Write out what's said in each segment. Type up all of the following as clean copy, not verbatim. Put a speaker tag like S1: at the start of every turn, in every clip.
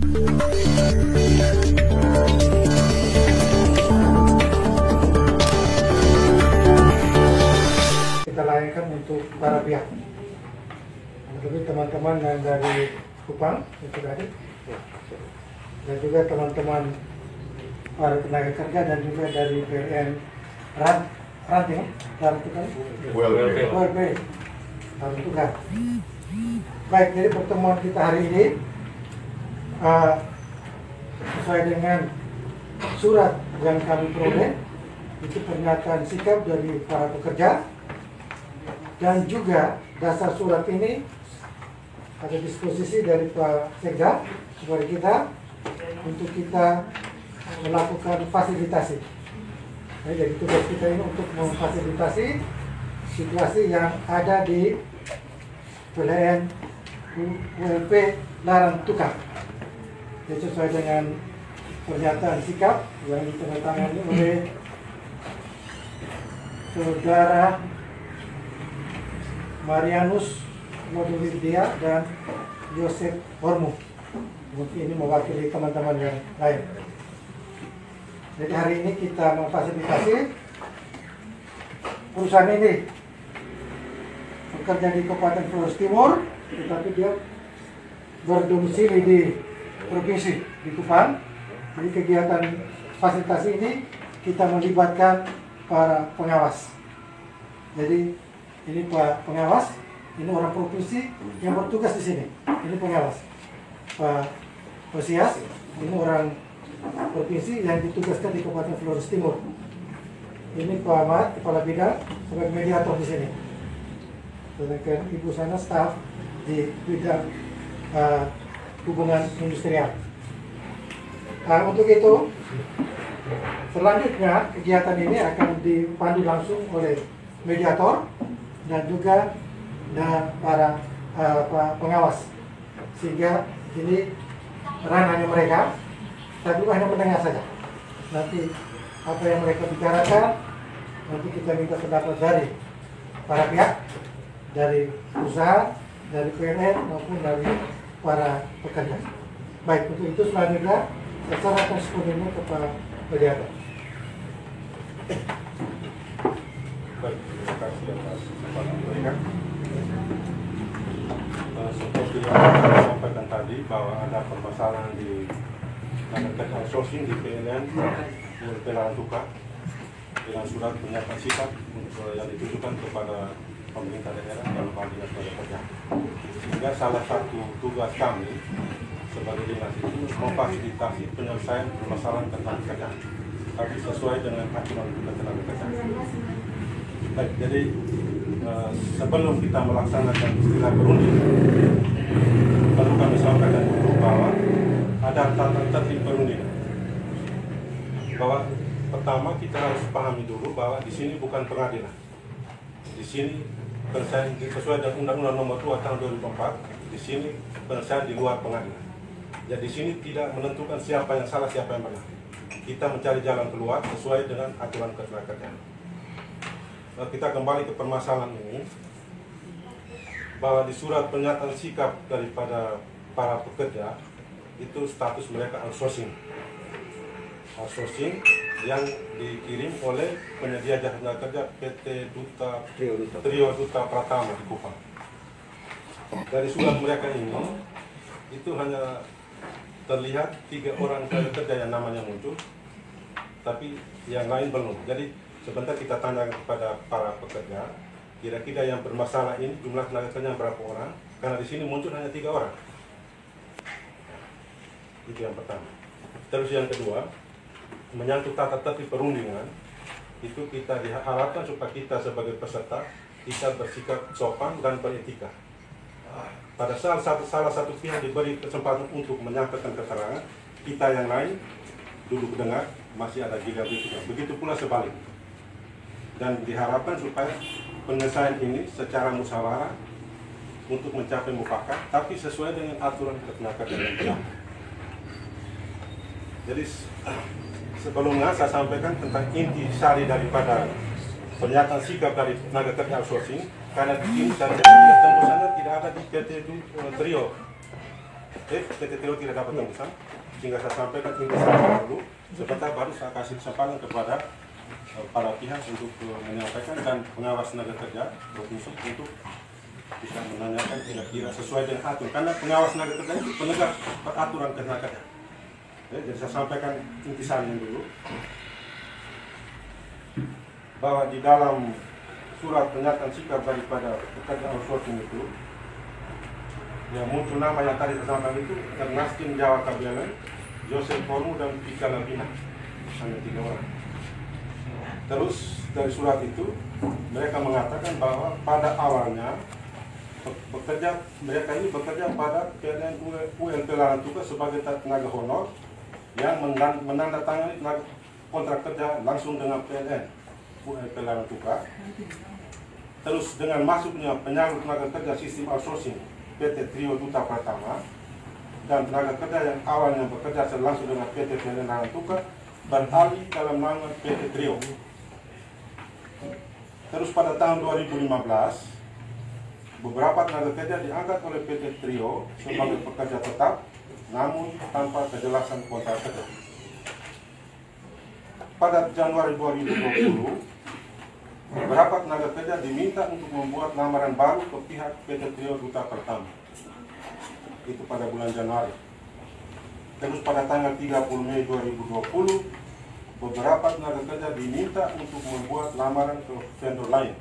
S1: Kita layankan untuk para pihak, lebih teman-teman yang dari Kupang yang sudah hadir, dan juga teman-teman para tenaga kerja dan juga dari PLN Ranting, WLP, Tugas. Baik, jadi pertemuan kita hari ini sesuai dengan surat yang kami peroleh, itu pernyataan sikap dari para pekerja, dan juga dasar surat ini ada disposisi dari Pak Sekda kepada kita untuk kita melakukan fasilitasi. Jadi tugas kita ini untuk memfasilitasi situasi yang ada di PLN WLP Larang Tukang. Jadi sesuai dengan pernyataan sikap yang ditandatangani oleh Saudara Marianus Modulidia dan Yosef Hormu. Mungkin ini mewakili teman-teman yang lain. Jadi hari ini kita memfasilitasi perusahaan ini bekerja di Kabupaten Flores Timur, tetapi dia berdomisili di provinsi di Kupang. Jadi kegiatan fasilitasi ini kita melibatkan para pengawas. Jadi ini Pak pengawas, ini orang provinsi yang bertugas di sini. Ini pengawas. Pak Osias, ini orang provinsi yang ditugaskan di Kabupaten Flores Timur. Ini Pak Ahmad, kepala bidang sebagai mediator di sini. Sedangkan Ibu sana staf di bidang hubungan industrial. Untuk itu, selanjutnya kegiatan ini akan dipandu langsung oleh mediator dan juga para pengawas, sehingga ini ranahnya mereka. Saya juga hanya mendengar saja. Nanti apa yang mereka bicarakan, nanti kita minta pendapat dari para pihak, dari perusahaan, dari PLN maupun dari para pekerja. Baik, untuk itu selanjutnya saya serahkan sepenuhnya kepada mediator.
S2: Baik, terima kasih atas kesempatan mereka. Seperti yang saya sampaikan tadi bahwa ada permasalahan di tenaga outsourcing di PLN WLP Larang Tukang dengan surat pernyataan sikap yang ditujukan kepada pemerintah daerah dalam hal dinas tenaga kerja. Sehingga salah satu tugas kami sebagai dinas itu memfasilitasi penyelesaian permasalahan tenaga kerja, tapi sesuai dengan aturan tenaga kerja. Baik, jadi sebelum kita melaksanakan istilah berunding, perlu kami sampaikan dulu bahwa ada tata tertib perundingan. Bahwa pertama kita harus pahami dulu bahwa di sini bukan pengadilan. Di sini penyelesaian sesuai dengan Undang-Undang Nomor 2 Tahun 2004. Di sini penyelesaian di luar pengadilan. Jadi di sini tidak menentukan siapa yang salah, siapa yang benar. Kita mencari jalan keluar sesuai dengan aturan ketenagakerjaan. Kita kembali ke permasalahan ini, bahwa di surat pernyataan sikap daripada para pekerja itu status mereka outsourcing yang dikirim oleh penyedia jasa tenaga kerja PT Trio Duta Pratama di Kupang. Dari surat mereka ini itu hanya terlihat 3 orang tenaga kerja yang namanya muncul, tapi yang lain belum. Jadi sebentar kita tanya kepada para pekerja, kira-kira yang bermasalah ini jumlah tenaga kerja berapa orang? Karena di sini muncul hanya 3 orang. Itu yang pertama. Terus yang kedua, menyangkut tata tertib perundingan, itu kita diharapkan supaya kita sebagai peserta kita bersikap sopan dan beretika. Pada saat salah satu pihak diberi kesempatan untuk menyampaikan keterangan, kita yang lain duduk dengar, masih ada gila berikutnya. Begitu pula sebaliknya. Dan diharapkan supaya penyelesaian ini secara musyawarah untuk mencapai mufakat, tapi sesuai dengan aturan ketenagakerjaan. Jadi sebelumnya saya sampaikan tentang inti sari daripada pernyataan sikap dari tenaga kerja outsourcing, karena di sini dan tembusannya tidak ada di PT Trio. PT Trio tidak dapat tembusan, sehingga saya sampaikan intisan dulu, sebentar baru saya kasih kesempatan kepada para pihak untuk menyampaikan dan pengawas tenaga kerja provinsi untuk bisa menanyakan kira-kira sesuai dengan aturan, karena pengawas tenaga kerja itu penegak peraturan tenaga kerja. Jadi saya sampaikan intisannya dulu, bahwa di dalam surat pernyataan sikap daripada pekerja outsourcing itu, yang muncul nama yang tadi saya sampaikan itu Ernastin Jawa Kabelen, Joseph Formu, dan Pika Labina, hanya 3 orang. Terus dari surat itu mereka mengatakan bahwa pada awalnya mereka ini bekerja pada PLN ULP Larantuka sebagai tenaga honor yang menandatangani kontrak kerja langsung dengan PLN ULP Larantuka. Terus dengan masuknya penyalur tenaga kerja sistem outsourcing PT Trio Duta Pratama dan tenaga kerja yang awalnya bekerja langsung dengan PT PLN Larantuka beralih dalam nama PT Trio. Terus pada tahun 2015, beberapa tenaga kerja diangkat oleh PT Trio sebagai pekerja tetap, namun tanpa kejelasan kontrak kerja. Pada Januari 2020, beberapa tenaga kerja diminta untuk membuat lamaran baru ke pihak PT Trio Duta Pertama. Itu pada bulan Januari. Terus pada tanggal 30 Mei 2020, beberapa tenaga kerja diminta untuk membuat lamaran ke vendor lain.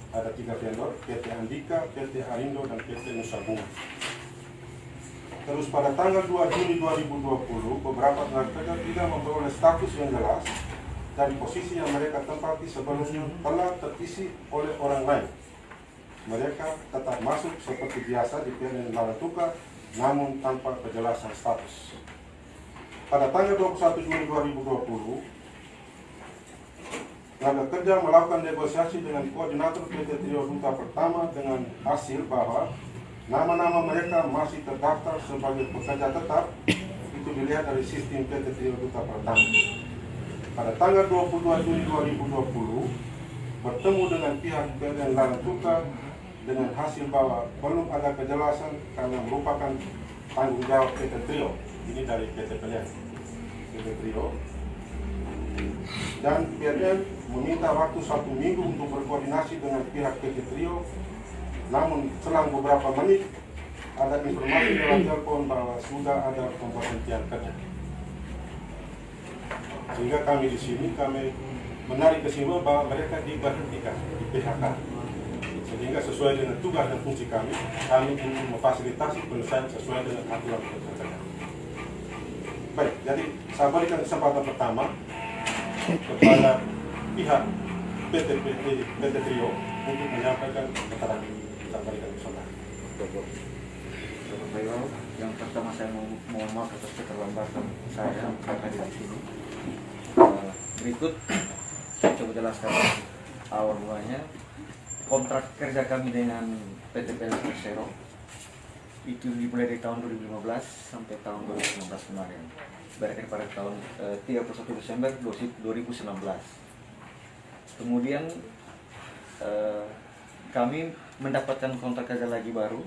S2: Ada 3 vendor, PT Andika, PT Arindo, dan PT Nusa Bunga. Terus pada tanggal 2 Juni 2020, beberapa tenaga kerja tidak memperoleh status yang jelas dari posisi yang mereka tempati sebelumnya telah terisi oleh orang lain. Mereka tetap masuk seperti biasa di PLN Larantuka, namun tanpa kejelasan status. Pada tanggal 21 Juni 2020, tenaga kerja melakukan negosiasi dengan koordinator PT Trio Duta Pertama dengan hasil bahwa nama-nama mereka masih terdaftar sebagai pekerja tetap. Itu dilihat dari sistem PT Trio Duta Pertama. Pada tanggal 22 Juni 2020, bertemu dengan pihak PLN Larantuka dengan hasil bahwa belum ada kejelasan karena merupakan tanggung jawab PT Trio. Ini dari PT PLN, PT Trio. Dan PLN meminta waktu 1 minggu untuk berkoordinasi dengan pihak PT Trio. Namun selang beberapa menit ada informasi lewat telepon bahwa sudah ada pemberhentian kerja. Sehingga kami di sini menarik kesimpulan bahwa mereka diberhentikan, di PHK. Sehingga sesuai dengan tugas dan fungsi kami ingin memfasilitasi penyelesaian sesuai dengan aturan kerja. Baik, jadi saya berikan kesempatan pertama kepada pihak PT Trio untuk menyampaikan keterangan. Saya berikan kesempatan.
S3: Yang pertama saya mohon maaf atas keterlambatan saya hadir di sini. Berikut saya coba jelaskan awal mulanya. Kontrak kerja kami dengan PT PLN Persero itu dimulai dari tahun 2015 sampai tahun 2019 kemarin, berakhir pada tahun 31 Desember 2019. Kemudian kami mendapatkan kontrak kerja lagi baru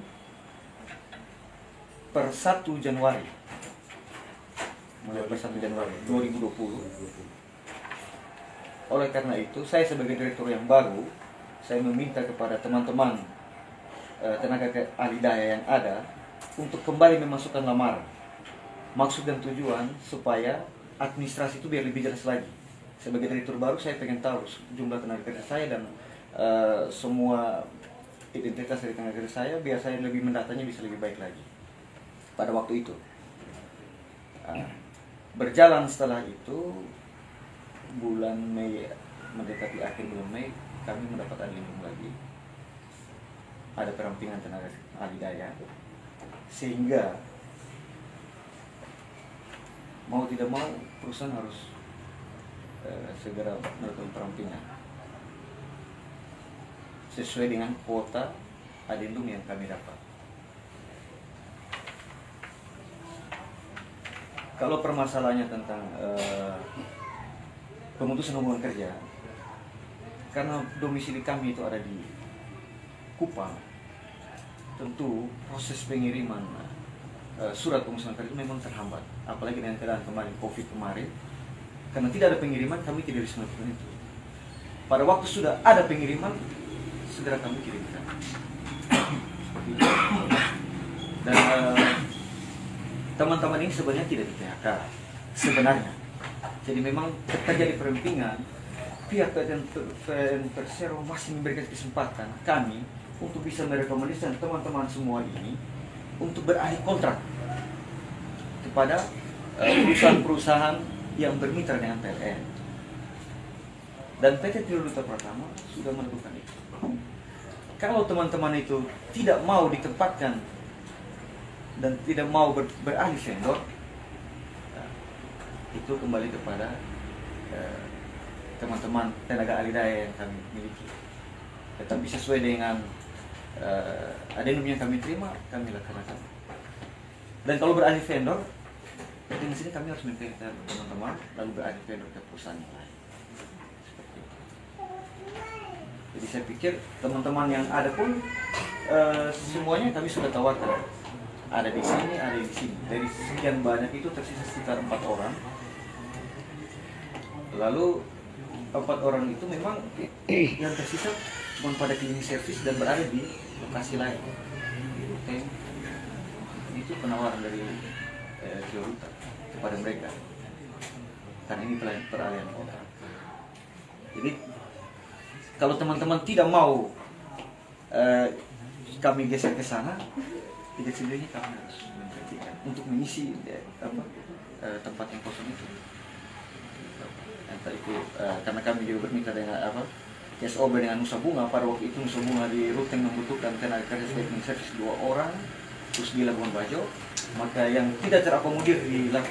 S3: per 1 Januari, mulai per 1 Januari 2020. Oleh karena itu, saya sebagai direktur yang baru, saya meminta kepada teman-teman tenaga ahli daya yang ada untuk kembali memasukkan lamaran. Maksud dan tujuan supaya administrasi itu biar lebih jelas lagi. Sebagai direktur baru, saya pengen tahu jumlah tenaga kerja saya dan semua identitas dari tenaga kerja saya, biar saya lebih mendatanya bisa lebih baik lagi. Pada waktu itu, berjalan setelah itu, bulan Mei, mendekati akhir bulan Mei, kami mendapat lindung lagi. Ada perampingan tenaga ahli daya, sehingga mau tidak mau perusahaan harus segera melakukan perampingan sesuai dengan kuota adendum yang kami dapat. Kalau permasalahannya tentang pemutusan hubungan kerja, karena domisili kami itu ada di Kupang, tentu proses pengiriman surat pengusulan kartu memang terhambat, apalagi dengan keadaan kemarin COVID kemarin, karena tidak ada pengiriman kami tidak bisa melakukan itu. Pada waktu sudah ada pengiriman segera kami kirimkan. Seperti itu. Dan teman-teman ini sebenarnya tidak di PHK sebenarnya. Jadi memang terjadi perempingan. Pihak PTN Persero masih memberikan kesempatan kami untuk bisa merekomendasikan teman-teman semua ini untuk beralih kontrak kepada perusahaan-perusahaan yang bermitra dengan PLN. Dan PT Triluta Pratama sudah melakukan itu. Kalau teman-teman itu tidak mau ditempatkan dan tidak mau beralih vendor, itu kembali kepada teman-teman tenaga ahli daya yang kami miliki. Tetapi sesuai dengan adendum yang kami terima, kami laksanakan. Dan kalau beralih vendor, di sini kami harus memperhatikan teman-teman lalu beralih vendor ke perusahaan yang lain. Seperti itu. Jadi saya pikir teman-teman yang ada pun semuanya kami sudah tawarkan. Ada di sini, ada di sini. Dari sekian banyak itu tersisa sekitar 4 orang. Lalu 4 orang itu memang yang tersisa cuma pada cleaning service dan berada di lokasi lain. Oke. Itu penawaran dari Triluta kepada mereka. Karena ini peralihan kontrak. Jadi kalau teman-teman tidak mau kami geser ke sana, tidak sendirinya kami harus memperhatikan untuk mengisi tempat yang kosong itu. Entah itu karena kami juga bermitra dengan SOB dengan Nusa Bunga. Pada waktu itu Nusa Bunga di Ruteng membutuhkan tenaga kerja cleaning service 2 orang, terus di Labuan Bajo. Maka yang tidak terakomodir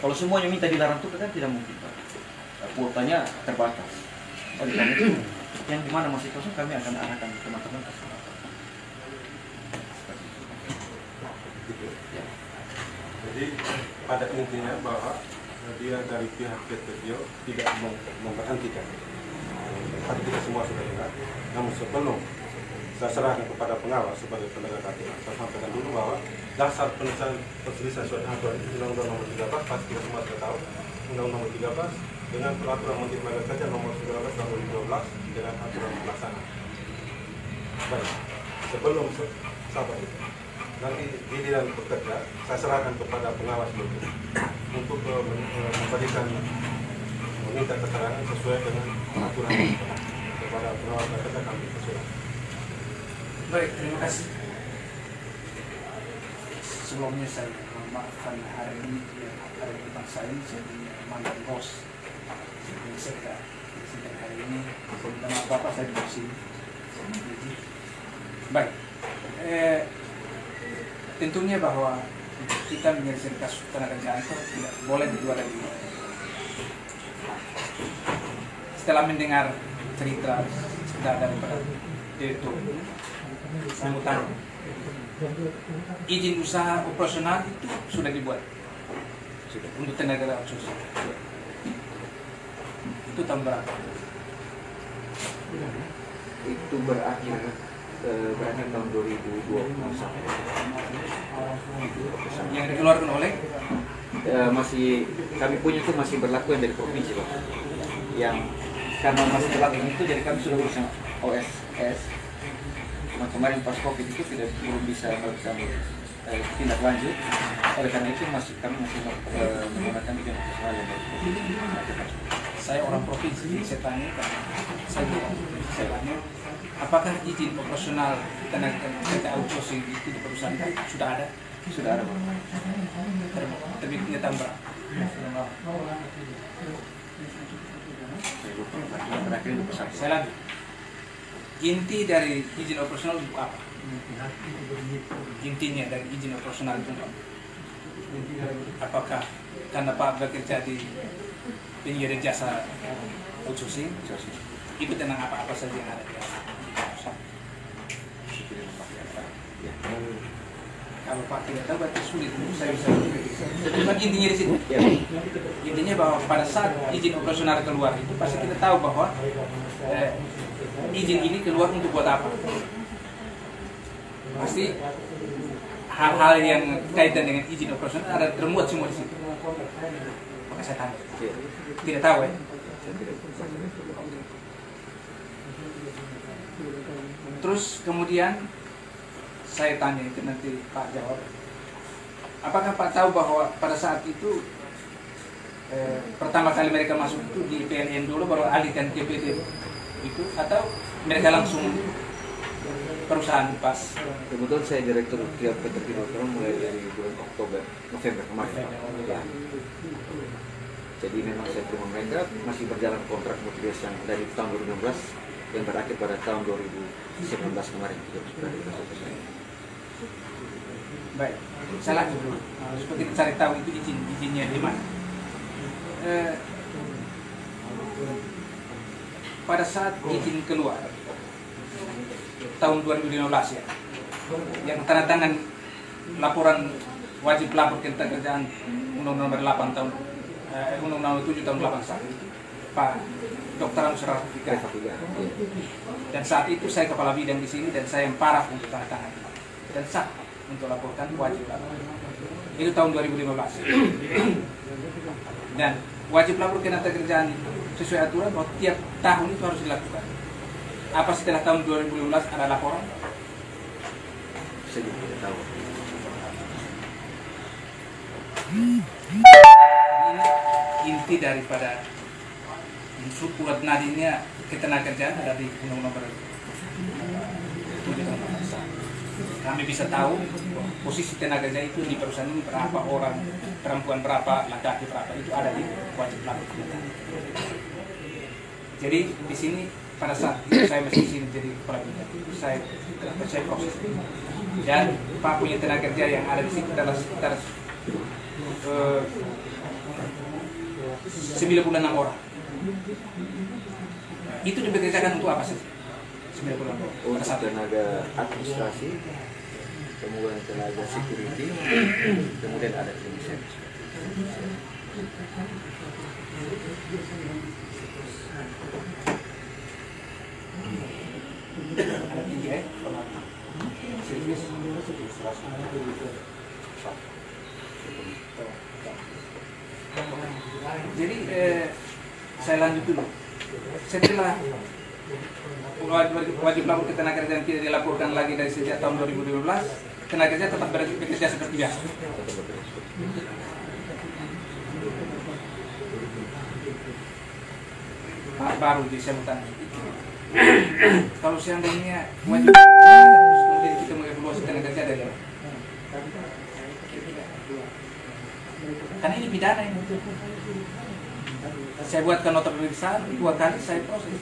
S3: kalau semuanya minta di Larantuka kan tidak mungkin, Pak. Kuotanya terbatas. Oleh karena itu yang dimana masih kosong kami akan arahkan teman-teman ke sana.
S2: Jadi pada intinya bahwa dia dari pihak PT Bio tidak memberhentikan. Tadi kita semua sudah dengar. Namun sebelum saya serahkan kepada pengawas sebagai penegak aturan, saya sampaikan dulu bahwa dasar perselisihan suatu aturan Undang-Undang Nomor 13 pasti kita semua sudah tahu. Undang-Undang Nomor 13 dengan Peraturan Menteri Tenaga Kerja Nomor 19 Tahun 2012 dengan aturan pelaksanaan. Baik, sebelum sabar itu. Nanti giliran bekerja, saya serahkan kepada pengawas dulu untuk memberikan meminta keterangan sesuai dengan aturan kepada pengawas kerja kami sesuai.
S4: Baik, terima kasih. Sebelumnya saya memaafkan hari ini hari depan saya jadi mantan bos di Sekda hari ini. Saya minta maaf Bapak, saya di sini. Baik. Tentunya bahwa kita menyelesaikan kasus tenaga kerja itu tidak boleh dijual dari. Setelah mendengar cerita daripada Direktur Angkutan, izin usaha operasional itu sudah dibuat untuk tenaga outsourcing. Itu tahun berapa?
S3: Itu berakhir tahun 2021.
S4: Yang dikeluarkan oleh
S3: masih kami punya itu masih berlaku yang dari provinsi, Pak. Yang karena masih berlaku itu jadi kami sudah berusaha OSS. Nah, kemarin pas COVID itu belum bisa melakukan tindak lanjut. Oleh karena itu kami masih menggunakan izin operasional yang dari provinsi.
S4: Saya orang provinsi, saya tanya, apakah izin operasional tenaga kerja outsourcing itu di perusahaan sudah ada?
S3: Sudah ada, Pak.
S4: Terbitnya tahun berapa? Saya lanjut. Inti dari izin operasional untuk apa? Intinya dari izin operasional itu apa? Apakah karena Pak bekerja di penyedia jasa outsourcing? Itu tentang apa-apa saja yang ada di dalam. Kalau Pak tidak tahu berarti sulit untuk saya bisa. Cuma intinya di situ. Intinya bahwa pada saat izin operasional keluar itu pasti kita tahu bahwa izin ini keluar untuk buat apa. Pasti hal-hal yang kaitan dengan izin operasional ada termuat semua di situ. Maka saya tanya, tidak tahu ya. Terus kemudian saya tanya itu nanti Pak jawab. Apakah Pak tahu bahwa pada saat itu pertama kali mereka masuk itu di PLN dulu baru alihkan ke PT itu, atau mereka langsung perusahaan pas?
S3: Kebetulan saya direktur tiap PT Kinokron mulai dari bulan November kemarin. Ya. Jadi memang saya terima mereka masih berjalan kontrak mobilitas yang dari tahun 2016 yang berakhir pada tahun 2019 kemarin.
S4: Baik, saya lanjut dulu. Seperti cari tahu itu izinnya di mana. Pada saat izin keluar tahun 2015 ya, yang tanda tangan laporan wajib lapor tentang kerjaan Undang-Undang Nomor 8 tahun Undang-Undang Nomor 7 tahun 81, Pak Dr. Anusra Rafika. Dan saat itu saya kepala bidang di sini dan saya yang paraf untuk tanda tangan dan sah untuk laporkan wajib lapor. Itu tahun 2015. Dan wajib lapor tenaga kerjaan sesuai aturan bahwa tiap tahun itu harus dilakukan. Apa setelah tahun 2015 ada laporan?
S3: Saya juga tidak tahu.
S4: Ini inti daripada unsur urat nadinya ketenagakerjaan ada di Undang-Undang Nomor 7 tahun 81. Kami bisa tahu posisi tenaga kerja itu di perusahaan ini berapa orang, perempuan berapa, laki-laki berapa, itu ada di wajib lapor. Jadi di sini pada saat saya masih di sini jadi kepala bidang, saya proses dan Pak punya tenaga kerja yang ada di situ adalah sekitar 96 orang. Itu dibekerjakan untuk apa sih? 96 orang.
S3: Untuk tenaga administrasi, kemudian tenaga security, kemudian ada clinician.
S4: Ada 3 ya? Jadi saya lanjut dulu. Setelah wajib lapor ke tenaga kerja yang tidak dilaporkan lagi dari sejak tahun 2012, tenaga kerja tetap bekerja seperti biasa. Pak baru saya mau tanya. Kalau seandainya wajib kemudian kita mengevaluasi tenaga kerja dari mana? Karena ini pidana ini. Saya buatkan nota pemeriksaan 2 kali saya proses.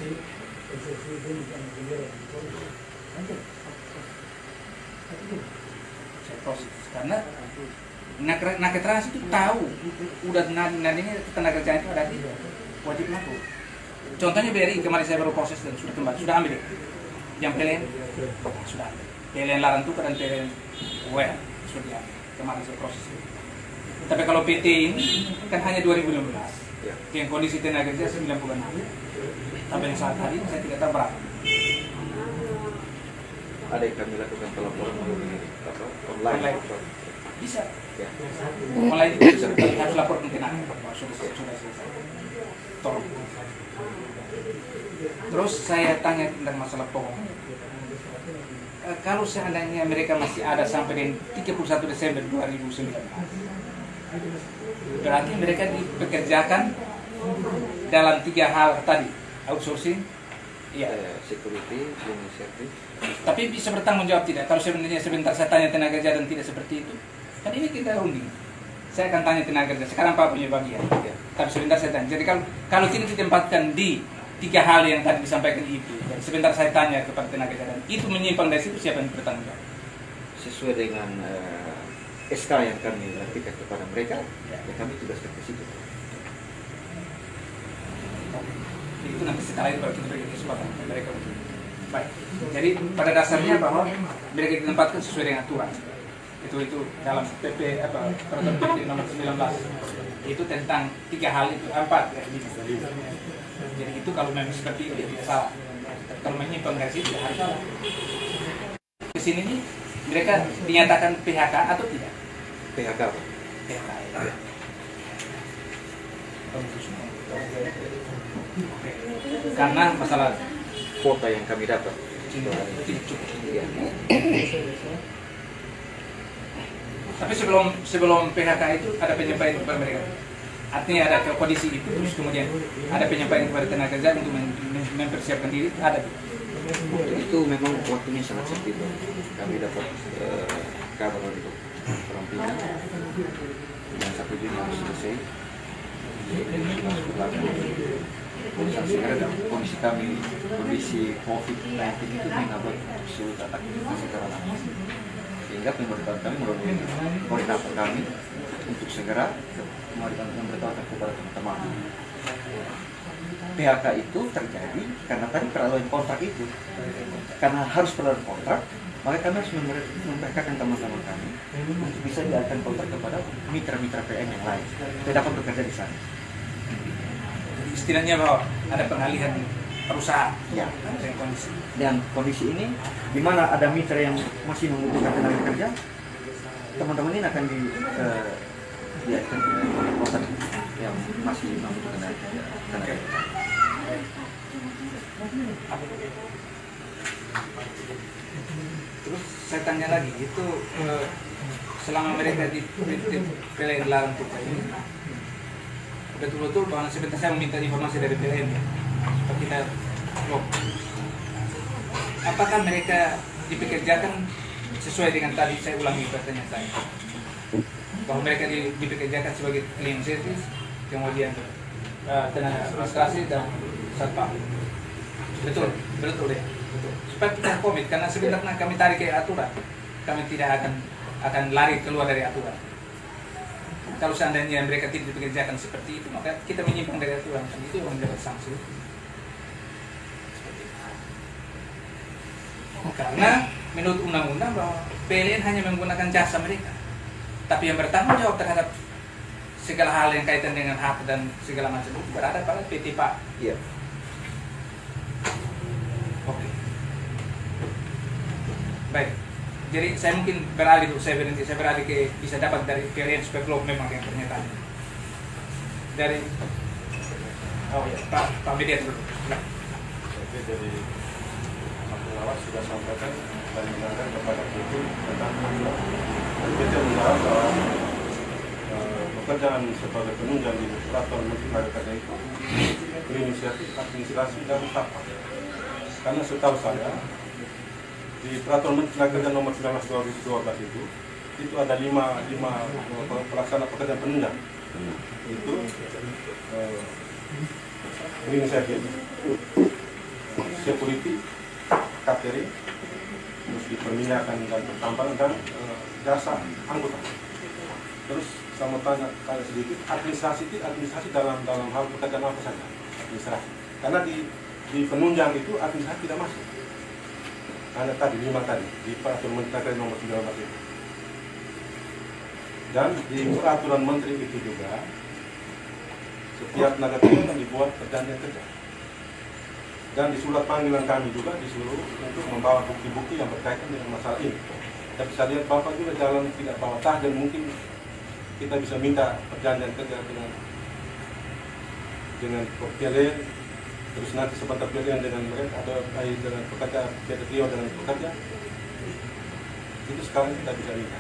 S4: Saya proses karena nakes trans itu tahu udah nadinya tenaga kerja itu ada di wajib lapor. Contohnya BRI kemarin saya baru proses dan sudah kembali, sudah ambil yang PLN sudah ambil. PLN Laran Tukar dan PLN WR sudah diambil. Kemarin saya proses. Tapi kalau PT ini kan hanya 2016, yang kondisi tenaga kerja 96. Sampai yang saat hari saya tidak tahu berapa.
S3: Ada yang kami lakukan pelaporan melalui online.
S4: Bisa.
S3: Ya.
S4: Online itu harus lapor ke tenaga. Sudah selesai. Tolong. Terus saya tanya tentang masalah pokok. Kalau seandainya mereka masih ada sampai dengan 31 Desember 2019, berarti mereka dipekerjakan dalam 3 hal tadi, outsourcing, iya,
S3: security, service.
S4: Tapi bisa bertanggung jawab tidak? Kalau sebenarnya sebentar saya tanya tenaga kerja dan tidak seperti itu, kan ini kita runding. Saya akan tanya tenaga kerja. Sekarang Pak punya bagian. Ya. Tapi sebentar saya tanya. Jadi kalau tidak ditempatkan di 3 hal yang tadi disampaikan itu, dan sebentar saya tanya kepada tenaga kerja, dan itu menyimpang dari situ, siapa yang bertanggung jawab?
S3: Sesuai dengan SK yang kami lakukan kepada mereka, ya kami tugaskan ke situ.
S4: Itu nanti setelah itu baru kita beri kesempatan mereka. Baik. Jadi pada dasarnya bahwa mereka ditempatkan sesuai dengan aturan. Itu dalam PP peraturan PP nomor 19 itu tentang 3 hal itu 4 ya. Jadi itu kalau memang seperti itu tidak salah. Kalau menyimpang dari situ harus. Kesini nih mereka dinyatakan PHK atau tidak?
S3: PHK Pak.
S4: PHK. Karena masalah
S3: Kuota yang kami dapat.
S4: tidak cukup.
S3: Iya.
S4: Tapi sebelum PHK itu ada penyampaian kepada mereka. Artinya ada kondisi itu, terus kemudian ada penyampaian kepada tenaga kerja untuk mempersiapkan diri, ada.
S3: Waktu itu memang waktunya sangat sempit. Kami dapat kabar dari perampingan yang 1 Juni harus selesai. Jadi harus berlaku. Urusan segera dan kondisi kami, kondisi COVID-19 itu menghambat seluruh aktivitas secara langsung. Sehingga pemberitahuan kami melalui koordinator kami untuk segera memberitahukan kepada teman-teman. PHK itu terjadi karena tadi peralihan kontrak itu. Karena harus peralihan kontrak, maka kami harus memberitakan teman-teman kami untuk bisa dialihkan kontrak kepada mitra-mitra PLN yang lain. Tidak dapat bekerja di sana.
S4: Istilahnya bahwa ada pengalihan perusahaan.
S3: Ya.
S4: Dengan kondisi.
S3: Dan kondisi ini, di mana ada mitra yang masih membutuhkan tenaga kerja, teman-teman ini akan dialihkan ke kontrak yang masih membutuhkan tenaga kerja.
S4: Terus saya tanya lagi, itu selama mereka di PLN larang untuk ini, betul-betul bahwa sebentar saya meminta informasi dari PLN, kita loh, apakah mereka dipekerjakan sesuai dengan tadi saya ulangi pertanyaan saya, bahwa mereka dipekerjakan sebagai cleaning service, kemudian tenaga administrasi dan satpam. Betul ya. Betul. Supaya kita komit, karena sebenarnya kami tarik ke aturan, kami tidak akan lari keluar dari aturan. Kalau seandainya mereka tidak dipekerjakan seperti itu, maka kita menyimpang dari aturan, dan itu yang mendapat sanksi. Karena menurut undang-undang bahwa PLN hanya menggunakan jasa mereka, tapi yang bertanggung jawab terhadap segala hal yang kaitan dengan hak dan segala macam itu berada pada PT Pak.
S3: Iya.
S4: Oke. Baik. Jadi saya mungkin beralih dulu, saya beralih ke bisa dapat dari PLN supaya belum memang yang pernyataan. Dari Pak Media dulu. Nah.
S2: Jadi dari pengawas sudah sampaikan dan menyampaikan kepada PT tentang penunjang. Dan PT menjawab bahwa pekerjaan sebagai penunjang di peraturan Menteri Tenaga Kerja itu berinisiatif administrasi dan satpam. Karena setahu saya di peraturan Menteri Tenaga Kerja nomor 19/2012 itu ada 5 pelaksana pekerjaan penunjang. Itu berinisiatif, security, catering, terus di perminyakan dan pertambangan dan jasa anggota. Terus saya mau tanya sedikit, administrasi dalam hal pekerjaan apa saja? Administrasi. Karena di penunjang itu administrasi tidak masuk. Ada tadi 5 tadi di peraturan Menteri nomor 19 itu. Dan di peraturan Menteri itu juga setiap tenaga kerja akan dibuat perjanjian kerja. Dan di surat panggilan kami juga disuruh untuk membawa bukti-bukti yang berkaitan dengan masalah ini. Tapi saya lihat Bapak juga jalan tidak bawa tas, dan mungkin kita bisa minta perjanjian kerja dengan PLN, terus nanti sebentar PLN dengan mereka, ada dengan pekerja, PT Trio dengan pekerja. Itu sekarang kita bisa minta.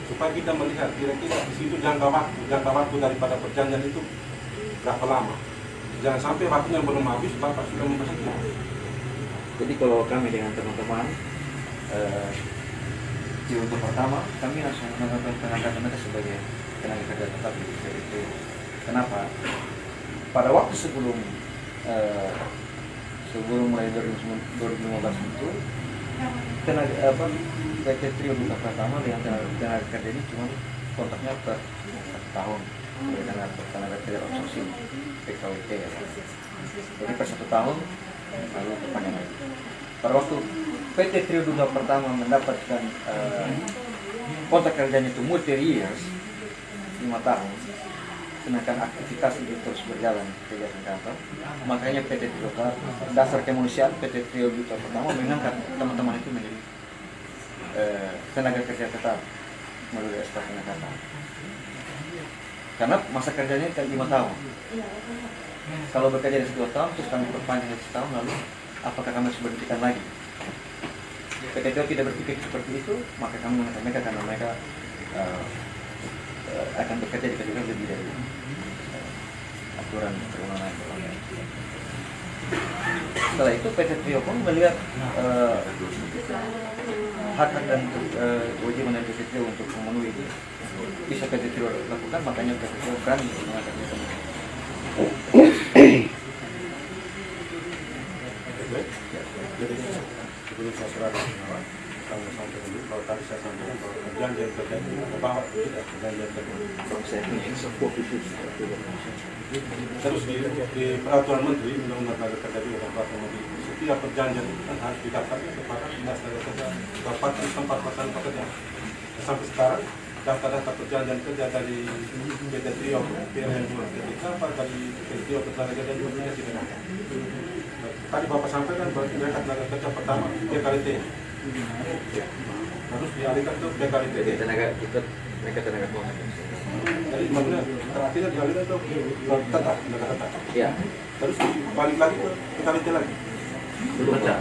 S2: Supaya kita melihat kira-kira di situ jangka waktu daripada perjanjian itu berapa lama. Jangan sampai waktunya belum habis, Bapak sudah mempersetujukan.
S3: Jadi kalau kami dengan teman-teman di untuk pertama, kami langsung mengangkat mereka sebagai tenaga kerja tetap di PLN. Kenapa? Pada waktu sebelum mulai 2015 itu PT Trio Duta Pratama dengan tenaga kerja ini cuma kontraknya per 1 tahun dengan tenaga kerja outsourcing PKWT ya. Jadi per 1 tahun lalu perpanjang lagi. Pada waktu PT Trio Duta Pratama mendapatkan kontrak kerjanya itu multi years 5 tahun, sedangkan aktivitas itu terus berjalan kegiatan kantor. Makanya PT Trio dasar kemanusiaan PT Trio Duta pertama mengangkat teman-teman itu menjadi tenaga kerja tetap melalui SK pengangkatan. Karena masa kerjanya kan 5 tahun. Kalau bekerja di 2 tahun, terus kami perpanjang 1 tahun, lalu apakah kami harus berhentikan lagi? PT Trio tidak berpikir seperti itu, maka kami mengatakan mereka karena mereka akan bekerja di kedudukan lebih dari aturan perundangan. Setelah itu PT Trio pun melihat hak-hak dan kewajiban dari PT Trio untuk memenuhi itu bisa PT Trio lakukan, makanya PT Trio berani mengangkat itu.
S2: Jadi sebelum saya serahkan kalau sampai dulu, kalau tadi saya sampaikan bahwa perjanjian kerja itu bahwa tidak perjanjian kerja. Terus di peraturan menteri undang-undang tenaga kerja juga dan peraturan menteri setiap perjanjian itu kan harus didaftarkan kepada dinas tenaga kerja tempat pelaksanaan pekerjaan. Sampai sekarang data-data perjanjian kerja dari PT Trio PLN juga ketika apa dari PT Trio tenaga kerja juga tidak ada. Tadi Bapak sampaikan bahwa mereka tenaga kerja pertama PKRT. Harus dialihkan ke PKRT.
S3: Tenaga ikut mereka tenaga kuasa.
S2: Jadi maksudnya terakhirnya dialihkan ke tetap tenaga tetap.
S3: Ya.
S2: Terus balik lagi ke PKRT lagi.
S3: Belum ada.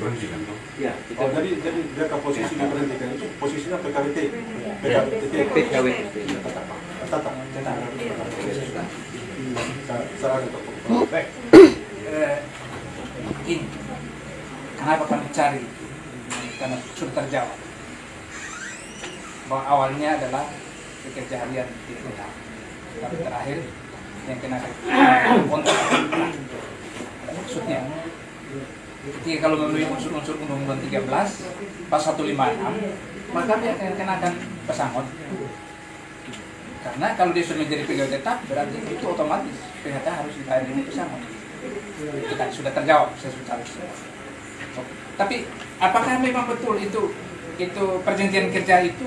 S2: Berhentikan tuh.
S3: Ya.
S2: Oh, jadi mereka posisi diberhentikan itu posisinya PKRT. Tetap. Salah untuk
S4: baik. Ini kenapa kami cari? Karena sudah terjawab bahwa awalnya adalah bekerja harian tidak tetap, tapi terakhir yang kena kontrak. Maksudnya ketika kalau memenuhi unsur-unsur Undang-Undang 13 pasal 156, maka dia akan kenakan pesangon. Karena kalau dia sudah menjadi pegawai tetap, berarti itu otomatis PHK harus dibayar dengan pesangon. Itu kan sudah terjawab, saya sudah cari. Tapi apakah memang betul itu perjanjian kerja itu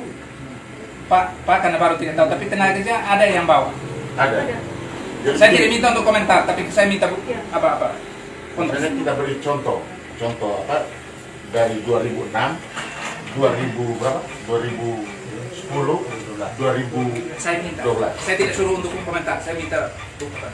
S4: Pak karena baru tidak tahu, tapi tenaga kerja ada yang bawa?
S5: Ada.
S4: Saya tidak minta untuk komentar, tapi saya minta apa-apa.
S5: Saya kita beri contoh apa dari 2006, 2000 berapa? 2010, 2012.
S4: Saya minta. Saya tidak suruh untuk komentar, saya minta bukan.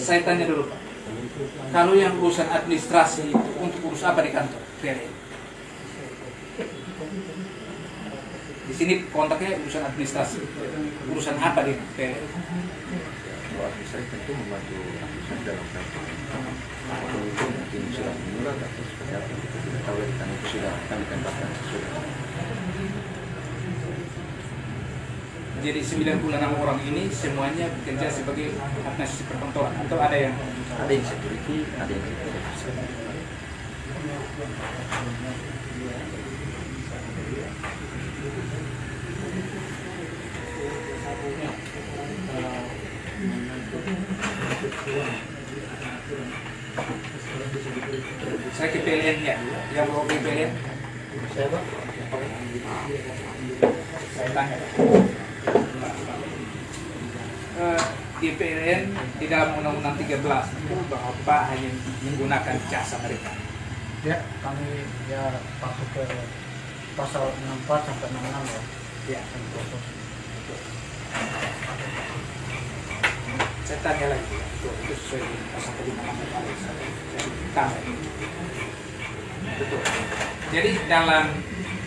S4: Saya tanya dulu Pak, kalau yang urusan administrasi itu untuk urus apa di kantor PLN? Di sini kontaknya urusan administrasi, urusan apa di PLN?
S3: Kalau administrasi tentu membantu administrasi dalam kantor. Kalau itu mungkin sudah menurut atau seperti apa kita tidak tahu lagi karena itu sudah kami tempatkan sudah.
S4: Jadi 96 orang ini semuanya bekerja sebagai administrasi perkantoran atau ada yang
S3: security, ada yang security.
S4: Saya ke PLN ya, yang bawa ke PLN. Saya tanya. Di PLN di dalam Undang-Undang 13 itu Bapak hanya menggunakan jasa mereka.
S1: Ya, kami ya masuk ke pasal 64 sampai 66 ya.
S4: Ya. Saya tanya lagi, itu sesuai dengan pasal 56 saya tanya. Betul. Jadi dalam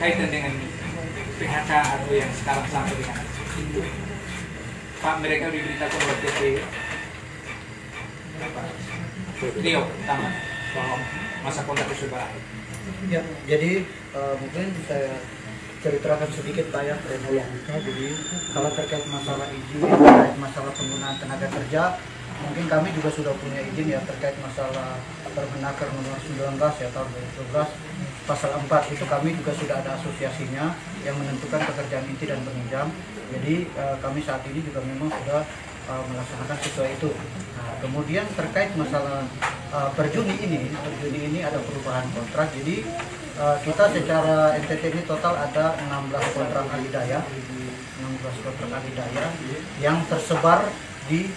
S4: kaitan dengan PHK atau yang sekarang sampai dengan itu, Pak, mereka diberitakan oleh PT Trio pertama bahwa masa kontrak sudah berakhir.
S1: Ya, jadi mungkin saya
S6: ceritakan sedikit Pak ya kronologisnya. Jadi kalau terkait masalah izin, terkait masalah penggunaan tenaga kerja, mungkin kami juga sudah punya izin ya terkait masalah Permenaker nomor 19 ya tahun 2012 pasal 4 itu kami juga sudah ada asosiasinya yang menentukan pekerjaan inti dan penunjang. Jadi kami saat ini juga memang sudah melaksanakan sesuai itu. Nah, kemudian terkait masalah per Juni ini ada perubahan kontrak. Jadi kita secara NTT ini total ada 16 kontrak alidaya, 16 kontrak alidaya yang tersebar di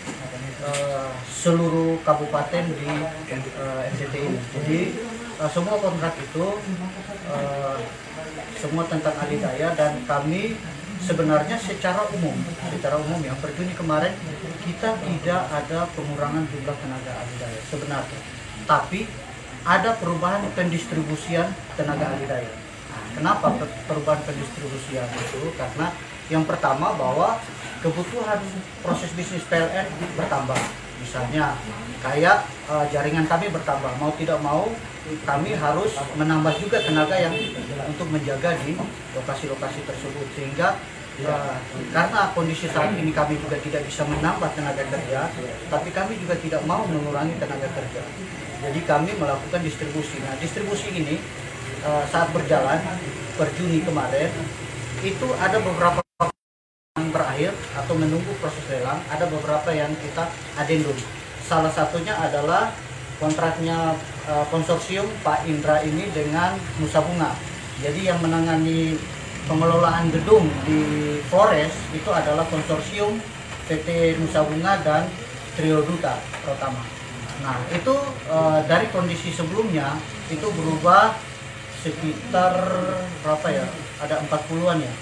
S6: seluruh kabupaten di NTT ini. Jadi semua kontrak itu semua tentang alidaya, dan kami sebenarnya secara umum yang per Juni kemarin kita tidak ada pengurangan jumlah tenaga alidaya sebenarnya, tapi ada perubahan pendistribusian tenaga alidaya. Kenapa perubahan pendistribusian itu? Karena yang pertama bahwa kebutuhan proses bisnis PLN bertambah. Misalnya kayak jaringan kami bertambah, mau tidak mau kami harus menambah juga tenaga yang untuk menjaga di lokasi-lokasi tersebut, sehingga karena kondisi saat ini kami juga tidak bisa menambah tenaga kerja, tapi kami juga tidak mau mengurangi tenaga kerja. Jadi kami melakukan distribusi. Nah, distribusi ini saat berjalan per Juni kemarin itu ada beberapa yang berakhir atau menunggu proses lelang, ada beberapa yang kita adendum. Salah satunya adalah kontraknya konsorsium Pak Indra ini dengan Nusa Bunga. Jadi yang menangani pengelolaan gedung di Flores itu adalah konsorsium PT Nusa Bunga dan Trio Duta Pratama. Nah, itu dari kondisi sebelumnya itu berubah sekitar berapa ya? Ada 40-an ya.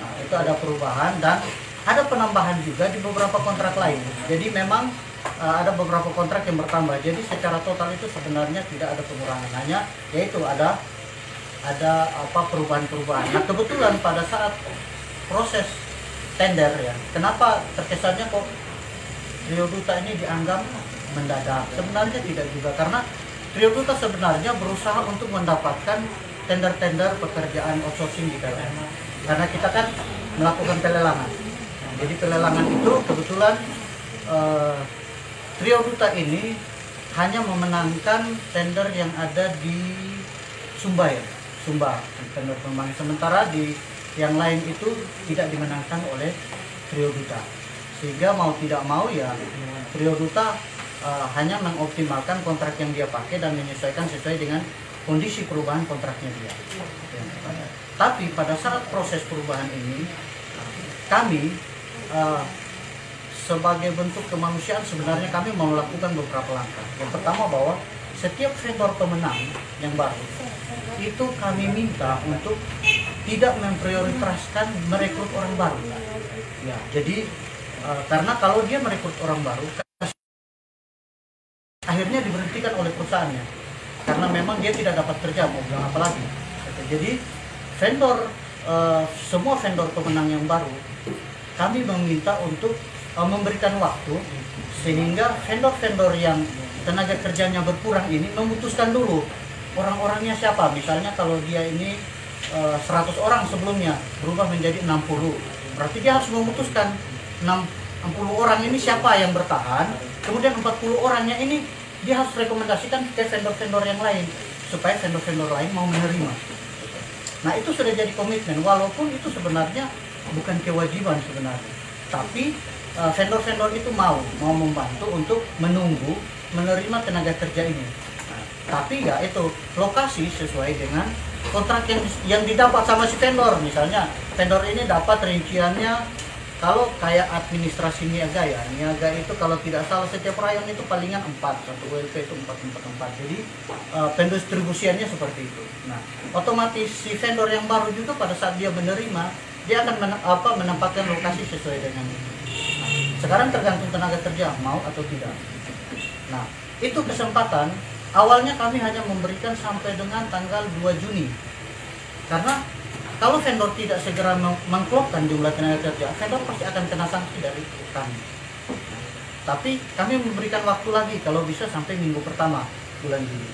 S6: Nah, itu ada perubahan dan ada penambahan juga di beberapa kontrak lain. Jadi memang ada beberapa kontrak yang bertambah. Jadi secara total itu sebenarnya tidak ada pengurangan, hanya yaitu ada perubahan-perubahan. Nah, kebetulan pada saat proses tender ya, kenapa terkesannya kok Trio Duta ini dianggap mendadak? Sebenarnya tidak juga, karena Trio Duta sebenarnya berusaha untuk mendapatkan tender-tender pekerjaan outsourcing di PLN. Karena kita kan melakukan pelelangan. Jadi pelelangan itu kebetulan Trio Duta ini hanya memenangkan tender yang ada di Sumba, tender pembangunan. Sementara di yang lain itu tidak dimenangkan oleh Trio Duta. Sehingga mau tidak mau ya Trio Duta hanya mengoptimalkan kontrak yang dia pakai dan menyesuaikan sesuai dengan kondisi perubahan kontraknya dia. Tapi pada saat proses perubahan ini kami sebagai bentuk kemanusiaan sebenarnya kami mau melakukan beberapa langkah. Yang pertama bahwa setiap vendor pemenang yang baru itu kami minta untuk tidak memprioritaskan merekrut orang baru. Ya, jadi karena kalau dia merekrut orang baru akhirnya diberhentikan oleh perusahaannya karena memang dia tidak dapat kerja, mau bilang apa lagi. Jadi vendor semua vendor pemenang yang baru kami meminta untuk memberikan waktu sehingga vendor-vendor yang tenaga kerjanya berkurang ini memutuskan dulu orang-orangnya siapa. Misalnya kalau dia ini 100 orang sebelumnya berubah menjadi 60, berarti dia harus memutuskan 60 orang ini siapa yang bertahan, kemudian 40 orangnya ini dia harus rekomendasikan ke vendor-vendor yang lain supaya vendor-vendor lain mau menerima. Nah, itu sudah jadi komitmen, walaupun itu sebenarnya bukan kewajiban sebenarnya, tapi vendor-vendor itu mau membantu untuk menunggu menerima tenaga kerja ini. Nah, tapi ya itu lokasi sesuai dengan kontrak yang didapat sama si vendor. Misalnya vendor ini dapat rinciannya kalau kayak administrasi niaga ya, niaga itu kalau tidak salah setiap rayon itu palingan 4, satu WLP itu 4. Jadi pendistribusiannya seperti itu. Nah, otomatis si vendor yang baru juga pada saat dia menerima, dia akan menempatkan lokasi sesuai dengan itu. Nah, sekarang tergantung tenaga kerja mau atau tidak. Nah, itu kesempatan awalnya kami hanya memberikan sampai dengan tanggal 2 Juni. Karena kalau vendor tidak segera mengklopkan jumlah tenaga kerja, vendor pasti akan kena sanksi dari kami. Tapi kami memberikan waktu lagi kalau bisa sampai minggu pertama bulan Juni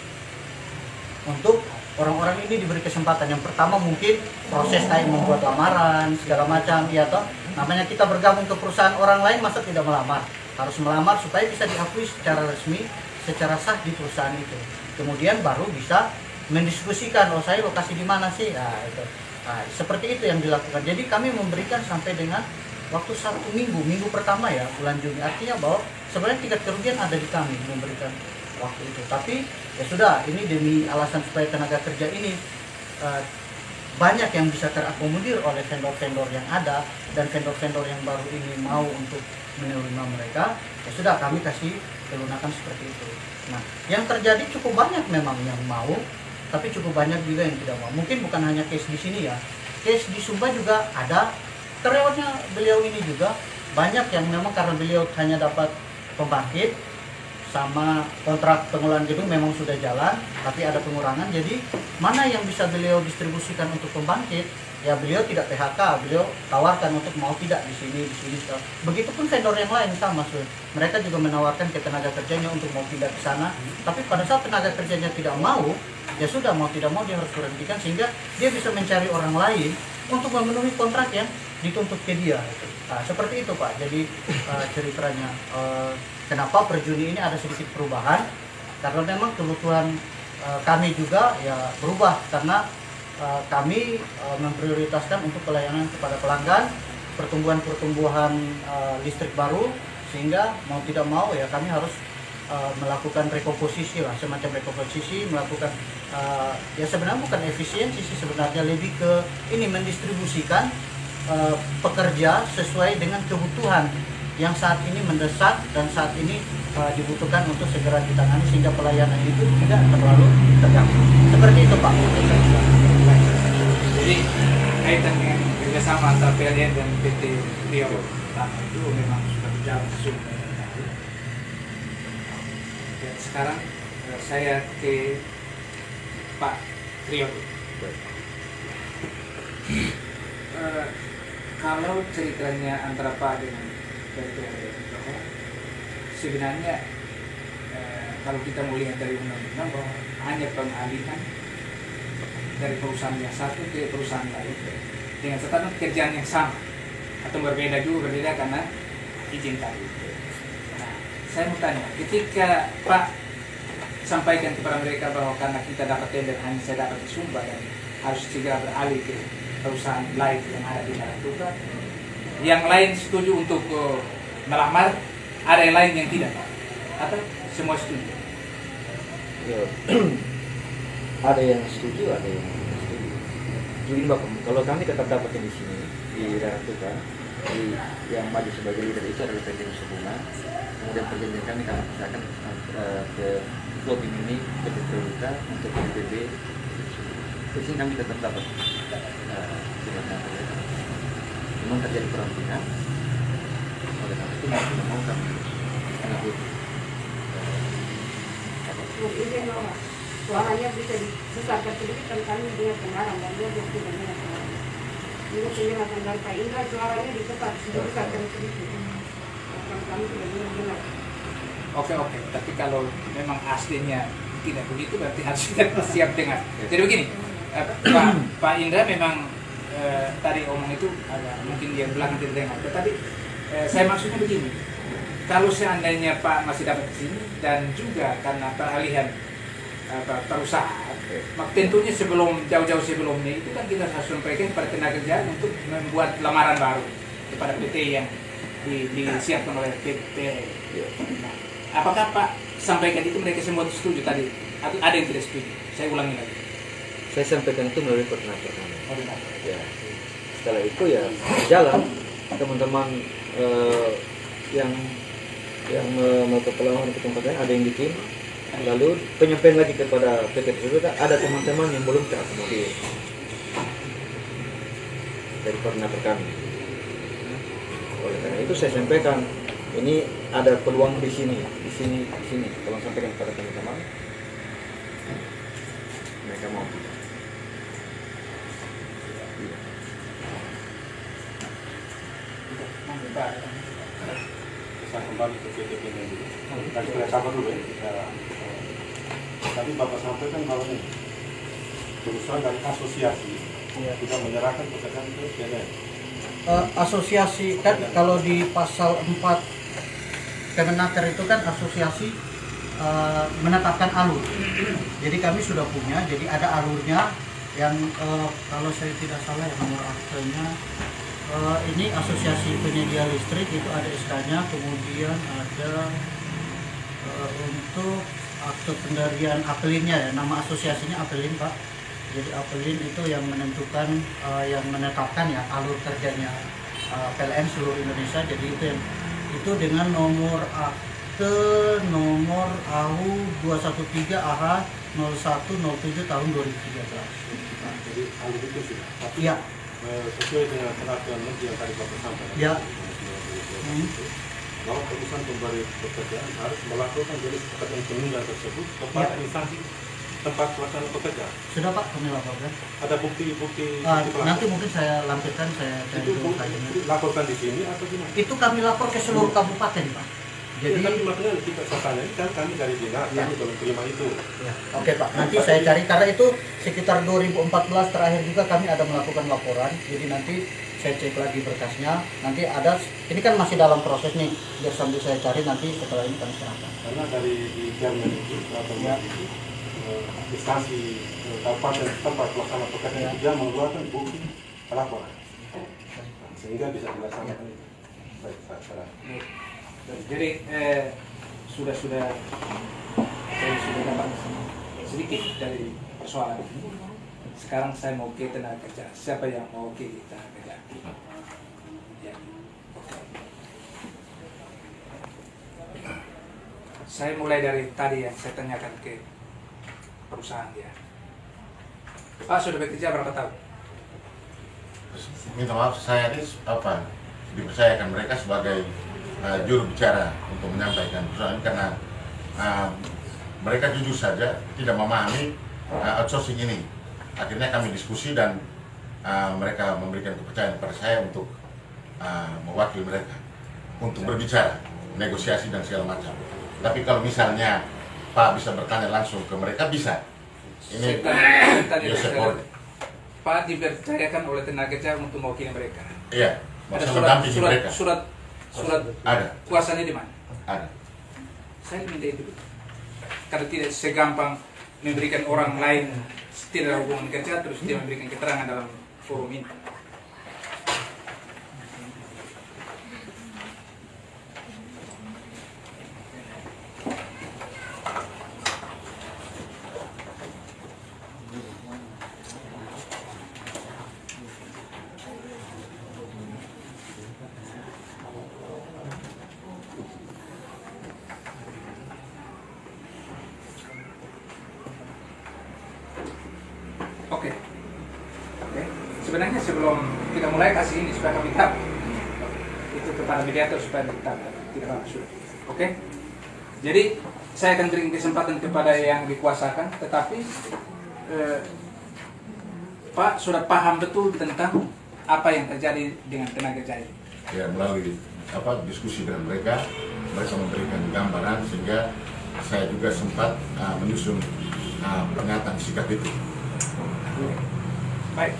S6: untuk orang-orang ini diberi kesempatan. Yang pertama mungkin proses kayak membuat lamaran segala macam, ya toh. Namanya kita bergabung ke perusahaan orang lain, masa tidak melamar? Harus melamar supaya bisa diakui secara resmi, secara sah di perusahaan itu. Kemudian baru bisa mendiskusikan, oh saya lokasi di mana sih? Nah, itu. Nah, seperti itu yang dilakukan. Jadi kami memberikan sampai dengan waktu 1 minggu, minggu pertama ya, bulan Juni. Artinya bahwa sebenarnya tingkat kerugian ada di kami memberikan waktu itu. Tapi ya sudah, ini demi alasan supaya tenaga kerja ini banyak yang bisa terakomodir oleh vendor-vendor yang ada, dan vendor-vendor yang baru ini mau untuk menerima mereka, ya sudah kami kasih kelunakan seperti itu. Nah, yang terjadi cukup banyak memang yang mau, tapi cukup banyak juga yang tidak mau. Mungkin bukan hanya case di sini ya, case di Sumba juga ada. Karyawannya beliau ini juga banyak yang memang karena beliau hanya dapat pembangkit sama kontrak pengelolaan gedung memang sudah jalan, tapi ada pengurangan. Jadi mana yang bisa beliau distribusikan untuk pembangkit, ya beliau tidak PHK, beliau tawarkan untuk mau tidak di sini. Begitupun vendor yang lain sama, mereka juga menawarkan ke tenaga kerjanya untuk mau pindah ke sana. Tapi pada saat tenaga kerjanya tidak mau, ya sudah mau tidak mau dia harus berhentikan, sehingga dia bisa mencari orang lain untuk memenuhi kontrak yang dituntut ke dia. Nah, seperti itu Pak. Jadi ceritanya kenapa per Juni ini ada sedikit perubahan, karena memang kebutuhan kami juga ya berubah, karena kami memprioritaskan untuk pelayanan kepada pelanggan, pertumbuhan listrik baru, sehingga mau tidak mau ya kami harus melakukan rekomposisi lah, semacam rekomposisi, melakukan ya sebenarnya bukan efisiensi sih, sebenarnya lebih ke ini mendistribusikan pekerja sesuai dengan kebutuhan yang saat ini mendesak dan saat ini dibutuhkan untuk segera ditangani, sehingga pelayanan itu tidak terlalu terganggu. Seperti itu Pak.
S4: Jadi kaitan dengan kerjasama antara PLN dan PT Rio itu memang sudah berjalan sesuai. Sekarang saya ke Pak Rio. Kalau ceritanya antara Pak dengan PT sebenarnya kalau kita melihat dari undang-undang bahwa hanya pengalihan dari perusahaan yang satu ke perusahaan lain dengan catatan pekerjaan yang sama atau berbeda karena izin tadi. Nah, saya mau tanya, ketika Pak sampaikan kepada mereka bahwa karena kita dapat tender hanya saya dapat di Sumba dan harus segera beralih ke perusahaan lain yang ada di Naratuka, yang lain setuju untuk melamar, ada yang lain yang tidak, atau semua setuju?
S3: Ya, ada yang setuju, ada yang tidak setuju. Jadi Bapak, kalau kami tetap dapatnya di sini di Naratuka, yang maju sebagai leader itu adalah PT Nusa Bunga. Kemudian perjanjian kami akan ke floating ini PT Produka untuk PBB. Di sini kami tetap dapat memang terjadi perang pihak. Oleh karena itu mau kami mengikuti.
S7: Suaranya bisa dibesarkan sedikit dan kami dengar kemarang dan dia tidak dengar kemarang. Juga penjelasan dari Pak Indra suaranya dibesarkan sedikit. Kami tidak dengar.
S4: Oke, tapi kalau memang aslinya tidak begitu berarti harus kita siap dengar. Jadi begini, Pak Indra memang tadi omong itu agak mungkin dia belakang tidak dengar. Tetapi saya maksudnya begini, kalau seandainya Pak masih dapat di sini dan juga karena peralihan perusahaan, maka tentunya jauh-jauh sebelumnya itu kan kita harus sampaikan kepada tenaga kerja untuk membuat lamaran baru kepada PT yang disiapkan oleh PT. Nah, apakah Pak sampaikan itu mereka semua setuju tadi? Atau ada yang tidak setuju? Saya ulangi lagi.
S3: Saya sampaikan itu melalui koordinator kami. Ya. Setelah itu ya jalan teman-teman yang melakukan pelawanan ke tempat lain, ada yang bikin. Lalu penyampaian lagi kepada PT tersebut, ada teman-teman yang belum terakomodir dari koordinator kami. Oleh karena itu saya sampaikan, ini ada peluang di sini. Tolong sampaikan kepada teman-teman. Mereka mau.
S2: Bisa kembali ke PTP dulu. Tadi saya sabar dulu ya. Tadi Bapak sampaikan bahwa ini perusahaan dan asosiasi sudah menyerahkan pekerjaan ke PLN.
S6: Asosiasi kan kalau di pasal 4 Kemenaker itu kan asosiasi menetapkan alur. Jadi kami sudah punya, jadi ada alurnya yang kalau saya tidak salah ya nomor aktenya ini asosiasi penyedia listrik itu ada SK-nya, kemudian ada untuk akte pendirian Apelinnya ya, nama asosiasinya Apelin Pak. Jadi Apelin itu yang menentukan, yang menetapkan ya alur kerjanya PLN seluruh Indonesia. Jadi itu dengan nomor akte nomor AU 213 AH 0107 tahun 2013.
S2: Jadi alur itu sudah.
S6: Iya.
S2: Sesuai dengan peraturan menteri yang tadi Bapak sampaikan.
S6: Ya.
S2: Bahwa perusahaan pemberi pekerjaan harus melakukan jenis pekerjaan penunjang tersebut kepada instansi tempat pelaksanaan pekerjaan.
S6: Sudah Pak, kami laporkan.
S2: Ada bukti-bukti
S6: Nanti mungkin saya lampirkan, saya cari dulu kajiannya.
S2: laporkan di sini atau gimana?
S6: Itu kami lapor ke seluruh kabupaten Pak. Jadi
S2: tapi makanya kita katanya kan kami dari dinas, kami belum terima itu.
S6: ya, oke Pak, nanti saya cari karena itu sekitar 2014 terakhir juga kami ada melakukan laporan. Jadi nanti saya cek lagi berkasnya. Nanti ada, ini kan masih dalam proses nih, biar sambil saya cari nanti setelah ini kami serahkan.
S2: Karena dari di Jerman itu atau itu instansi kabupaten tempat pelaksana pekerjaan dia mengeluarkan bukti pelaporan sehingga bisa dilaksanakan. Baik, salah.
S4: Jadi sudah saya sudah dapat sedikit dari persoalan ini. Sekarang saya mau ke tenaga kerja. Siapa yang mau ke tenaga kerja? Ya. Saya mulai dari tadi yang saya tanyakan ke perusahaan dia. Pak sudah bekerja berapa tahun?
S5: Minta maaf, saya ini dipercayakan mereka sebagai juru bicara untuk menyampaikan perusahaan karena mereka jujur saja tidak memahami outsourcing ini. Akhirnya kami diskusi dan mereka memberikan kepercayaan kepada saya untuk mewakili mereka untuk berbicara, negosiasi dan segala macam. Tapi kalau misalnya Pak bisa bertanya langsung ke mereka, bisa. Ini Yosef Hormu.
S4: Pak dipercayakan oleh tenaga kerja untuk mewakili mereka.
S5: Iya,
S4: Ada
S5: mendampingi mereka.
S4: surat
S5: Ada.
S4: kuasanya di mana?
S5: Ada.
S4: Saya minta itu. Karena tidak segampang memberikan orang lain tidak ada hubungan kerja terus dia memberikan keterangan dalam forum ini. Oke. Sebenarnya sebelum kita mulai kasih ini supaya kami tahu itu kepada mediator supaya kita tidak masuk. Oke. Jadi saya akan berikan kesempatan kepada yang dikuasakan, tetapi Pak sudah paham betul tentang apa yang terjadi dengan tenaga kerja ini.
S5: Ya, melalui diskusi dengan mereka memberikan gambaran sehingga saya juga sempat menyusun pernyataan sikap itu.
S4: Baik.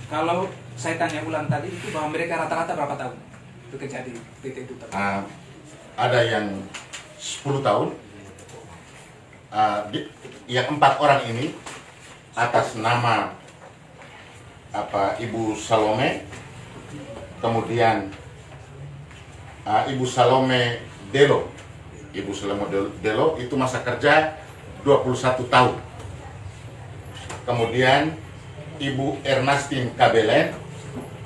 S4: Kalau saya tanya ulang tadi itu bahwa mereka rata-rata berapa tahun bekerja di PT itu?
S5: Ada yang 10 tahun. Yang 4 orang ini atas nama Ibu Salome, kemudian Ibu Salome Delo. Ibu Salome Delo itu masa kerja 21 tahun. Kemudian Ibu Ernestine Kabelen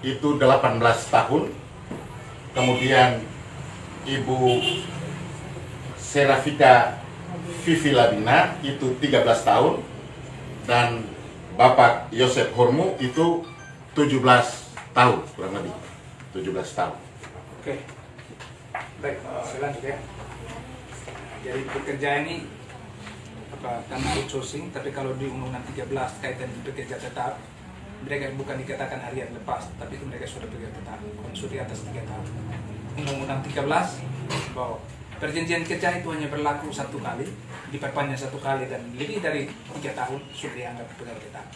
S5: itu 18 tahun. Kemudian Ibu Serafika Vivi Labina itu 13 tahun. Dan Bapak Yosef Hormu itu 17 tahun, kurang lebih 17 tahun.
S4: Oke. Baik, saya lanjut ya. Jadi bekerja ini karena outsourcing, tapi kalau di Undang-Undang 13 kaitan bekerja tetap, mereka bukan dikatakan harian lepas, tapi itu mereka sudah bekerja tetap, sudah di atas 3 tahun. Undang-Undang 13 bahwa Perjanjian kerja itu hanya berlaku 1 kali, diperpanjang 1 kali, dan lebih dari 3 tahun sudah dianggap pegawai tetap.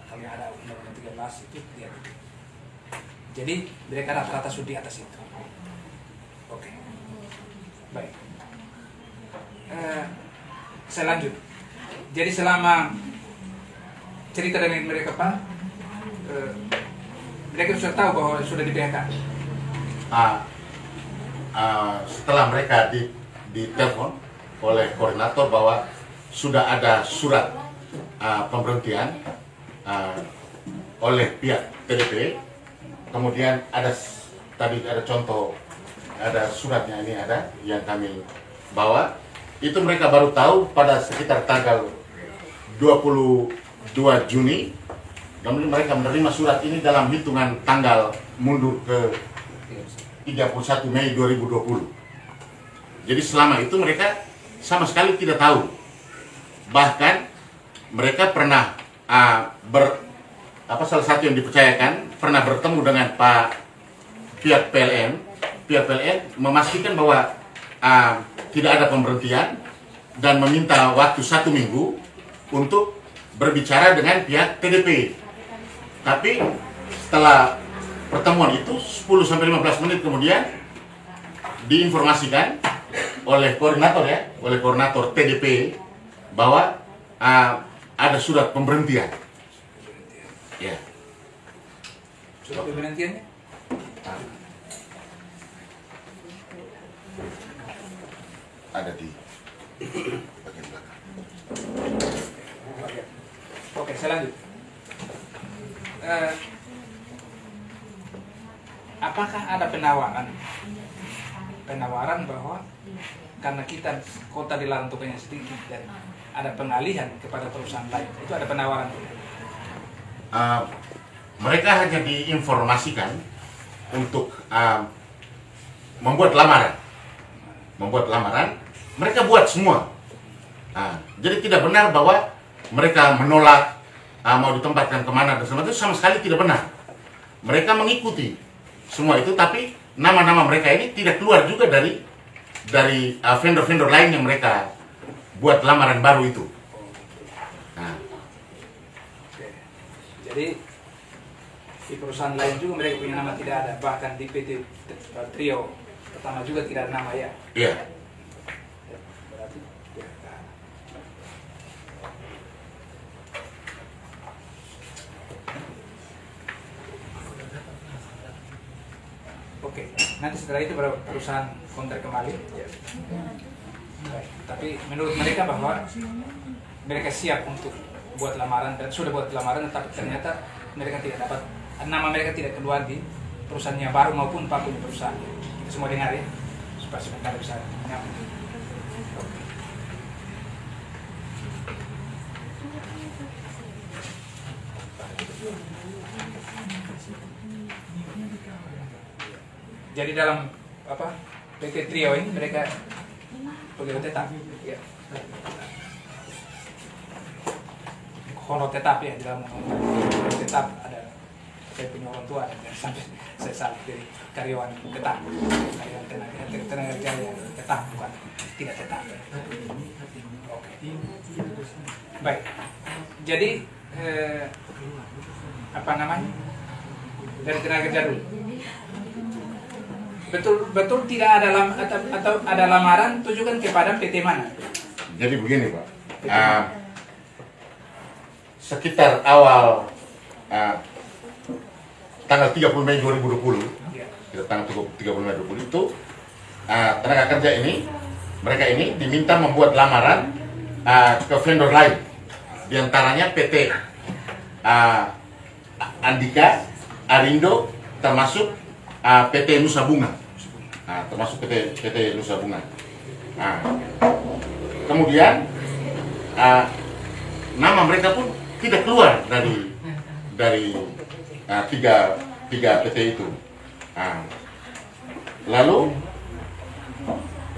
S4: Kalau yang ada Undang-Undang 13 itu dia. Jadi mereka rata-rata sudah di atas itu. Oke, baik. Saya lanjut. Jadi selama cerita dari mereka Pak, mereka sudah tahu bahwa sudah di PHK.
S5: Setelah mereka ditelepon oleh koordinator bahwa sudah ada surat pemberhentian oleh pihak TDP, kemudian tadi ada contoh, ada suratnya ini ada yang kami bawa, itu mereka baru tahu pada sekitar tanggal 22 Juni, kemudian mereka menerima surat ini dalam hitungan tanggal mundur ke 31 Mei 2020. Jadi selama itu mereka sama sekali tidak tahu. Bahkan mereka pernah salah satu yang dipercayakan pernah bertemu dengan pihak PLN. Pihak PLN memastikan bahwa tidak ada pemberhentian dan meminta waktu 1 minggu untuk berbicara dengan pihak TDP. Tapi setelah pertemuan itu 10-15 menit kemudian diinformasikan oleh koordinator TDP bahwa ada surat pemberhentian. Ya.
S4: Surat pemberhentiannya?
S5: Ada di bagian belakang.
S4: Oke, saya lanjut. Apakah ada penawaran bahwa karena kita kota dilarang untuk yang sedikit dan ada pengalihan kepada perusahaan lain, itu ada penawaran?
S5: Mereka hanya diinformasikan untuk membuat lamaran, mereka buat semua. Jadi tidak benar bahwa mereka menolak mau ditempatkan kemana dan semacamnya, itu sama sekali tidak benar. Mereka mengikuti semua itu, tapi nama-nama mereka ini tidak keluar juga dari vendor-vendor lain yang mereka buat lamaran baru itu.
S4: Jadi di perusahaan lain juga mereka punya nama tidak ada, bahkan di PT Trio pertama juga tidak ada nama ya.
S5: Iya.
S4: Berarti ya. Oke, nanti setelah itu baru perusahaan kontrak kembali. Ya. Baik. Tapi menurut mereka bahwa mereka siap untuk buat lamaran dan sudah buat lamaran, tapi ternyata mereka tidak dapat, nama mereka tidak keluar di perusahaannya baru maupun apapun perusahaan. Kita semua dengar ya, supaya sebentar bisa nyambung. Jadi dalam PT Trio ini mereka pegawai tetap, ya. Honor tetap ya, dalam honor tetap ada, saya punya orang tua dan sampai saya salah dari karyawan tetap, karyawan tenaga kerja yang tetap, bukan tidak tetap. Oke. Baik. Jadi dari tenaga kerja dulu. Betul tidak ada atau ada lamaran tujukan kepada PT mana?
S5: Jadi begini Pak. Sekitar awal tanggal 30 Mei 2020, tanggal 30 Mei 2020 itu tenaga kerja mereka ini diminta membuat lamaran ke vendor lain, diantaranya PT Andika, Arindo, termasuk PT Nusa Bunga, PT Nusa Bunga. Kemudian nama mereka pun tidak keluar dari tiga PT itu. Lalu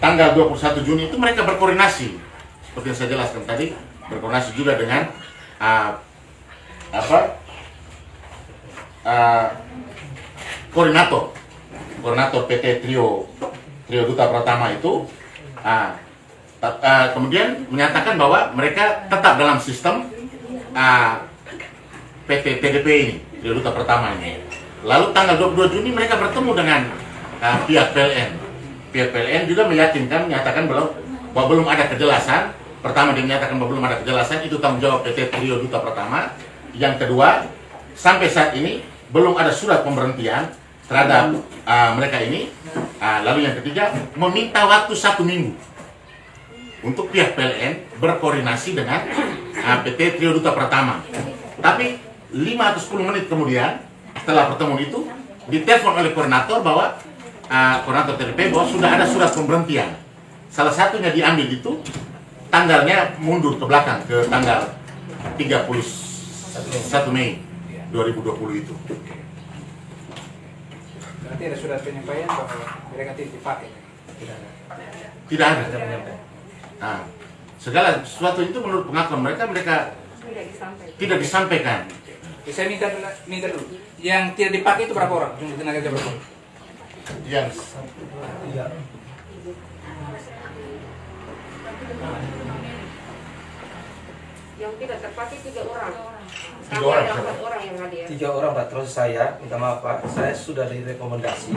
S5: tanggal 21 Juni itu mereka berkoordinasi, seperti yang saya jelaskan tadi, berkoordinasi juga dengan koordinator PT Trio Trio Duta Pratama itu kemudian menyatakan bahwa mereka tetap dalam sistem PT TDP ini, Trio Duta Pratama ini. Lalu tanggal 22 Juni mereka bertemu dengan pihak PLN. Pihak PLN juga menyatakan bahwa belum ada kejelasan. Pertama dia menyatakan bahwa belum ada kejelasan, itu tanggung jawab PT Trio Duta Pratama. Yang kedua, sampai saat ini belum ada surat pemberhentian terhadap mereka ini. Lalu yang ketiga, meminta waktu 1 minggu untuk pihak PLN berkoordinasi dengan PT Trio Duta Pratama. Tapi 5 atau 10 menit kemudian setelah pertemuan itu ditelepon oleh koordinator bahwa koordinator TDP bahwa sudah ada surat pemberhentian. Salah satunya diambil itu tanggalnya mundur ke belakang ke tanggal 31 Mei 2020 itu.
S4: Berarti ada surat penyampaian bahwa mereka tidak dipakai.
S5: Tidak ada. Segala sesuatu itu menurut pengakuan mereka tidak disampaikan.
S4: Saya minta dulu. Yang tidak dipakai itu berapa orang? Jumlah tenaga kerja berapa?
S5: Yang
S7: tidak terpakai 3 orang.
S5: 3 orang.
S7: Ada 4 orang yang hadir.
S8: 3 orang Pak, terus saya minta maaf Pak, saya sudah direkomendasi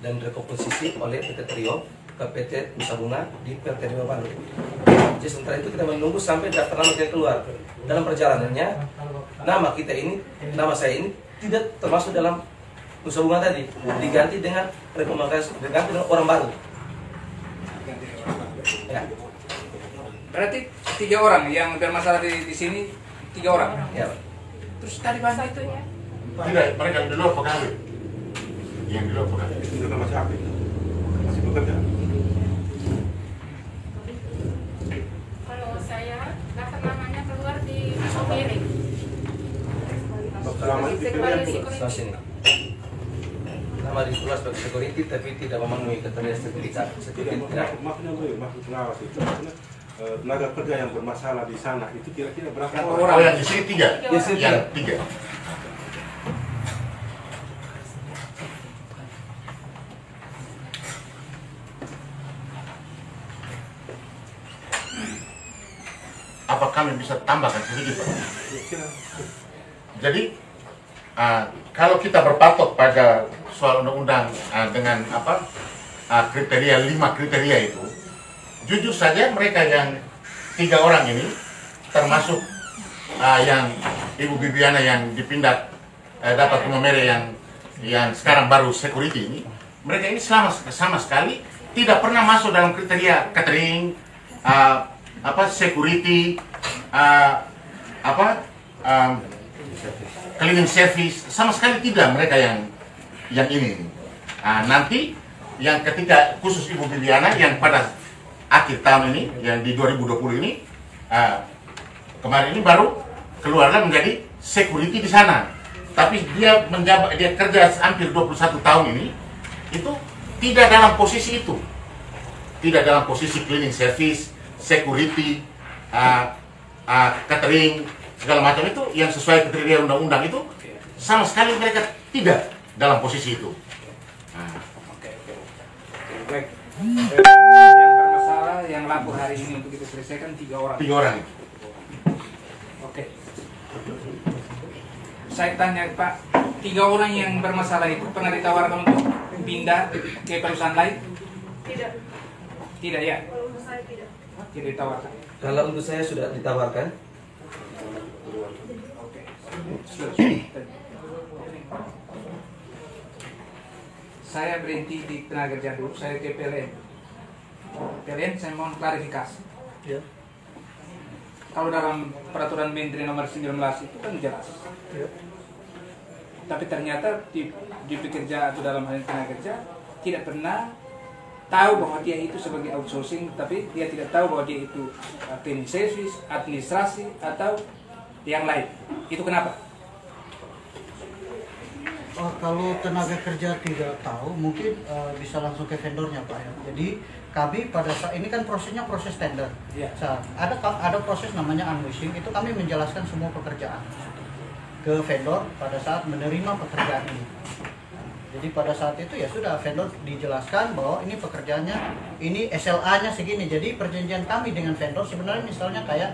S8: dan rekomposisi oleh PT Trio ke PT Nusa Bunga di PT Rio Bandung. Jadi sementara itu kita menunggu sampai daftar nama kita keluar. Dalam perjalanannya, nama saya ini tidak termasuk dalam Nusa Bunga tadi, diganti dengan rekomendasi, diganti dengan orang baru. Ya.
S4: Berarti 3 orang yang bermasalah di sini, 3 orang.
S8: Ya.
S4: Terus tadi bahasa itu ya?
S5: tidak, mereka di luar pegawai. Yang di luar pegawai.
S2: Itu sudah masih aktif, masih bekerja.
S7: Kalau saya daftar namanya keluar di Sopiring.
S2: Selama ini
S7: Sebagai
S8: Sama
S7: security.
S8: sini. Nama ditulis sebagai security tapi tidak memenuhi kriteria sertifikat.
S2: Tidak, maksudnya maksud pengawas itu maksudnya tenaga kerja yang bermasalah di sana itu kira-kira berapa
S5: Oh, yang di sini 3. Yang 3. Apa kami bisa tambahkan sedikit, Pak? Jadi, kalau kita berpatok pada soal undang-undang dengan kriteria 5 kriteria itu, jujur saja mereka yang 3 orang ini, termasuk yang Ibu Bibiana yang dipindah dapat rumah merah yang sekarang baru security ini, mereka ini sama sekali tidak pernah masuk dalam kriteria catering, security, cleaning service, sama sekali tidak mereka yang ini. Nanti yang ketika khusus Ibu Bibiana yang pada akhir tahun ini, yang di 2020 ini, kemarin ini baru keluarlah menjadi security di sana. Tapi dia kerja hampir 21 tahun ini, itu tidak dalam posisi itu. Tidak dalam posisi cleaning service, security, catering, segala macam itu yang sesuai kriteria undang-undang itu, sama sekali mereka tidak dalam posisi itu.
S4: Baik. Yang bermasalah yang lapor hari ini untuk kita selesaikan 3 orang.
S5: 3 orang.
S4: Oke. Saya tanya Pak, 3 orang yang bermasalah itu pernah ditawarkan untuk pindah ke perusahaan lain?
S7: Tidak.
S4: Tidak ya?
S7: Kalau untuk saya tidak.
S4: Tidak ditawarkan.
S8: Kalau untuk saya sudah ditawarkan,
S4: Oke. Saya berhenti di tenaga kerja dulu, saya ke PLN. PLN saya mohon klarifikasi.
S8: ya.
S4: Kalau dalam peraturan Menteri nomor 19 itu kan jelas.
S8: Ya.
S4: Tapi ternyata di pekerja atau dalam hal tenaga kerja tidak pernah tahu bahwa dia itu sebagai outsourcing, tapi dia tidak tahu bahwa dia itu cleaning service, administrasi atau yang lain. Itu kenapa?
S6: Kalau tenaga kerja tidak tahu, mungkin bisa langsung ke vendornya Pak ya. Jadi kami pada saat ini kan prosesnya proses tender.
S4: Ya.
S6: Ada proses namanya unleashing, itu kami menjelaskan semua pekerjaan ke vendor pada saat menerima pekerjaan ini. Jadi Jadi pada saat itu ya sudah vendor dijelaskan bahwa ini pekerjaannya, ini SLA-nya segini. Jadi perjanjian kami dengan vendor sebenarnya misalnya kayak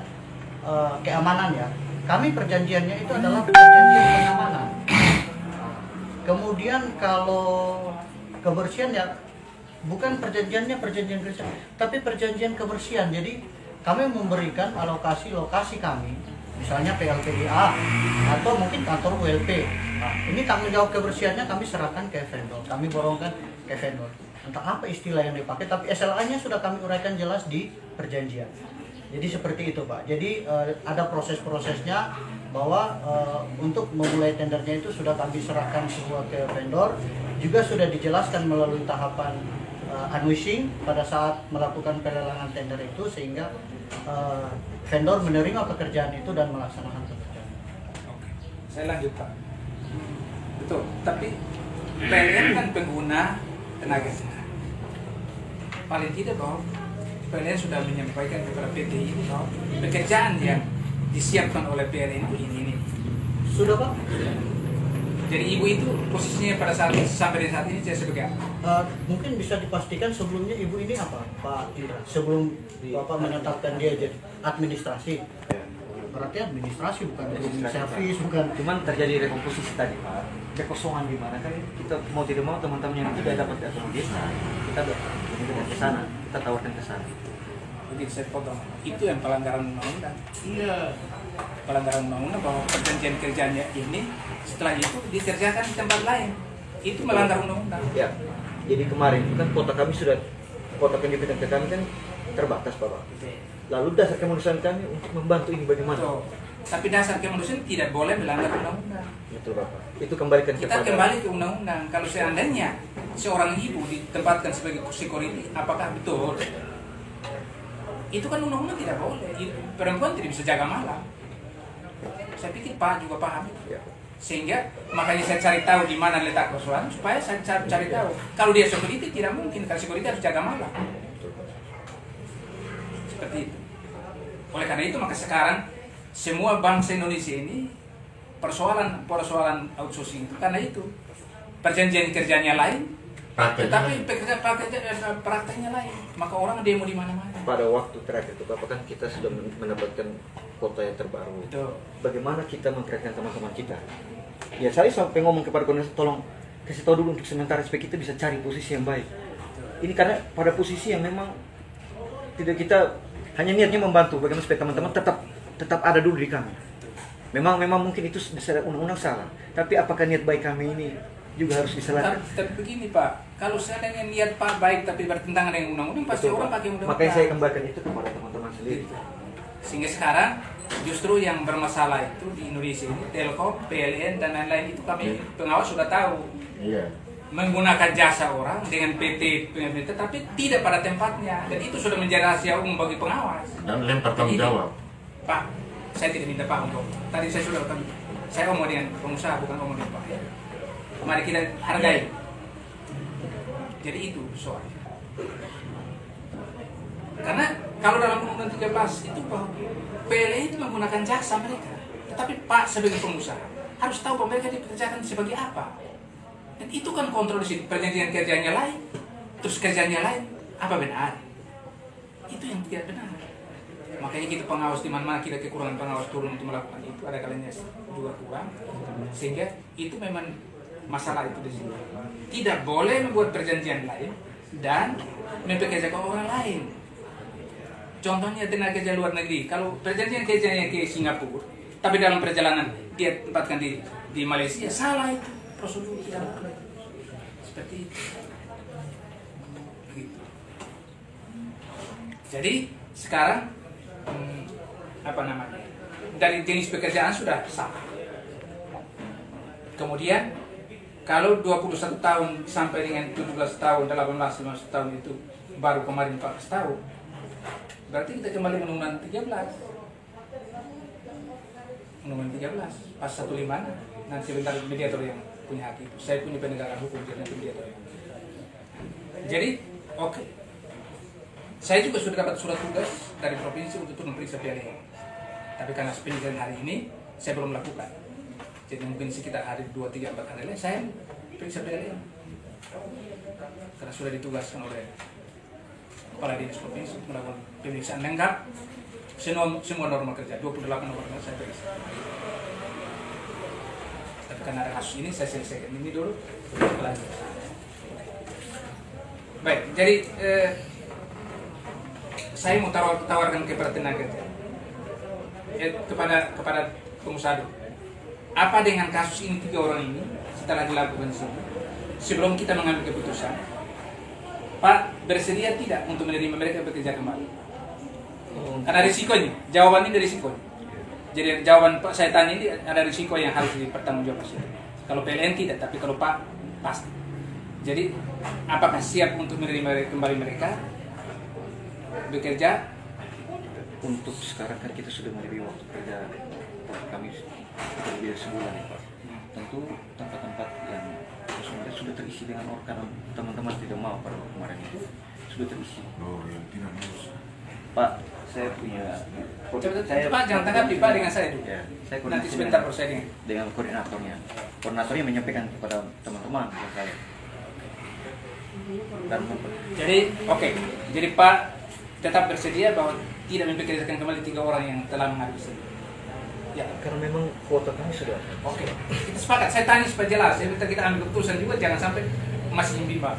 S6: keamanan ya. Kami perjanjiannya itu adalah perjanjian pengamanan. Kemudian kalau kebersihan ya bukan perjanjiannya perjanjian kerja, tapi perjanjian kebersihan. Jadi kami memberikan alokasi lokasi kami, misalnya PLTDA atau mungkin kantor ULP. Nah, ini tanggung jawab kebersihannya kami serahkan ke vendor, kami borongkan ke vendor. Entah apa istilah yang dipakai, tapi SLA-nya sudah kami uraikan jelas di perjanjian. Jadi seperti itu Pak. Jadi ada proses-prosesnya bahwa untuk memulai tendernya itu sudah kami serahkan semua ke vendor. Juga sudah dijelaskan melalui tahapan unwishing pada saat melakukan pelelangan tender itu, sehingga vendor menerima pekerjaan itu dan melaksanakan pekerjaan.
S4: Oke, saya lanjut Pak. Betul, tapi PLN kan pengguna tenaga kerja. Paling tidak bahwa PLN sudah menyampaikan kepada PT ini bahwa pekerjaan yang disiapkan oleh PLN itu ini.
S6: Sudah Pak?
S4: Jadi ibu itu posisinya pada saat sampai saat ini saya sebagai apa?
S6: Mungkin bisa dipastikan sebelumnya ibu ini apa Pak Indra? Sebelum Bapak menetapkan dia jadi administrasi. Berarti administrasi bukan servis, bukan.
S3: Cuman terjadi rekomposisi tadi Pak, kekosongan di mana kan kita mau tidak mau teman-teman yang tidak dapat diakomodir, kita ke sana, kita tawarkan ke sana.
S4: Jadi saya potong, itu yang pelanggaran undang-undang. Iya. Pelanggaran undang-undang bahwa perjanjian kerjanya ini setelah itu dikerjakan di tempat lain, itu melanggar undang-undang.
S3: Ya. Jadi kemarin kan kota pendidikan kami kan terbatas Bapak. Lalu dasar kemanusiaan kami untuk membantu ini bagaimana?
S4: Betul. Tapi dasar kemanusiaan tidak boleh melanggar undang-undang.
S3: Betul Bapak. Itu kembalikan
S4: kita kembali ke undang-undang. Kalau seandainya seorang ibu ditempatkan sebagai security, apakah betul? Itu kan undang-undang tidak boleh. Perempuan tidak bisa jaga malam. Saya pikir Pak juga paham.
S3: Ya.
S4: Sehingga makanya saya cari tahu di mana letak persoalan supaya saya cari tahu. Kalau dia security tidak mungkin, karena security harus jaga malam. Seperti itu. Oleh karena itu maka sekarang semua bangsa Indonesia ini persoalan outsourcing itu karena itu perjanjian kerjanya lain, tetapi prakteknya lain. Maka orang demo di mana-mana.
S3: Pada waktu terakhir itu Bapak kan kita sudah mendapatkan kota yang terbaru.
S4: Betul.
S3: Bagaimana kita menggerakkan teman-teman kita? Ya saya sampai ngomong kepada koordinator, tolong kasih tahu dulu untuk sementara supaya kita bisa cari posisi yang baik. Ini karena pada posisi yang memang tidak kita hanya niatnya membantu, bagaimana supaya teman-teman tetap ada dulu di kami. Memang mungkin itu secara undang-undang salah, tapi apakah niat baik kami ini juga harus disalahkan?
S4: Tapi begini Pak, kalau seandainya niat Pak baik tapi bertentangan dengan undang-undang, pasti
S3: Betul,
S4: orang
S3: Pak.
S4: pakai undang-undang.
S3: Makanya saya kembalikan itu kepada teman-teman sendiri.
S4: Sehingga sekarang justru yang bermasalah itu di Indonesia ini Telkom, PLN dan lain-lain itu kami pengawas sudah tahu.
S5: Iya.
S4: Menggunakan jasa orang dengan PT, tapi tidak pada tempatnya, dan itu sudah menjadi rahasia umum bagi pengawas.
S5: Dan lempar tanggung jawab.
S4: Pak, saya tidak minta Pak untuk. Tadi saya sudah saya ngomong dengan pengusaha, bukan ngomong dengan Pak. Mari kita hargai. Jadi itu soalnya. Karena kalau dalam Undang-Undang 13 itu bahwa PLN itu menggunakan jasa mereka, tetapi Pak sebagai pengusaha harus tahu bahwa mereka dikerjakan sebagai apa. Dan itu kan kontrol di situ, perjanjian kerjanya lain, terus kerjanya lain, apa benar? Itu yang tidak benar. Makanya kita pengawas di mana-mana kita kekurangan pengawas turun untuk melakukan itu, ada kalanya juga kurang, sehingga itu memang masalah itu di sini. Tidak boleh membuat perjanjian lain dan mempekerjakan orang lain. Contohnya tenaga kerja luar negeri, kalau perjanjian kerjanya ke Singapura, tapi dalam perjalanan dia tempatkan di Malaysia, salah itu. Prosedur tidak boleh seperti itu. Begitu. Jadi sekarang apa namanya, dari jenis pekerjaan sudah sah. Kemudian kalau 21 tahun sampai dengan 17 tahun, 18-19 tahun itu baru kemarin 14 tahun, berarti kita kembali Undang-Undang 13. Undang-Undang 13 pas 15. Nanti sebentar mediator yang punya hak itu. Saya punya penegakan hukum jadi nanti mediator. Jadi oke. Saya juga sudah dapat surat tugas dari provinsi untuk memeriksa PLN. Tapi karena penyidikan hari ini saya belum lakukan. Jadi mungkin sekitar hari 2, 3, 4 hari lain saya periksa PLN karena sudah ditugaskan oleh kepala dinas provinsi melakukan pemeriksaan lengkap semua norma kerja 28 norma kerja saya periksa. Tapi karena ada kasus ini saya selesaikan ini dulu lanjut. Baik, jadi saya mau tawarkan kepada tenaga kerja kepada pengusaha. Apa dengan kasus ini 3 orang ini setelah dilakukan sebelum kita mengambil keputusan, Pak bersedia tidak untuk menerima mereka bekerja kembali? Karena risikonya, jawaban ini risikonya. Jadi jawaban Pak saya tanya ini ada risiko yang harus dipertanggungjawabkan. Kalau PLN tidak, tapi kalau Pak pasti. Jadi apakah siap untuk menerima kembali mereka bekerja?
S3: Untuk sekarang kan kita sudah melebihi waktu kerja kami lebih dari sebulan ya Pak. Tentu tempat-tempat yang sebenarnya sudah terisi dengan orang karena teman-teman tidak mau pada kemarin itu sudah terisi.
S5: Oh, yang tidak mau.
S3: Pak, saya punya.
S4: Pak jangan tanggapi Pak dengan saya dulu.
S3: Ya, saya
S4: nanti sebentar prosedurnya.
S3: Dengan koordinatornya. Koordinatornya menyampaikan kepada teman-teman saya. Dan
S4: jadi oke. Jadi Pak tetap bersedia bahwa tidak mempekerjakan kembali 3 orang yang telah menghabiskan. Ya,
S3: karena memang kuota kami sudah.
S4: Oke, kita sepakat. Saya tanya supaya jelas. Saya minta kita ambil keputusan juga, jangan sampai masih bimbang.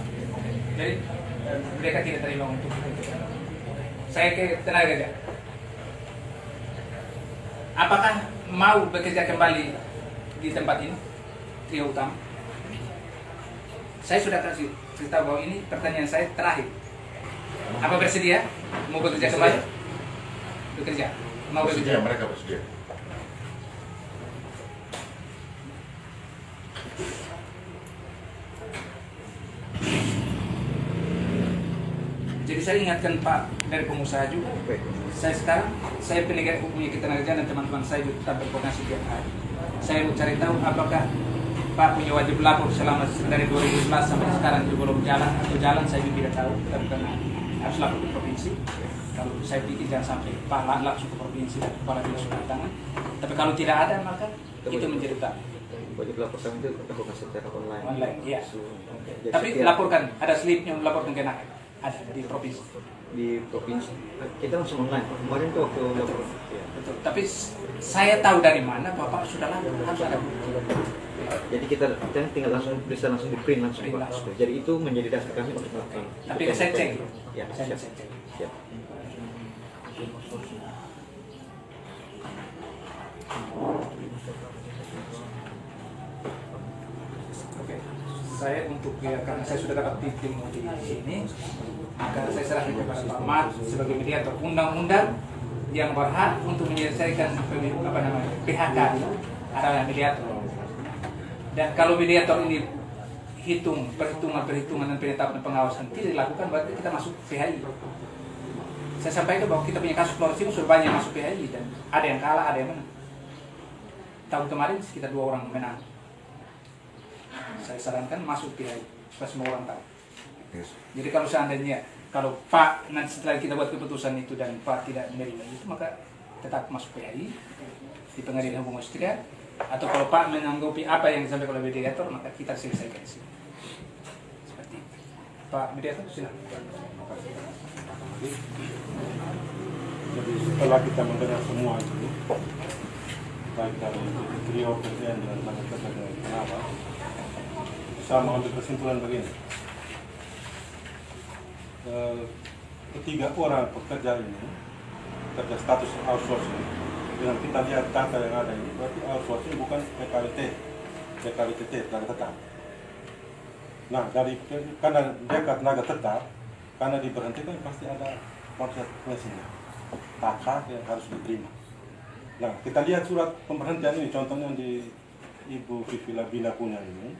S4: Jadi mereka tidak terima untuk. Saya ke tenaga kerja. Apakah mau bekerja kembali di tempat ini? Trio utama. Saya sudah kasih cerita bahwa ini pertanyaan saya terakhir. Apa bersedia? Mau bekerja kembali? Bekerja. Mau bekerja?
S5: Mereka bersedia.
S4: Jadi saya ingatkan Pak dari pengusaha juga. Saya penegak hukumnya ketenagakerjaan dan teman-teman saya juga tetap berkoordinasi tiap hari. Saya mau cari tahu apakah Pak punya wajib lapor selama dari 2011 sampai sekarang itu belum jalan atau jalan saya juga tidak tahu. Tapi karena harus lapor ke provinsi. Kalau saya pikir jangan sampai Pak langsung ke provinsi dan kepala dinas tangan. Tapi kalau tidak ada maka itu menjadi utama.
S3: Wajib lapor kami itu lakukan secara online.
S4: Online, iya. Tapi laporkan, ada slipnya laporkan ke nakes. Ada di provinsi.
S3: Di provinsi kita langsung online. Kemarin tuh waktu lapor. Ya.
S4: Betul. Tapi saya tahu dari mana Bapak sudah lapor harus ada.
S3: Jadi kita tinggal langsung bisa langsung di print langsung Pak. Jadi itu menjadi dasar kami untuk melakukan.
S4: Tapi saya cek.
S3: Ya,
S4: saya
S3: siap.
S4: cek.
S3: Siap.
S4: Oke. Saya untuk karena saya sudah dapat tim di sini, maka saya serahkan kepada Pak Mat sebagai mediator undang-undang yang berhak untuk menyelesaikan PHK adalah mediator. Dan kalau mediator ini perhitungan dan penetapan pengawasan tidak dilakukan, berarti kita masuk PHI. Saya sampaikan bahwa kita punya kasus Flores ini sudah banyak masuk PHI dan ada yang kalah, ada yang menang. Tahun kemarin sekitar 2 orang menang. Saya sarankan masuk PHI supaya semua orang tahu. Jadi kalau seandainya kalau Pak nanti setelah kita buat keputusan itu dan Pak tidak menerima itu, maka tetap masuk PHI di Pengadilan Hukum Austria. Atau kalau Pak menanggapi apa yang disampaikan oleh mediator, maka kita selesaikan di sini. Seperti itu. Pak mediator, silakan.
S2: Jadi setelah kita mendengar semua itu, baik dari trio PLN dan tenaga kerja dari Kenapa, bisa mengambil kesimpulan begini. Ketiga orang pekerja ini, pekerja status outsourcing, dengan kita lihat data yang ada ini, berarti outsourcing bukan PKWTT, tenaga tetap. Nah, karena mereka tenaga tetap, karena diberhentikan pasti ada konsekuensinya, hak yang harus diterima. Nah, kita lihat surat pemberhentian ini, contohnya di Ibu Vivi Labina punya ini,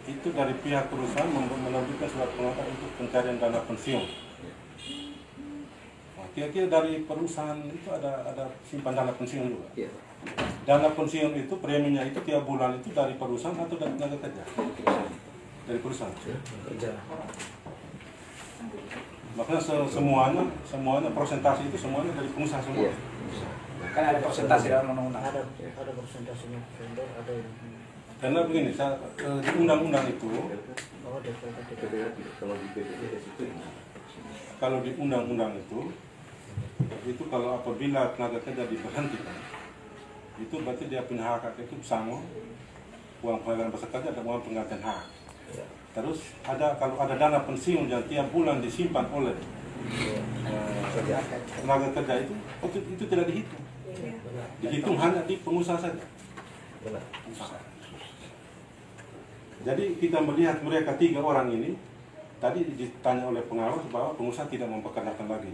S2: itu dari pihak perusahaan menerbitkan surat pengantar untuk pencarian dana pensiun. Nah, kira-kira dari perusahaan itu ada simpan dana pensiun juga.
S3: Iya.
S2: Dana pensiun itu preminya itu tiap bulan itu dari perusahaan atau dari tenaga kerja? Dari perusahaan.
S8: Kerja.
S2: Makanya semuanya persentase itu semuanya dari pengusaha semua.
S3: Iya.
S4: Kan ada persentase dalam undang-undang.
S6: Ada persentasenya vendor, ada yang
S2: Karena begini, di undang-undang itu,
S6: oh DPP.
S2: kalau di undang-undang itu kalau apabila tenaga kerja diberhentikan, itu berarti dia punya hak itu sama uang penggantian masa kerja dan uang penggantian hak. Terus kalau ada dana pensiun yang tiap bulan disimpan oleh tenaga kerja itu tidak dihitung. Dihitung hanya di pengusaha saja. Jadi kita melihat mereka 3 orang ini, tadi ditanya oleh pengawas bahwa pengusaha tidak mempekerjakan lagi.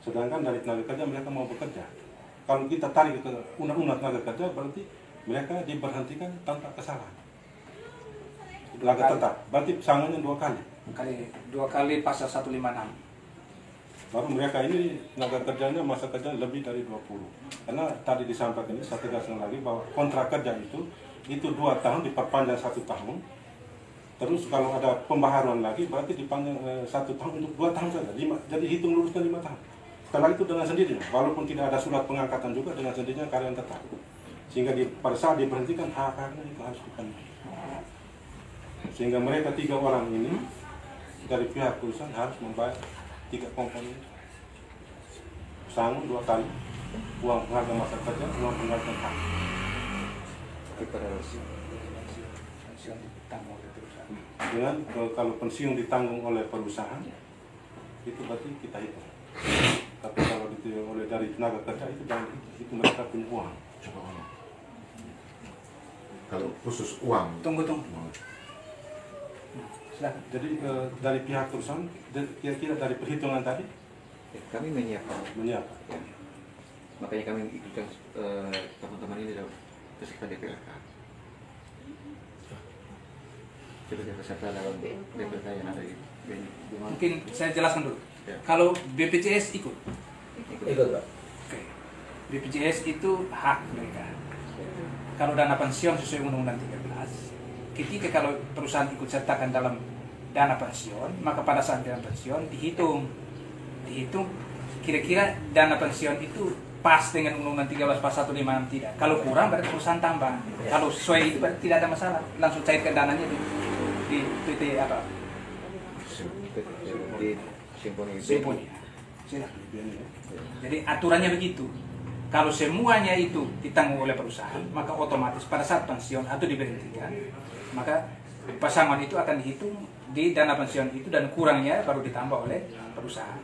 S2: Sedangkan dari tenaga kerja mereka mau bekerja. Kalau kita tarik ke undang-undang tenaga kerja, berarti mereka diberhentikan tanpa kesalahan. Laga tetap, berarti sangannya 2 kali.
S4: 2 kali pasal 156.
S2: Baru mereka ini tenaga kerjanya masa kerja lebih dari 20. Karena tadi disampaikan ini, saya tegaskan lagi bahwa kontrak kerja itu 2 tahun diperpanjang 1 tahun. Terus kalau ada pembaharuan lagi berarti dipanjang 1 tahun untuk 2 tahun saja. Jadi hitung luluskan 5 tahun. Setelah itu dengan sendirinya, walaupun tidak ada surat pengangkatan juga, dengan sendirinya karyawan tetap. Sehingga pada saat diberhentikan hak-haknya itu harus dipenuhi. Sehingga mereka 3 orang ini dari pihak perusahaan harus membayar 3 komponen. Sangun 2 kali, uang penghargaan masa kerja, uang penghargaan hak. Dengan kalau pensiun ditanggung oleh perusahaan, itu berarti kita hitung. Tapi kalau ditanggung oleh dari tenaga kerja itu mereka punya uang.
S5: Kalau khusus uang.
S4: Tunggu. Silakan.
S2: Jadi dari pihak perusahaan, kira-kira dari perhitungan tadi
S3: Kami menyiapkan.
S2: Ya.
S3: Makanya kami ikutkan teman-teman ini dalam peserta DPRK. Sebagai peserta dalam DPRK yang ada di
S4: Mungkin saya jelaskan dulu.
S3: Ya.
S4: Kalau BPJS ikut.
S8: Ikut, Pak.
S4: Oke. BPJS itu hak mereka. Kalau dana pensiun sesuai Undang-Undang 13, ketika kalau perusahaan ikut sertakan dalam dana pensiun, maka pada saat dana pensiun dihitung kira-kira dana pensiun itu pas dengan Undang-Undang 13 pasal 156 tidak. Kalau kurang berarti perusahaan tambah. Kalau sesuai itu berarti tidak ada masalah. Langsung cairkan dananya di PT apa?
S3: di Simponi.
S4: Silakan. Jadi aturannya begitu. Kalau semuanya itu ditanggung oleh perusahaan, maka otomatis pada saat pensiun atau diberhentikan, maka pasangan itu akan dihitung di dana pensiun itu dan kurangnya baru ditambah oleh perusahaan.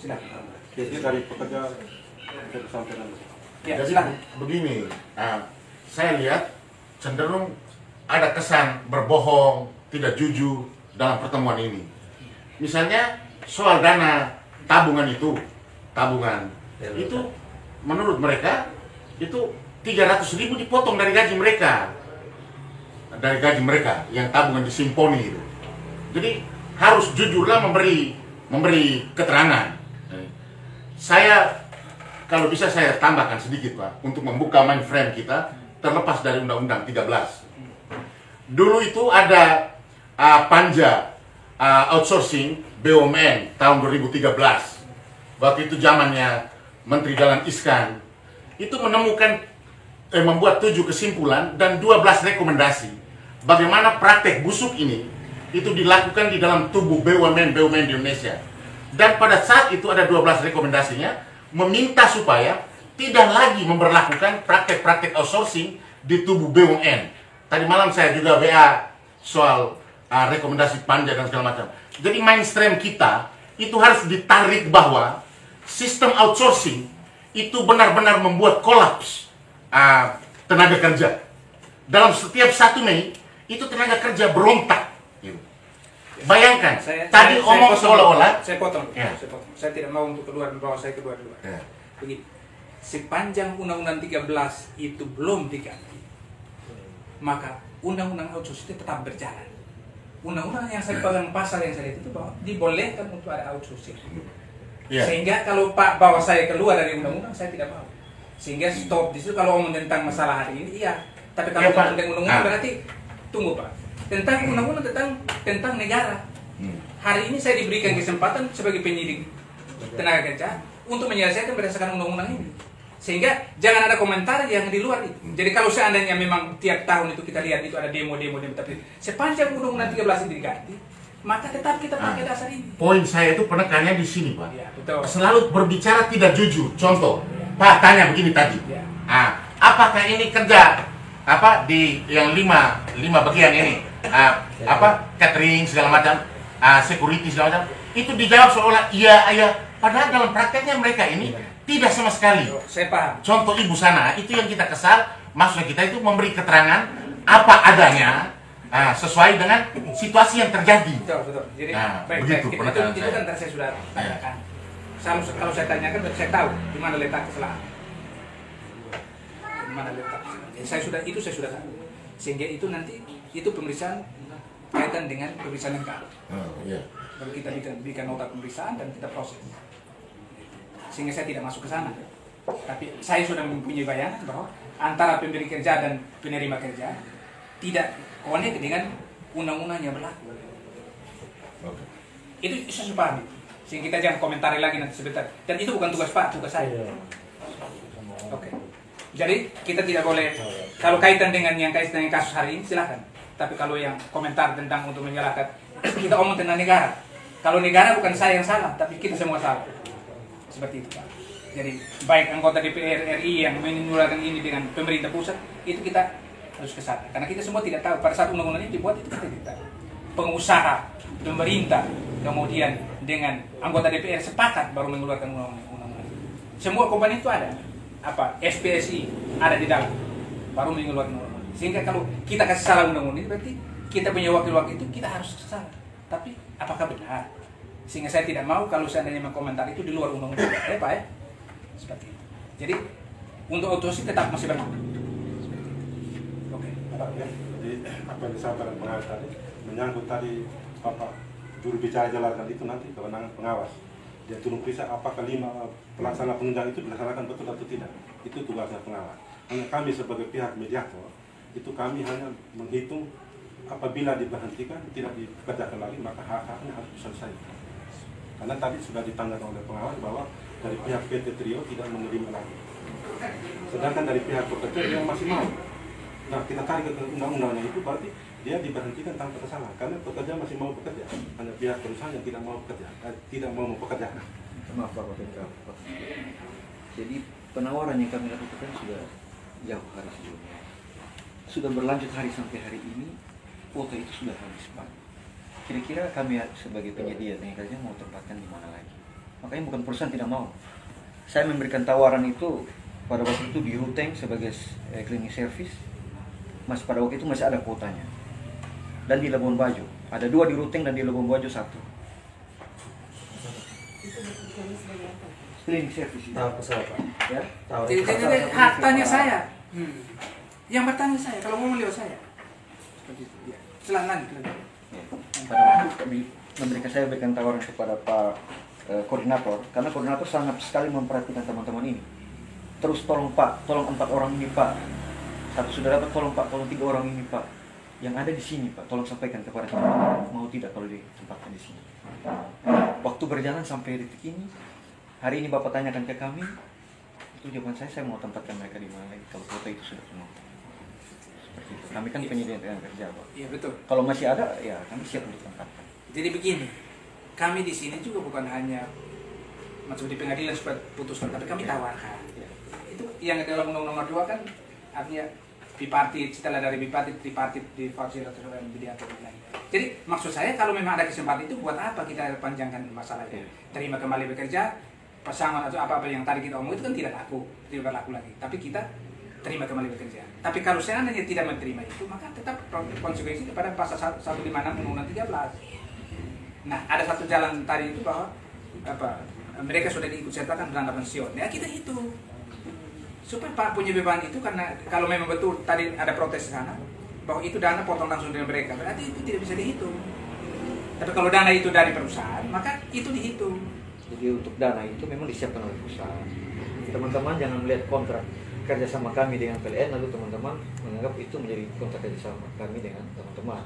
S4: Silakan.
S2: Jadi dari pekerja sampai nanti.
S4: Ya,
S5: Jadi
S4: silakan.
S5: begini, saya lihat cenderung ada kesan berbohong, tidak jujur dalam pertemuan ini. Misalnya soal dana tabungan itu menurut mereka itu 300.000 dipotong dari gaji mereka yang tabungan di Simponi itu. Jadi harus jujurlah memberi keterangan. Saya kalau bisa saya tambahkan sedikit, Pak, untuk membuka mainframe kita terlepas dari Undang-Undang 13. Dulu itu ada panja outsourcing BUMN tahun 2013. Waktu itu zamannya Menteri Dahlan Iskan itu membuat 7 kesimpulan dan 12 rekomendasi bagaimana praktek busuk ini itu dilakukan di dalam tubuh BUMN di Indonesia. Dan pada saat itu ada 12 rekomendasinya meminta supaya tidak lagi memberlakukan praktek-praktek outsourcing di tubuh BUMN. Tadi malam saya juga WA soal rekomendasi panja dan segala macam. Jadi mainstream kita itu harus ditarik bahwa sistem outsourcing itu benar-benar membuat kolaps tenaga kerja. Dalam setiap 1 Mei itu tenaga kerja berontak. Bayangkan, tadi omong seolah-olah.
S4: Saya potong.
S5: Ya.
S4: Saya tidak mau untuk keluar bahwa saya keluar.
S5: Ya.
S4: Begini, sepanjang Undang-Undang 13 itu belum diganti, maka Undang-Undang outsourcing itu tetap berjalan. Undang-undang yang saya pegang pasal yang saya lihat itu bahwa dibolehkan untuk ada outsourcing.
S5: Ya.
S4: Sehingga kalau Pak bawa saya keluar dari undang-undang, saya tidak mau. Sehingga stop di situ. Kalau ngomong tentang masalah hari ini, iya. Tapi kalau
S5: Ya, Pak.
S4: ngomong tentang undang-undang berarti tunggu, Pak. Tentang undang-undang tentang negara. Hari ini saya diberikan kesempatan sebagai penyidik tenaga kerja untuk menyelesaikan berdasarkan undang-undang ini. Sehingga jangan ada komentar yang di luar itu. Jadi kalau seandainya memang tiap tahun itu kita lihat itu ada demo-demo, tapi sepanjang undang-undang 13 itu diganti, maka tetap kita pakai dasar ini.
S5: Poin saya itu penekannya di sini, Pak.
S4: Ya, betul.
S5: Selalu berbicara tidak jujur. Contoh, Pak tanya begini tadi.
S4: Ya.
S5: Apakah ini kerja di yang lima bagian ini? Catering segala macam, security segala macam. Itu dijawab seolah iya. Padahal dalam prakteknya mereka ini tidak sama sekali.
S4: Saya paham.
S5: Contoh ibu sana, itu yang kita kesal. Maksudnya kita itu memberi keterangan apa adanya sesuai dengan situasi yang terjadi.
S4: Betul. Jadi
S5: begitu
S4: itu
S5: penekanan
S4: kan
S5: saya.
S4: tadi saya sudah tanyakan. Kalau saya tanyakan, saya tahu di mana letak kesalahan. Di mana letak kesalahan. Saya sudah tahu. Sehingga itu nanti itu pemeriksaan kaitan dengan pemeriksaan yang lengkap.
S5: Iya.
S4: Baru kita bikin nota pemeriksaan dan kita proses. Sehingga saya tidak masuk ke sana. Tapi saya sudah mempunyai bayangan bahwa antara pemberi kerja dan penerima kerja tidak connect dengan undang-undang yang berlaku.
S5: Okay.
S4: Itu saya paham. Sehingga kita jangan komentari lagi nanti sebentar. Dan itu bukan tugas Pak, tugas saya. Oke. Jadi kita tidak boleh, kalau kaitan dengan yang kaitan dengan kasus hari ini silahkan. Tapi kalau yang komentar tentang untuk menyalahkan, kita omong tentang negara. Kalau negara bukan saya yang salah, tapi kita semua salah. Seperti itu, Pak. Jadi baik anggota DPR RI yang menyuarakan ini dengan pemerintah pusat, itu kita harus ke sana. Karena kita semua tidak tahu pada saat undang-undang ini dibuat itu kita tidak tahu. Pengusaha, pemerintah, kemudian dengan anggota DPR sepakat baru mengeluarkan undang-undang. Semua komponen itu ada. SPSI ada di dalam baru mengeluarkan undang-undang. Sehingga kalau kita kasih salah undang-undang ini berarti kita punya wakil-wakil itu kita harus salah. Tapi apakah benar? Sehingga saya tidak mau kalau seandainya mengkomentar itu di luar undang-undang. Pak ya? Seperti itu. Jadi untuk otopsi tetap masih berlaku. Oke.
S2: Jadi apa yang disampaikan pengawas tadi menyangkut tadi Bapak juru bicara jelaskan itu nanti kewenangan pengawas. Dia turun periksa apakah 5 pelaksana penunjang itu dilaksanakan betul atau tidak. Itu tugasnya pengawas. Hanya kami sebagai pihak mediator itu kami hanya menghitung apabila diberhentikan tidak dikerjakan lagi maka hak-haknya harus diselesaikan. Karena tadi sudah ditanggapan oleh pengawas bahwa dari pihak PT Trio tidak menerima lagi. Sedangkan dari pihak pekerja dia masih mau. Nah kita tarik ke undang-undangnya itu berarti dia diberhentikan tanpa kesalahan karena pekerja masih mau bekerja. Hanya pihak perusahaan yang tidak mau bekerja, tidak mau mempekerjakan.
S3: Maaf Pak Kapten. Jadi penawaran yang kami lakukan sudah jauh hari sebelumnya. Sudah berlanjut hari sampai hari ini, kuota itu sudah habis Pak. Kira-kira kami sebagai penyedia tenaga kerja mau tempatkan di mana lagi? Makanya bukan perusahaan tidak mau. Saya memberikan tawaran itu pada waktu itu di Ruteng sebagai cleaning service. Pada waktu itu masih ada kuotanya. Dan di Labuan Bajo. Ada 2 di Ruteng dan di Labuan Bajo 1. Cleaning service.
S8: Tahu kesal Pak.
S3: Ya.
S4: Jadi hak tanya saya. Yang bertanya saya, kalau mau lewat saya. Seperti itu. Ya. Silakan lanjut.
S3: Pada waktu kami saya berikan tawaran kepada Pak koordinator, karena koordinator sangat sekali memperhatikan teman-teman ini. Terus tolong Pak, tolong 4 orang ini Pak. Satu sudah dapat, tolong Pak, tolong 3 orang ini Pak. Yang ada di sini Pak, tolong sampaikan kepada teman-teman mau tidak kalau ditempatkan di sini. Waktu berjalan sampai detik ini, hari ini Bapak tanyakan ke kami, itu jawaban saya mau tempatkan mereka di mana lagi kalau kuota itu sudah penuh. Seperti itu. Kami kan penyedia tenaga kerja Pak.
S4: Iya betul.
S3: Kalau masih ada, ya kami siap untuk tempatkan.
S4: Jadi begini, kami di sini juga bukan hanya masuk di pengadilan supaya putuskan, tapi kami tawarkan. Itu yang dalam Undang-Undang Nomor 2 kan artinya bipartit, setelah dari bipartit, tripartit, difasilitasi oleh mediator dan lain. Jadi maksud saya kalau memang ada kesempatan itu buat apa kita panjangkan masalahnya? Terima kembali bekerja, pasangan atau apa-apa yang tadi kita omong itu kan tidak berlaku lagi. Tapi kita terima kembali bekerja. Tapi kalau seandainya tidak menerima itu, maka tetap konsekuensi kepada pasal 156 Undang-Undang 13. Nah, ada satu jalan tadi itu bahwa mereka sudah diikut sertakan dalam pensiun. Ya kita hitung supaya Pak punya beban itu, karena kalau memang betul tadi ada protes sana bahwa itu dana potong langsung dari mereka, berarti itu tidak bisa dihitung. Tapi kalau dana itu dari perusahaan, maka itu dihitung.
S3: Jadi untuk dana itu memang disiapkan oleh perusahaan. Teman-teman jangan melihat kontrak kerjasama kami dengan PLN lalu teman-teman menganggap itu menjadi kontrak kerjasama kami dengan teman-teman.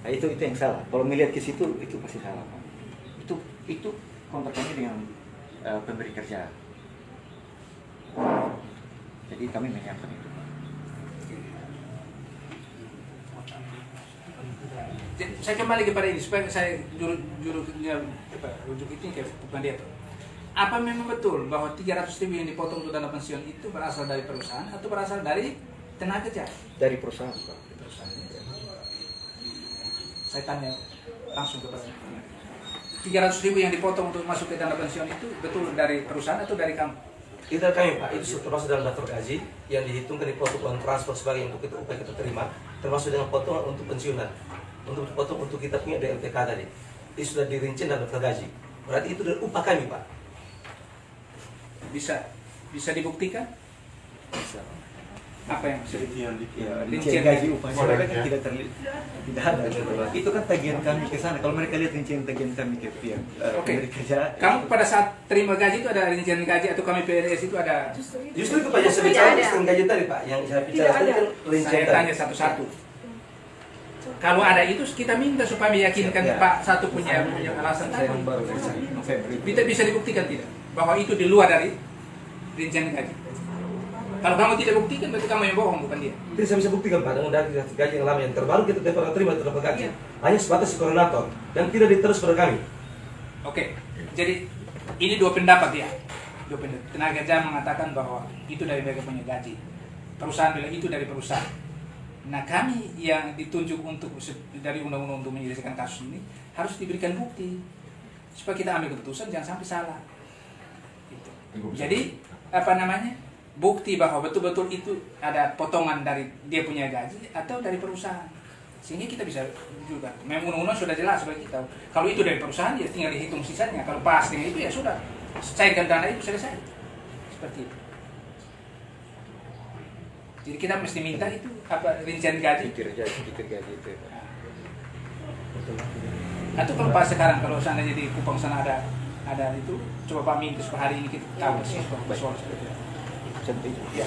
S3: Nah, itu yang salah. Kalau melihat ke situ itu pasti salah Pak. Itu kontrak kami dengan pemberi kerja. Jadi kami menyiapkan itu.
S4: Saya kembali kepada ini supaya saya rujuk ini ke Pendeta. Apa memang betul bahwa 300.000 yang dipotong untuk dana pensiun itu berasal dari perusahaan atau berasal dari tenaga kerja?
S3: Dari perusahaan, Pak.
S4: Saya tanya langsung kepada 300.000 yang dipotong untuk masuk ke dana pensiun itu betul dari perusahaan atau dari kamu?
S8: Itu dari kami Pak, itu termasuk dalam daftar gaji yang dihitungkan dipotong uang transfer sebagai untuk kita upaya kita terima, termasuk dengan potongan untuk pensiunan, untuk potong untuk kita punya DLPK tadi. Itu sudah dirinci dalam daftar gaji. Berarti itu dari upah kami Pak.
S4: Bisa dibuktikan?
S3: Bisa.
S4: Apa yang bisa
S2: Rincian
S3: Rincian gaji upah saudara kan tidak ada. Itu kan tagihan kami ke sana. Kalau mereka lihat rincian tagihan kami ke pihak pemberi kerja.
S4: Kamu pada saat terima gaji itu ada rincian gaji atau kami PNS itu ada?
S8: Justru itu Pak yang saya bicara rincian gaji tadi Pak, yang saya bicara tadi kan rincian
S4: Saya
S8: tadi.
S4: tanya satu-satu. Kalau ada itu kita minta supaya meyakinkan Pak satu punya alasan
S3: Saya
S4: tadi.
S3: baru November.
S4: Bisa dibuktikan tidak bahwa itu di luar dari rincian gaji? Kalau kamu tidak buktikan berarti kamu yang bohong, bukan dia.
S8: Jadi saya bisa buktikan Pak dengan dari gaji yang lama yang terbaru kita pernah terima terdapat gaji. Hanya sebatas koordinator dan tidak diterus pada kami.
S4: Oke, jadi ini dua pendapat ya. Dua pendapat. Tenaga kerja mengatakan bahwa itu dari mereka punya gaji. Perusahaan bilang itu dari perusahaan. Nah kami yang ditunjuk untuk dari undang-undang untuk menyelesaikan kasus ini harus diberikan bukti supaya kita ambil keputusan jangan sampai salah. Gitu. Jadi apa namanya? Bukti bahwa betul-betul itu ada potongan dari dia punya gaji atau dari perusahaan. Sehingga kita bisa juga. Memang undang-undang sudah jelas bagi kita. Kalau itu dari perusahaan ya tinggal dihitung sisanya. Kalau pas dengan itu ya sudah. Cairkan dana itu selesai. Seperti itu. Jadi kita mesti minta itu apa rincian gaji.
S3: Pikir gaji itu.
S4: Atau kalau pas sekarang kalau seandainya di Kupang sana ada itu coba Pak minta supaya hari ini kita tahu persis soal seperti itu.
S3: Ya.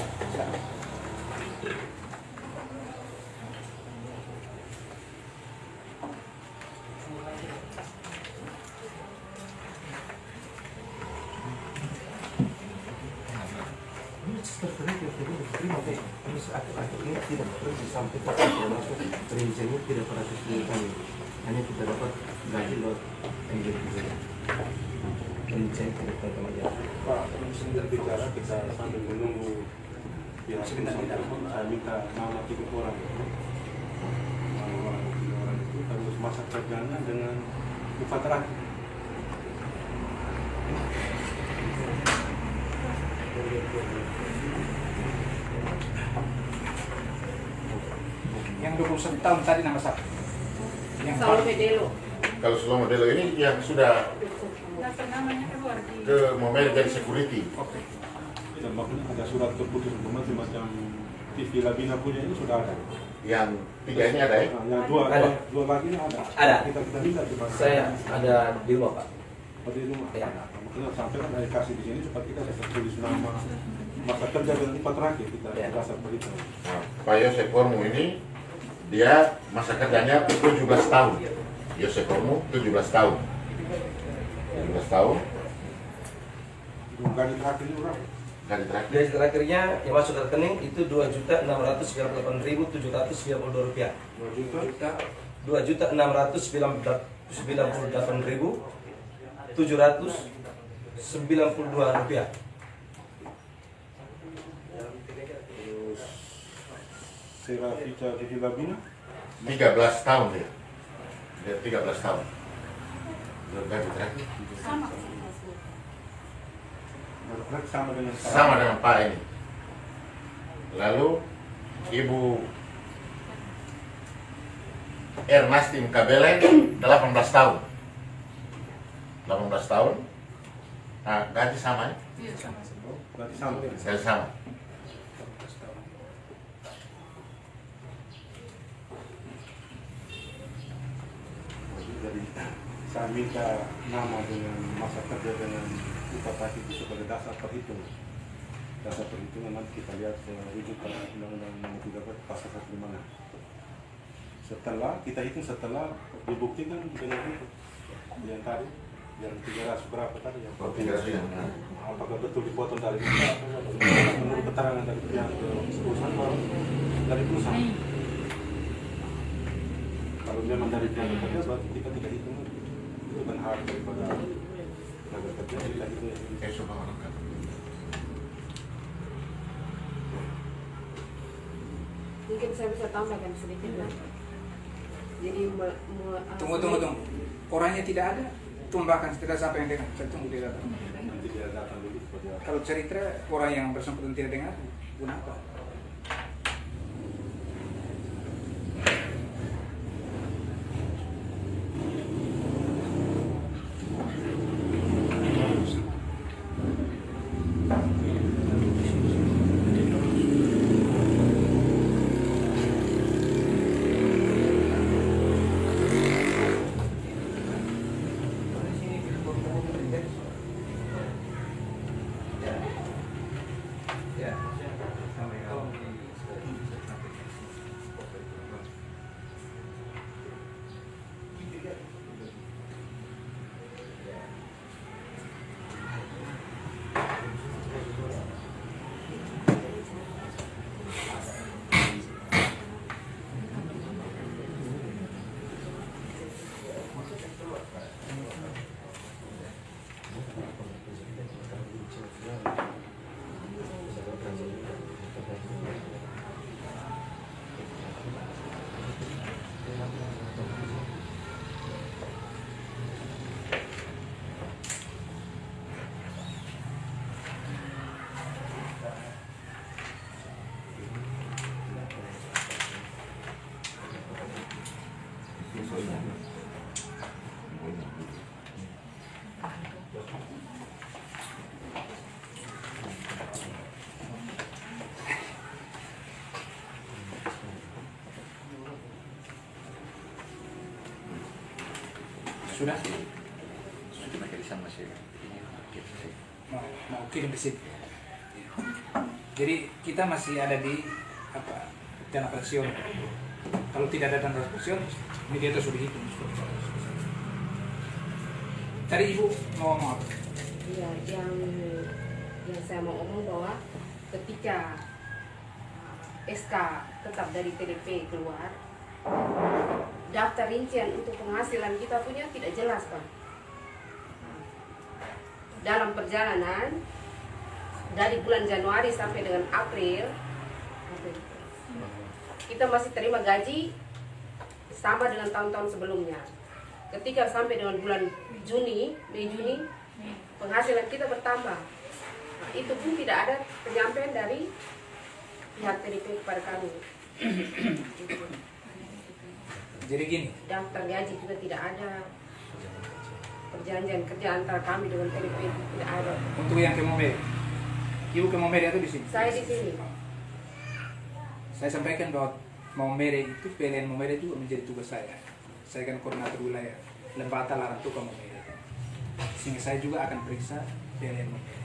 S8: Ini tidak perlu disampaikan masuk rinciannya tidak pada kesini kami. Hanya kita dapat gaji lewat NGP. Rincian tidak pada kami.
S2: Pak, sebentar bicara kita sambil menunggu pihak
S4: Sebentar.
S2: saya minta nama 3 orang. Nama 3 orang itu harus masa kerjanya dengan upah terakhir.
S4: Yang 21 tahun tadi nama siapa? Yang
S7: Salome Delo.
S5: Kalau Salome Delo ini yang sudah ke Momel jadi security.
S4: Oke.
S2: Dan maksudnya ada surat keputusan macam TV Labina punya ini sudah ada.
S5: Yang 3 ini ada ya?
S2: Nah, yang dua lagi ini ada.
S8: Ada.
S2: Kita minta di mana?
S8: Saya ada di rumah Pak.
S2: Di rumah.
S8: Ya.
S2: Maksudnya sampai kan ada kasih di sini supaya kita bisa tulis nama masa kerja dengan upah terakhir kita dasar berita.
S5: Nah, Pak Yosef Kormu ini dia masa kerjanya 17 tahun. Yosef Kormu 17 tahun. 17 tahun.
S2: Gaji terakhir ini berapa?
S5: Gaji terakhir.
S8: Gaji terakhirnya yang masuk ke rekening itu Rp2.698.792. 2.698.792.
S2: Terus Serafita TV Labina
S5: 13 tahun dia. Dia 13 tahun. Gaji terakhir.
S2: sama dengan
S5: Sama dengan Pak ini. Lalu Ibu Ernastin Kabelen 18 tahun. 18 tahun. Nah, gaji sama ya?
S2: berarti sama.
S5: Gaji sama.
S2: Jadi saya minta nama dengan masa kerja dengan upah terakhir itu sebagai dasar perhitungan. Dasar perhitungan nanti kita lihat rujukan Undang-Undang Nomor 13 Pasal 156. Setelah kita hitung setelah dibuktikan dengan itu yang tadi yang 300 berapa tadi ya?
S5: Kalau 300 ya.
S2: Apakah betul dipotong dari menurut keterangan dari pihak perusahaan baru dari perusahaan? Kalau memang dari pihak kerja berarti kita tidak hitung, itu kan hak daripada tenaga kerja kita hitung.
S5: Coba orang kan.
S7: Mungkin saya bisa tambahkan sedikit lah. Jadi
S4: Tunggu. Orangnya tidak ada. Tumbahkan setelah siapa yang dengar. Saya tunggu dia datang.
S2: Nanti dia datang dulu.
S4: Kalau cerita orang yang bersangkutan tidak dengar, guna apa? Sudah?
S3: Sudah kirisan masih
S4: Mau kirim ke sini. Jadi kita masih ada di dana pensiun. Kalau tidak ada dana pensiun, media itu sudah hitung. Tadi Ibu mau ngomong apa?
S7: Iya, yang saya mau omong bahwa ketika SK tetap dari TDP keluar, daftar rincian untuk penghasilan kita punya tidak jelas, Pak. Dalam perjalanan dari bulan Januari sampai dengan April, kita masih terima gaji sama dengan tahun-tahun sebelumnya. Ketika sampai dengan bulan Mei Juni, penghasilan kita bertambah. Nah, itu pun tidak ada penyampaian dari pihak TDP kepada kami.
S4: Jadi gini,
S7: Daftar gaji juga tidak ada. Perjanjian kerja antara kami dengan TDP tidak ada.
S4: untuk yang ke Momere, Ibu ke Momere atau di sini?
S7: Saya di sini.
S4: Saya sampaikan bahwa Momere itu, PLN Momere juga menjadi tugas saya. Saya kan koordinator wilayah Lembata Larantuka Momere. Sehingga saya juga akan periksa PLN Momere.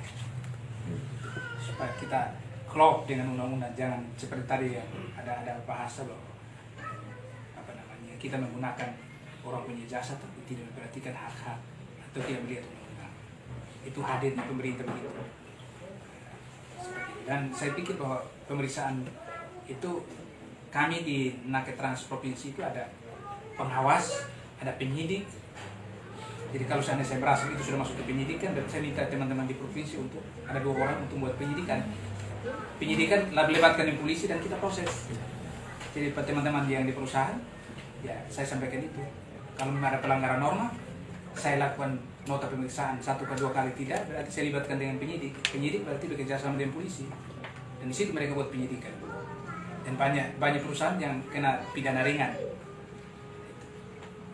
S4: Supaya kita klop dengan undang-undang, jangan seperti tadi yang ada bahasa bahwa kita menggunakan orang punya jasa tapi tidak memperhatikan hak-hak atau tidak melihat undang-undang. Itu hadirnya pemerintah begitu. Dan saya pikir bahwa pemeriksaan itu kami di Naket Trans Provinsi itu ada pengawas, ada penyidik. Jadi kalau seandainya saya berhasil itu sudah masuk ke penyidikan, dan saya minta teman-teman di provinsi untuk ada 2 orang untuk membuat penyidikan. Penyidikan melibatkan di polisi dan kita proses. Jadi teman-teman yang di perusahaan, ya saya sampaikan itu. Kalau memang ada pelanggaran norma, saya lakukan nota pemeriksaan 1 ke 2 kali tidak, berarti saya libatkan dengan penyidik. Penyidik berarti bekerja sama dengan polisi. Dan di situ mereka buat penyidikan. Dan banyak perusahaan yang kena pidana ringan.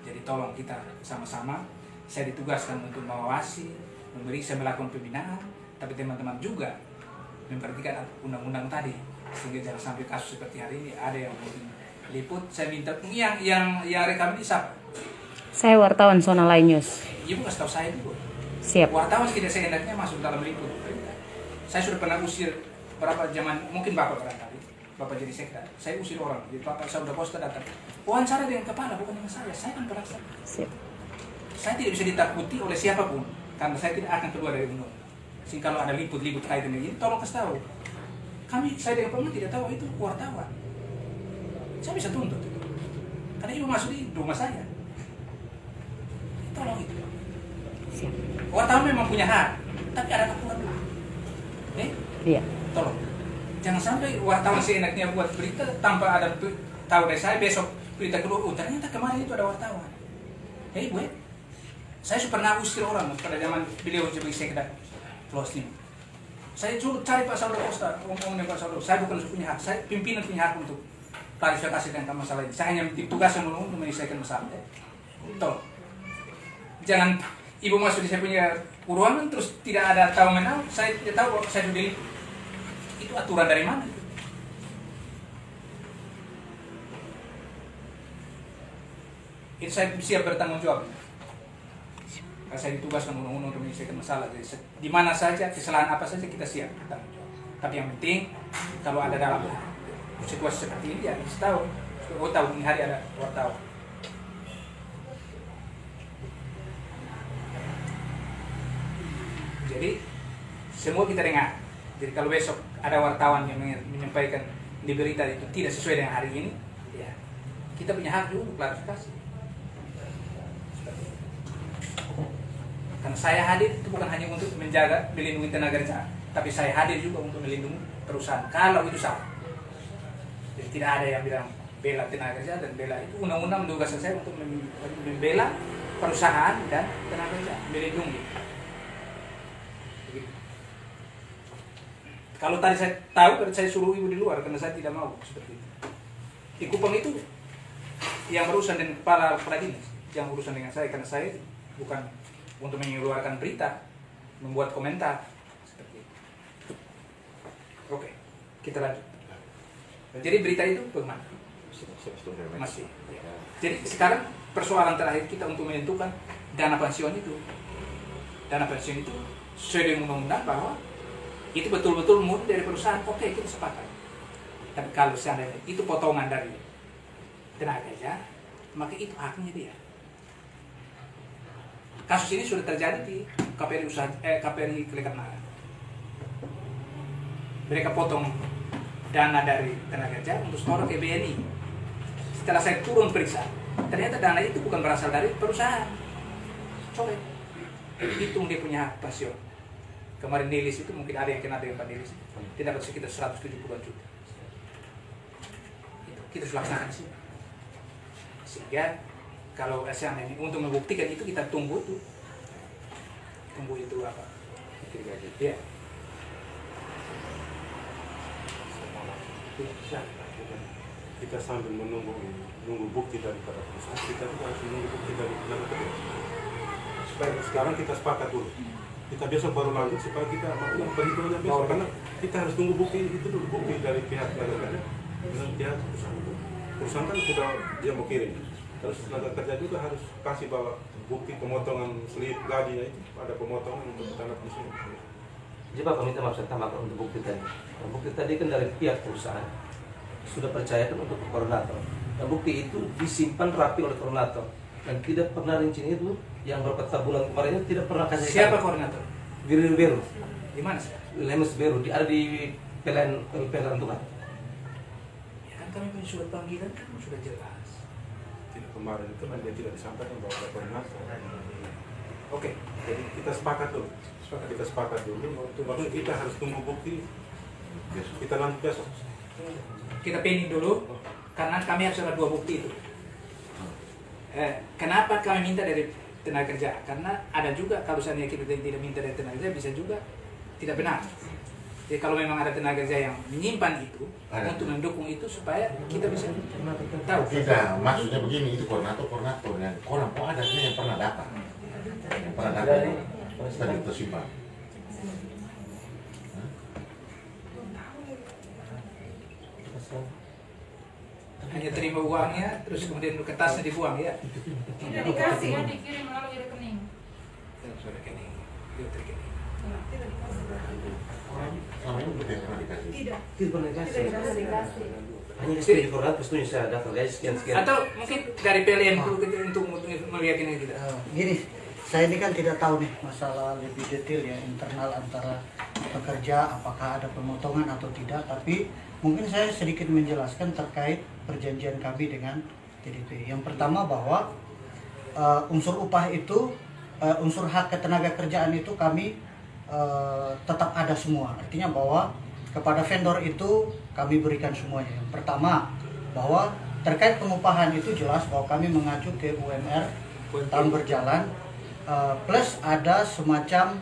S4: Jadi tolong kita sama-sama. Saya ditugaskan untuk mengawasi, memeriksa, melakukan pembinaan, tapi teman-teman juga memperhatikan undang-undang tadi, sehingga jangan sampai kasus seperti hari ini ada yang liput. Saya minta yang rekam ini siapa?
S9: Saya wartawan Zona Lain News.
S4: Ibu kasih tahu saya dulu.
S9: Siap.
S4: Wartawan tidak seenaknya masuk dalam liput. Saya sudah pernah usir berapa zaman, mungkin Bapak barangkali, Bapak jadi sekda. Saya usir orang, jadi Bapak saya udah posta datang. Wawancara dengan kepala bukan dengan saya kan pelaksana.
S9: Siap.
S4: saya tidak bisa ditakuti oleh siapapun karena saya tidak akan keluar dari gunung. Sehingga kalau ada liput-liput kaitan dengan ini, tolong kasih tahu. Saya dengan Pak tidak tahu itu wartawan. Saya bisa tuntut itu. Karena ibu masuk di rumah saya. Tolong itu. Wartawan memang punya hak, tapi ada aturan dulu.
S9: Iya.
S4: Tolong. Jangan sampai wartawan seenaknya buat berita tanpa ada tahu dari saya, besok berita kedua, ternyata kemarin itu ada wartawan. Bu, saya pernah usir orang pada zaman beliau sebagai sekda Flostim. Saya suruh cari Pak Saudara Costa, ngomong dengan Pak Saudara. Saya bukan punya hak, saya pimpinan punya hak untuk klarifikasi tentang masalah ini. Saya hanya ditugaskan untuk menyelesaikan masalah. Tolong. Jangan ibu masuk di saya punya ruangan terus tidak ada tahu menau, saya tidak tahu bahwa saya sudah itu aturan dari mana? Itu saya siap bertanggung jawab. Karena saya ditugaskan untuk menyelesaikan masalah. Jadi, di mana saja, kesalahan apa saja kita siap bertanggung jawab. Tapi yang penting kalau ada dalam situasi seperti ini ya kita tahu. Tahu ini hari ada wartawan. Jadi semua kita dengar. Jadi kalau besok ada wartawan yang menyampaikan di berita itu tidak sesuai dengan hari ini, ya kita punya hak juga untuk klarifikasi. Karena saya hadir itu bukan hanya untuk menjaga, melindungi tenaga kerja, tapi saya hadir juga untuk melindungi perusahaan. Kalau itu salah, jadi tidak ada yang bilang bela tenaga kerja dan bela itu undang-undang mendugaskan saya untuk membela perusahaan dan tenaga kerja, melindungi. Kalau tadi saya tahu, saya suruh ibu di luar karena saya tidak mau seperti itu. Di Kupang itu yang berurusan dengan kepala dinas, yang berurusan dengan saya karena saya bukan untuk mengeluarkan berita, membuat komentar seperti itu. Oke, kita lanjut. Jadi berita itu bagaimana? Masih. Ya. Jadi sekarang persoalan terakhir kita untuk menentukan dana pensiun itu. Dana pensiun itu sesuai dengan undang-undang bahwa itu betul-betul murni dari perusahaan, oke kita sepakat. Tapi kalau seandainya itu potongan dari tenaga kerja, maka itu haknya dia. Kasus ini sudah terjadi di KPRI Kelekarnara. Mereka potong dana dari tenaga kerja untuk setor ke BNI. Setelah saya turun periksa, ternyata dana itu bukan berasal dari perusahaan. Coba hitung dia punya hak pensiun. Kemarin Nilis itu mungkin ada yang kena dengan Pak Nilis, dia dapat sekitar 170 juta. Itu kita sudah laksanakan di sini. Sehingga kalau seandainya untuk membuktikan itu kita tunggu itu apa? Ya.
S2: Kita sambil menunggu bukti daripada perusahaan, kita juga harus menunggu bukti dari tenaga kerja. Supaya sekarang kita sepakat dulu. Kita besok baru lanjut supaya kita mau perhitungannya besok, karena kita harus tunggu bukti itu dulu, bukti dari pihak tenaga kerja dan pihak perusahaan. Perusahaan kan sudah dia mau kirim, terus tenaga kerja juga harus kasih bahwa bukti pemotongan slip gajinya itu ada pemotongan untuk dana pensiun.
S8: Jadi Bapak minta maaf saya tambahkan untuk bukti tadi. Bukti tadi kan dari pihak perusahaan sudah percayakan untuk koordinator. Dan bukti itu disimpan rapi oleh koordinator dan tidak pernah rincinya itu yang beberapa bulan kemarin itu tidak pernah kasih.
S4: Siapa koordinator?
S8: Wilayah Beru.
S4: Di mana sih?
S8: Wilayah Beru, ada di PLN Tukan.
S4: Ya kan kami punya surat panggilan kan sudah jelas.
S2: Tidak, kemarin itu kan dia tidak disampaikan bahwa ada koordinator.
S4: Oke,
S2: Jadi kita sepakat dulu. Kita sepakat dulu. Maksudnya kita harus tunggu bukti. Kita lanjut besok.
S4: kita pending dulu karena kami harus ada 2 bukti itu. Kenapa kami minta dari tenaga kerja? Karena ada juga kalau seandainya kita tidak minta dari tenaga kerja bisa juga tidak benar. Jadi kalau memang ada tenaga kerja yang menyimpan itu untuk mendukung itu supaya kita bisa tahu.
S5: Tidak, maksudnya begini, itu koordinator yang orang ada yang pernah datang. Yang pernah datang tadi tersimpan.
S4: Hanya terima uangnya, terus kemudian kertasnya dibuang ya.
S10: Tidak dikasih kan, dikirim melalui rekening.
S4: Rekening, rekening.
S5: Selama ini belum pernah dikasih.
S10: Tidak.
S8: Tidak pernah dikasih.
S10: Tidak dikasih.
S8: hanya setuju koordinat, setuju saya daftar guys sekian.
S4: Atau mungkin dari PLN untuk meyakinkan kita.
S6: Gini, saya ini kan tidak tahu nih masalah lebih detail ya internal antara pekerja, apakah ada pemotongan atau tidak, tapi mungkin saya sedikit menjelaskan terkait perjanjian kami dengan TDP. Yang pertama bahwa unsur upah itu, unsur hak ketenaga kerjaan itu kami tetap ada semua. Artinya bahwa kepada vendor itu kami berikan semuanya. Yang pertama bahwa terkait pengupahan itu jelas bahwa kami mengacu ke UMR tahun berjalan, plus ada semacam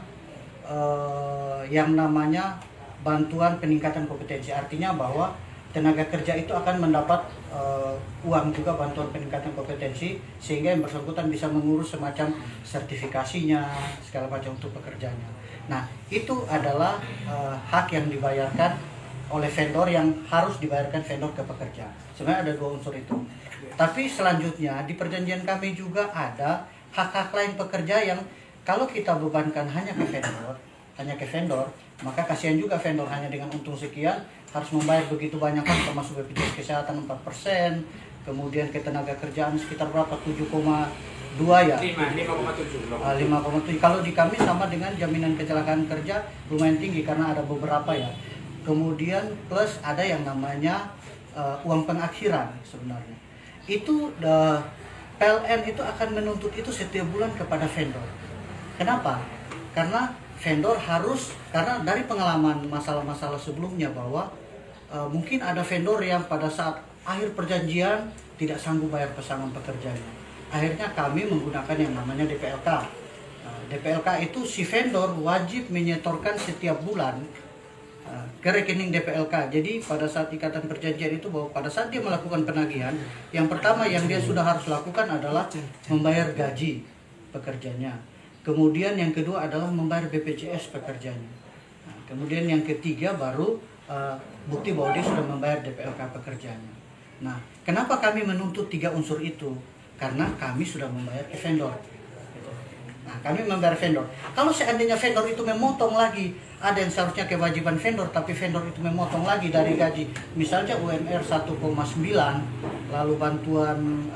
S6: yang namanya bantuan peningkatan kompetensi. Artinya bahwa tenaga kerja itu akan mendapat uang juga bantuan peningkatan kompetensi, sehingga yang bersangkutan bisa mengurus semacam sertifikasinya segala macam untuk pekerjanya. Nah, itu adalah hak yang dibayarkan oleh vendor, yang harus dibayarkan vendor ke pekerja. Sebenarnya ada dua unsur itu. Tapi selanjutnya di perjanjian kami juga ada hak-hak lain pekerja yang kalau kita bebankan hanya ke vendor, maka kasihan juga vendor hanya dengan untung sekian harus membayar begitu banyak kan, termasuk BPJS Kesehatan 4%, kemudian ketenaga kerjaan sekitar berapa, 7,2 ya?
S4: 5,7.
S6: 5,7. Kalau di kami sama dengan jaminan kecelakaan kerja lumayan tinggi karena ada beberapa ya. Kemudian plus ada yang namanya uang pengakhiran sebenarnya. Itu PLN itu akan menuntut itu setiap bulan kepada vendor. Kenapa? Karena vendor harus, karena dari pengalaman masalah-masalah sebelumnya bahwa mungkin ada vendor yang pada saat akhir perjanjian tidak sanggup bayar pesangon pekerjanya. Akhirnya kami menggunakan yang namanya DPLK. DPLK itu si vendor wajib menyetorkan setiap bulan ke rekening DPLK. Jadi pada saat ikatan perjanjian itu bahwa pada saat dia melakukan penagihan, yang pertama yang dia sudah harus lakukan adalah membayar gaji pekerjanya. Kemudian yang kedua adalah membayar BPJS pekerjanya. Nah, kemudian yang ketiga baru bukti bahwa dia sudah membayar DPLK pekerjanya. Nah, kenapa kami menuntut 3 unsur itu? Karena kami sudah membayar ke vendor. Nah, kami membayar vendor. Kalau seandainya vendor itu memotong lagi, ada yang seharusnya kewajiban vendor, tapi vendor itu memotong lagi dari gaji. Misalnya UMR 1,9, lalu bantuan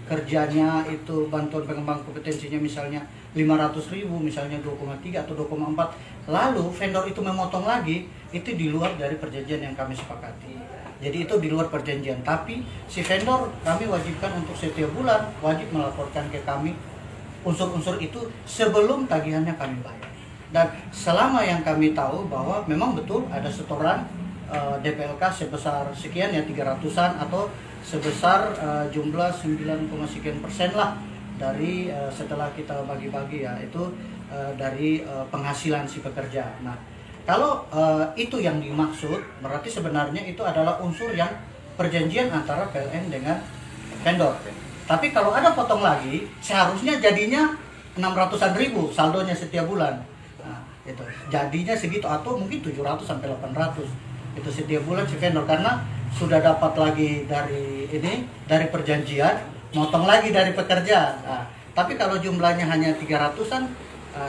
S6: kerjanya itu, bantuan pengembang kompetensinya misalnya 500.000, misalnya 2,3 atau 2,4. Lalu vendor itu memotong lagi, itu di luar dari perjanjian yang kami sepakati. Jadi itu di luar perjanjian. Tapi si vendor kami wajibkan untuk setiap bulan wajib melaporkan ke kami unsur-unsur itu sebelum tagihannya kami bayar. Dan selama yang kami tahu bahwa memang betul ada setoran DPLK sebesar sekian ya, 300-an atau sebesar jumlah 9, sekian persen lah dari setelah kita bagi-bagi ya, itu dari penghasilan si pekerja. Nah, kalau itu yang dimaksud, berarti sebenarnya itu adalah unsur yang perjanjian antara PLN dengan vendor. Tapi kalau ada potong lagi, seharusnya jadinya 600-an ribu saldonya setiap bulan. Nah, itu jadinya segitu, atau mungkin 700 sampai 800 itu setiap bulan si vendor, karena sudah dapat lagi dari ini, dari perjanjian, motong lagi dari pekerja. Nah, tapi kalau jumlahnya hanya 300-an,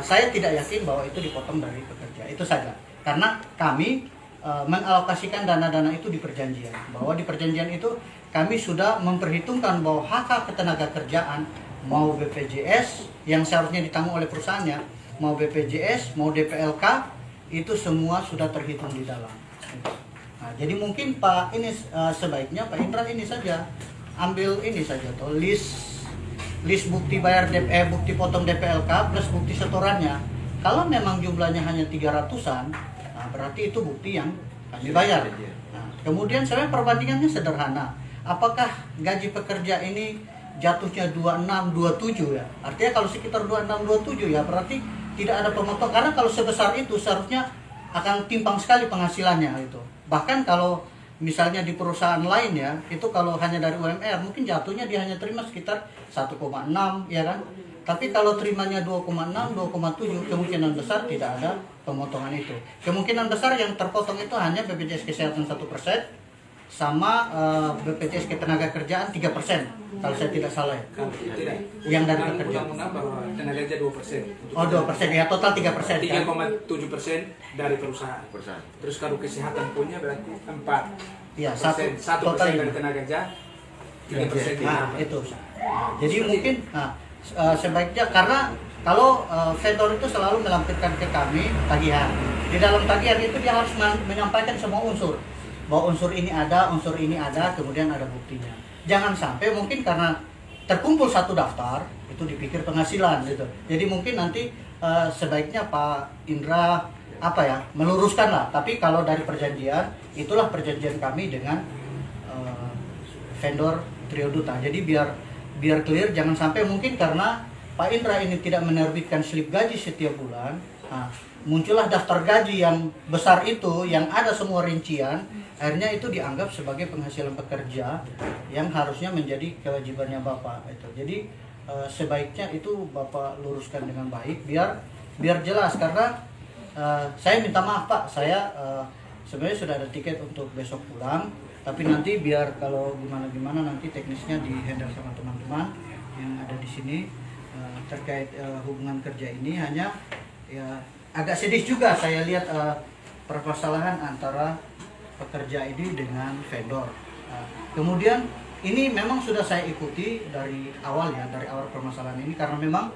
S6: saya tidak yakin bahwa itu dipotong dari pekerja. Itu saja. Karena kami mengalokasikan dana-dana itu di perjanjian. Bahwa di perjanjian itu kami sudah memperhitungkan bahwa hak ketenaga kerjaan, mau BPJS yang seharusnya ditanggung oleh perusahaannya, mau BPJS, mau DPLK, itu semua sudah terhitung di dalam. Nah, jadi mungkin Pak ini sebaiknya Pak Indra ini saja ambil ini saja tuh list bukti bayar bukti potong DPLK plus bukti setorannya. Kalau memang jumlahnya hanya 300-an, nah berarti itu bukti yang kami bayar. Nah, kemudian sebenarnya perbandingannya sederhana. Apakah gaji pekerja ini jatuhnya 26, 27 ya? Artinya kalau sekitar 26, 27 ya berarti tidak ada pemotong. Karena kalau sebesar itu seharusnya akan timpang sekali penghasilannya itu. Bahkan kalau misalnya di perusahaan lain ya, itu kalau hanya dari UMR mungkin jatuhnya dia hanya terima sekitar 1,6 ya kan. Tapi kalau terimanya 2,6, 2,7, kemungkinan besar tidak ada pemotongan itu. Kemungkinan besar yang terpotong itu hanya BPJS Kesehatan 1%, sama BPJS Ketenagakerjaan 3% kalau saya tidak salah ya.
S4: Tidak.
S6: Yang dari pekerja.
S4: Undang-undang bahwa tenaga kerja 2%.
S6: Oh 2% ya, total 3% kan?
S4: 3,7% dari perusahaan. Terus kalau kesehatan punya berarti 4.
S6: Iya,
S4: 1%
S6: total
S4: dari tenaga kerja, 3% di
S6: nah, itu. Jadi mungkin sebaiknya, karena kalau vendor itu selalu melampirkan ke kami tagihan. Di dalam tagihan itu dia harus menyampaikan semua unsur. Bahwa unsur ini ada, kemudian ada buktinya. Jangan sampai mungkin karena terkumpul satu daftar, itu dipikir penghasilan gitu. Jadi mungkin nanti sebaiknya Pak Indra meluruskan lah. Tapi kalau dari perjanjian, itulah perjanjian kami dengan vendor Trio Duta. Jadi biar clear, jangan sampai mungkin karena Pak Indra ini tidak menerbitkan slip gaji setiap bulan, muncullah daftar gaji yang besar itu, yang ada semua rincian, akhirnya itu dianggap sebagai penghasilan pekerja yang harusnya menjadi kewajibannya Bapak. Jadi sebaiknya itu Bapak luruskan dengan baik, biar jelas. Karena saya minta maaf Pak, saya sebenarnya sudah ada tiket untuk besok pulang, tapi nanti biar kalau gimana nanti teknisnya di handle sama teman-teman yang ada di sini. Terkait hubungan kerja ini, hanya ya agak sedih juga saya lihat permasalahan antara pekerja ini dengan vendor. Kemudian ini memang sudah saya ikuti dari awal permasalahan ini, karena memang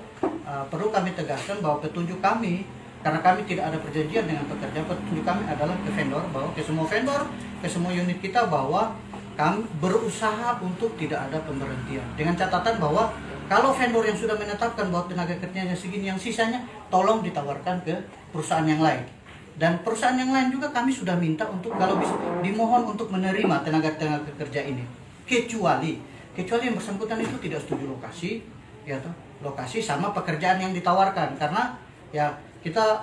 S6: perlu kami tegaskan bahwa petunjuk kami, karena kami tidak ada perjanjian dengan pekerja, petunjuk kami adalah ke vendor, bahwa ke semua vendor, ke semua unit kita, bahwa kami berusaha untuk tidak ada pemberhentian, dengan catatan bahwa kalau vendor yang sudah menetapkan bahwa tenaga kerjanya segini, yang sisanya tolong ditawarkan ke perusahaan yang lain. Dan perusahaan yang lain juga kami sudah minta untuk, kalau bisa dimohon untuk menerima tenaga kerja ini, kecuali yang bersangkutan itu tidak setuju lokasi sama pekerjaan yang ditawarkan. Karena ya kita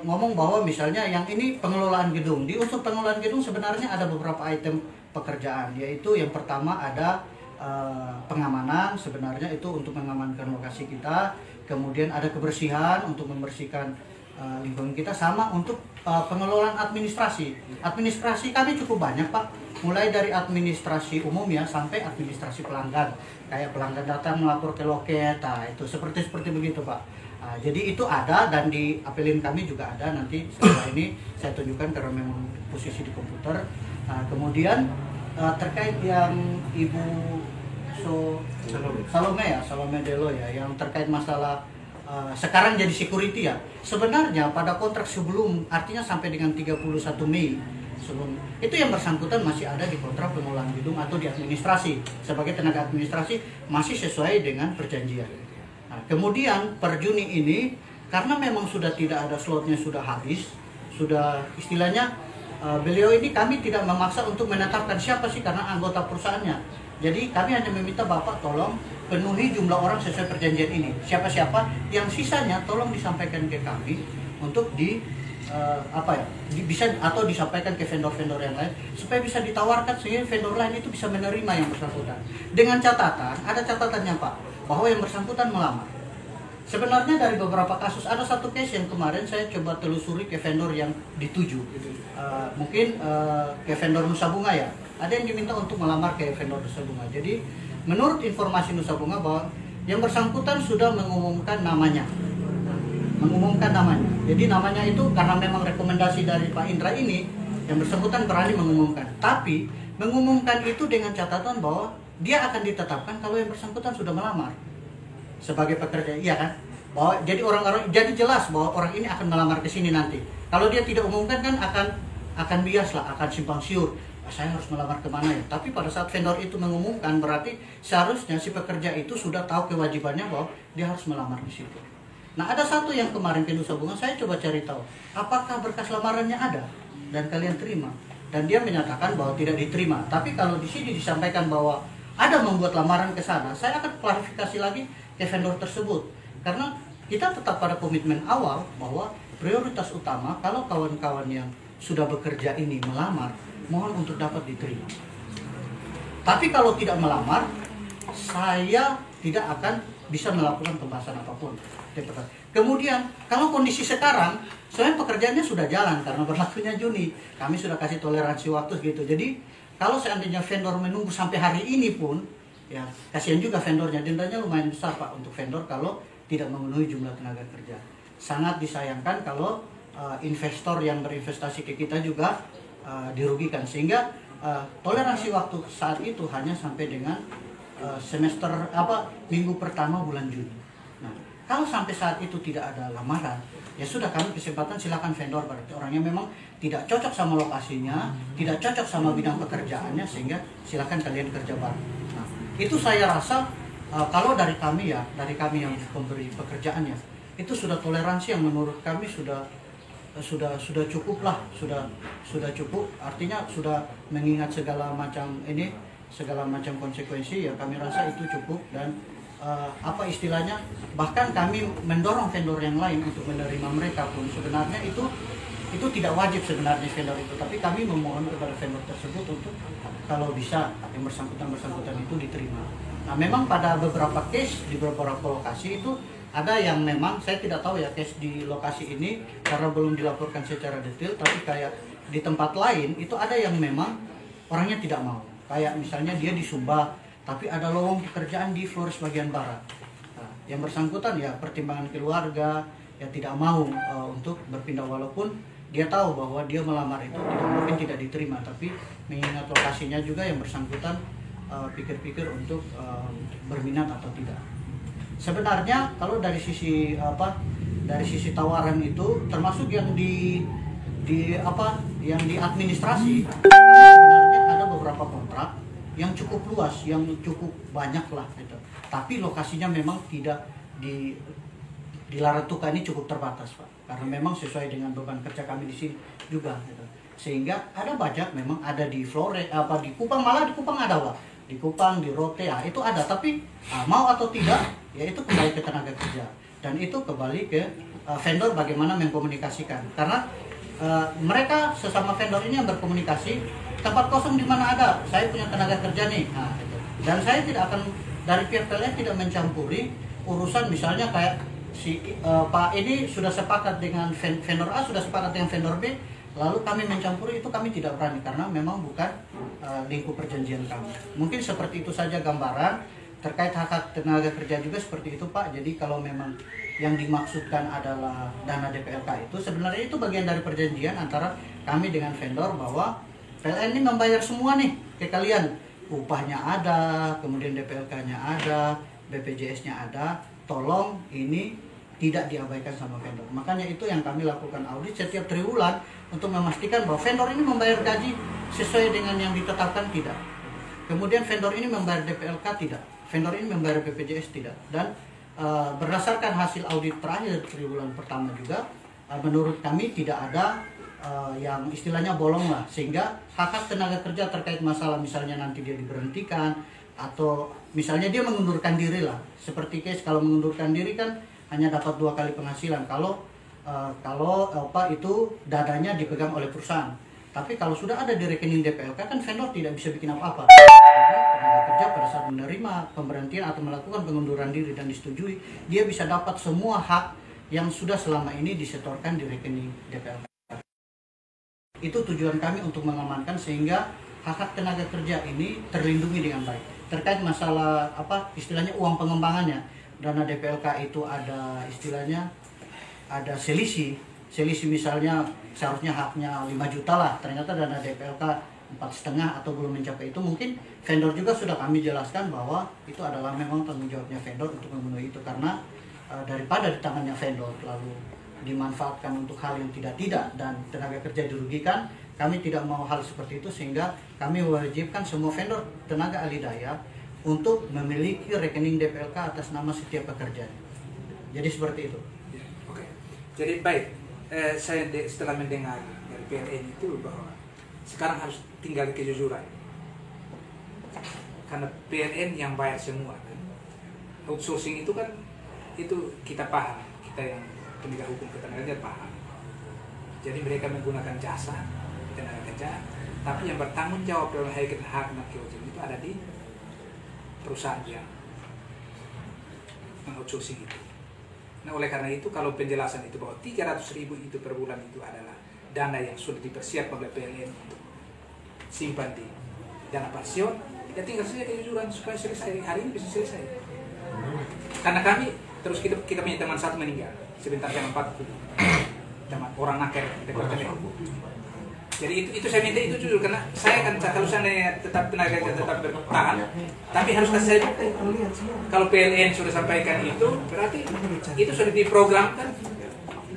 S6: ngomong bahwa misalnya yang ini pengelolaan gedung, di unsur pengelolaan gedung sebenarnya ada beberapa item pekerjaan, yaitu yang pertama ada pengamanan, sebenarnya itu untuk mengamankan lokasi kita, kemudian ada kebersihan untuk membersihkan lingkungan kita, sama untuk pengelolaan administrasi kami cukup banyak Pak, mulai dari administrasi umum ya sampai administrasi pelanggan, kayak pelanggan datang melapor ke loket, itu seperti begitu Pak. Jadi itu ada, dan di apelin kami juga ada, nanti setelah ini saya tunjukkan karena memang posisi di komputer. Kemudian terkait yang Ibu Salome Delo ya, yang terkait masalah sekarang jadi security ya. Sebenarnya pada kontrak sebelum, artinya sampai dengan 31 Mei sebelum itu, yang bersangkutan masih ada di kontrak pengelolaan gedung atau di administrasi sebagai tenaga administrasi, masih sesuai dengan perjanjian. Nah, kemudian per Juni ini, karena memang sudah tidak ada slotnya, sudah habis, sudah istilahnya beliau ini kami tidak memaksa untuk menetapkan siapa sih, karena anggota perusahaannya. Jadi kami hanya meminta Bapak tolong penuhi jumlah orang sesuai perjanjian ini. Siapa-siapa yang sisanya tolong disampaikan ke kami untuk bisa atau disampaikan ke vendor-vendor yang lain supaya bisa ditawarkan, sehingga vendor lain itu bisa menerima yang bersangkutan. Dengan catatan, ada catatannya Pak, bahwa yang bersangkutan melamar. Sebenarnya dari beberapa kasus, ada satu case yang kemarin saya coba telusuri ke vendor yang dituju, mungkin ke vendor Nusa Bunga ya, ada yang diminta untuk melamar ke vendor Nusa Bunga. Jadi menurut informasi Nusa Bunga bahwa yang bersangkutan sudah mengumumkan namanya. Jadi namanya itu karena memang rekomendasi dari Pak Indra ini, yang bersangkutan berani mengumumkan. Tapi mengumumkan itu dengan catatan bahwa dia akan ditetapkan kalau yang bersangkutan sudah melamar sebagai pekerja, iya kan? Bahwa jadi orang-orang, jadi jelas bahwa orang ini akan melamar ke sini nanti. Kalau dia tidak umumkan kan akan bias lah, akan simpang siur. Saya harus melamar kemana ya? Tapi pada saat vendor itu mengumumkan, berarti seharusnya si pekerja itu sudah tahu kewajibannya bahwa dia harus melamar di situ. Nah, ada satu yang kemarin ke Nusa Bunga, saya coba cari tahu apakah berkas lamarannya ada dan kalian terima. Dan dia menyatakan bahwa tidak diterima. Tapi kalau di sini disampaikan bahwa ada membuat lamaran ke sana, saya akan klarifikasi lagi ke vendor tersebut. Karena kita tetap pada komitmen awal bahwa prioritas utama kalau kawan-kawan yang sudah bekerja ini melamar, mohon untuk dapat diterima. Tapi kalau tidak melamar, saya tidak akan bisa melakukan pembahasan apapun. Kemudian kalau kondisi sekarang, sebenarnya pekerjaannya sudah jalan karena berlakunya Juni. Kami sudah kasih toleransi waktu gitu. Jadi kalau seandainya vendor menunggu sampai hari ini pun, ya kasihan juga vendornya, dendanya lumayan besar Pak untuk vendor kalau tidak memenuhi jumlah tenaga kerja. Sangat disayangkan kalau investor yang berinvestasi ke kita juga dirugikan, sehingga toleransi waktu saat itu hanya sampai dengan minggu pertama bulan Juni. Nah, kalau sampai saat itu tidak ada lamaran, ya sudah, kami kesempatan silakan vendor, berarti orangnya memang tidak cocok sama lokasinya, tidak cocok sama bidang pekerjaannya, sehingga silakan kalian kerja bareng. Nah, itu saya rasa kalau dari kami yang pemberi pekerjaannya, itu sudah toleransi yang menurut kami sudah cukup lah, sudah cukup, artinya sudah mengingat segala macam konsekuensi, ya kami rasa itu cukup. Dan istilahnya, bahkan kami mendorong vendor yang lain untuk menerima mereka pun sebenarnya itu tidak wajib sebenarnya vendor itu, tapi kami memohon kepada vendor tersebut untuk kalau bisa yang bersangkutan itu diterima. Nah, memang pada beberapa case di beberapa lokasi itu ada yang memang saya tidak tahu ya case di lokasi ini karena belum dilaporkan secara detail, tapi kayak di tempat lain itu ada yang memang orangnya tidak mau. Kayak misalnya dia di Sumba, tapi ada lowong pekerjaan di Flores bagian barat. Nah, yang bersangkutan ya pertimbangan keluarga, ya tidak mau untuk berpindah, walaupun dia tahu bahwa dia melamar itu mungkin tidak diterima, tapi mengingat lokasinya juga yang bersangkutan pikir-pikir untuk berminat atau tidak. Sebenarnya kalau dari sisi tawaran itu termasuk yang di administrasi, sebenarnya ada beberapa kontrak yang cukup luas, yang cukup banyak lah gitu. Tapi lokasinya memang tidak di Laratuka ini cukup terbatas Pak, karena memang sesuai dengan beban kerja kami di sini juga gitu. Sehingga ada banyak memang ada di Flores, di Kupang, malah di Kupang ada Pak, di Kupang, di Rote, itu ada, tapi mau atau tidak ya itu kembali ke tenaga kerja, dan itu kembali ke vendor bagaimana mengkomunikasikan, karena mereka sesama vendor ini yang berkomunikasi, tempat kosong di mana ada, saya punya tenaga kerja nih, nah, gitu. Dan saya tidak akan dari pihak PLN tidak mencampuri urusan misalnya kayak Pak ini sudah sepakat dengan vendor A, sudah sepakat dengan vendor B, lalu kami mencampuri, itu kami tidak berani karena memang bukan lingkup perjanjian kami. Mungkin seperti itu saja gambaran terkait hak tenaga kerja juga seperti itu Pak. Jadi kalau memang yang dimaksudkan adalah dana DPLK itu sebenarnya itu bagian dari perjanjian antara kami dengan vendor bahwa PLN ini membayar semua nih ke kalian, upahnya ada, kemudian DPLK-nya ada, BPJS-nya ada, tolong ini tidak diabaikan sama vendor. Makanya itu yang kami lakukan audit setiap triwulan untuk memastikan bahwa vendor ini membayar gaji sesuai dengan yang ditetapkan tidak. Kemudian vendor ini membayar DPLK tidak, vendor ini membayar BPJS tidak. Dan berdasarkan hasil audit terakhir triwulan pertama juga, menurut kami tidak ada yang istilahnya bolong lah, sehingga hak tenaga kerja terkait masalah misalnya nanti dia diberhentikan atau misalnya dia mengundurkan diri lah, seperti case kalau mengundurkan diri kan hanya dapat 2 kali penghasilan kalau itu dadanya dipegang oleh perusahaan. Tapi kalau sudah ada di rekening DPLK kan vendor tidak bisa bikin apa-apa. Jadi tenaga kerja pada saat menerima pemberhentian atau melakukan pengunduran diri dan disetujui, dia bisa dapat semua hak yang sudah selama ini disetorkan di rekening DPLK. Itu tujuan kami untuk mengamankan sehingga hak tenaga kerja ini terlindungi dengan baik. Terkait masalah istilahnya uang pengembangannya, dana DPLK itu ada istilahnya ada selisih misalnya seharusnya haknya 5 juta lah, ternyata dana DPLK 4,5 atau belum mencapai itu, mungkin vendor juga sudah kami jelaskan bahwa itu adalah memang tanggung jawabnya vendor untuk memenuhi itu, karena daripada di tangannya vendor lalu dimanfaatkan untuk hal yang tidak dan tenaga kerja dirugikan, kami tidak mau hal seperti itu, sehingga kami mewajibkan semua vendor tenaga ahli daya untuk memiliki rekening DPLK atas nama setiap pekerja. Jadi seperti itu.
S4: Oke. Jadi baik, saya setelah mendengar dari PLN itu bahwa sekarang harus tinggal kejujuran, karena PLN yang bayar semua kan. Outsourcing itu kan itu kita paham, kita yang penegak hukum ketenagakerjaan paham. Jadi mereka menggunakan jasa tenaga kerja, tapi yang bertanggung jawab dalam hak itu ada di perusahaan yang outsourcing itu. Nah, oleh karena itu kalau penjelasan itu bahwa 300.000 itu per bulan itu adalah dana yang sudah dipersiapkan oleh PLN untuk simpan di dana pensiun, ya tinggal saja kejujuran supaya selesai hari ini bisa selesai. Karena kami terus kita punya teman satu meninggal sebentar jam 4 teman orang naker departemen. Jadi itu saya minta itu jujur karena saya kan kalau seandainya tetap tenaga kerja tetap bertahan, tapi harus kasih saya bukti. Kalau PLN sudah sampaikan itu berarti itu sudah diprogramkan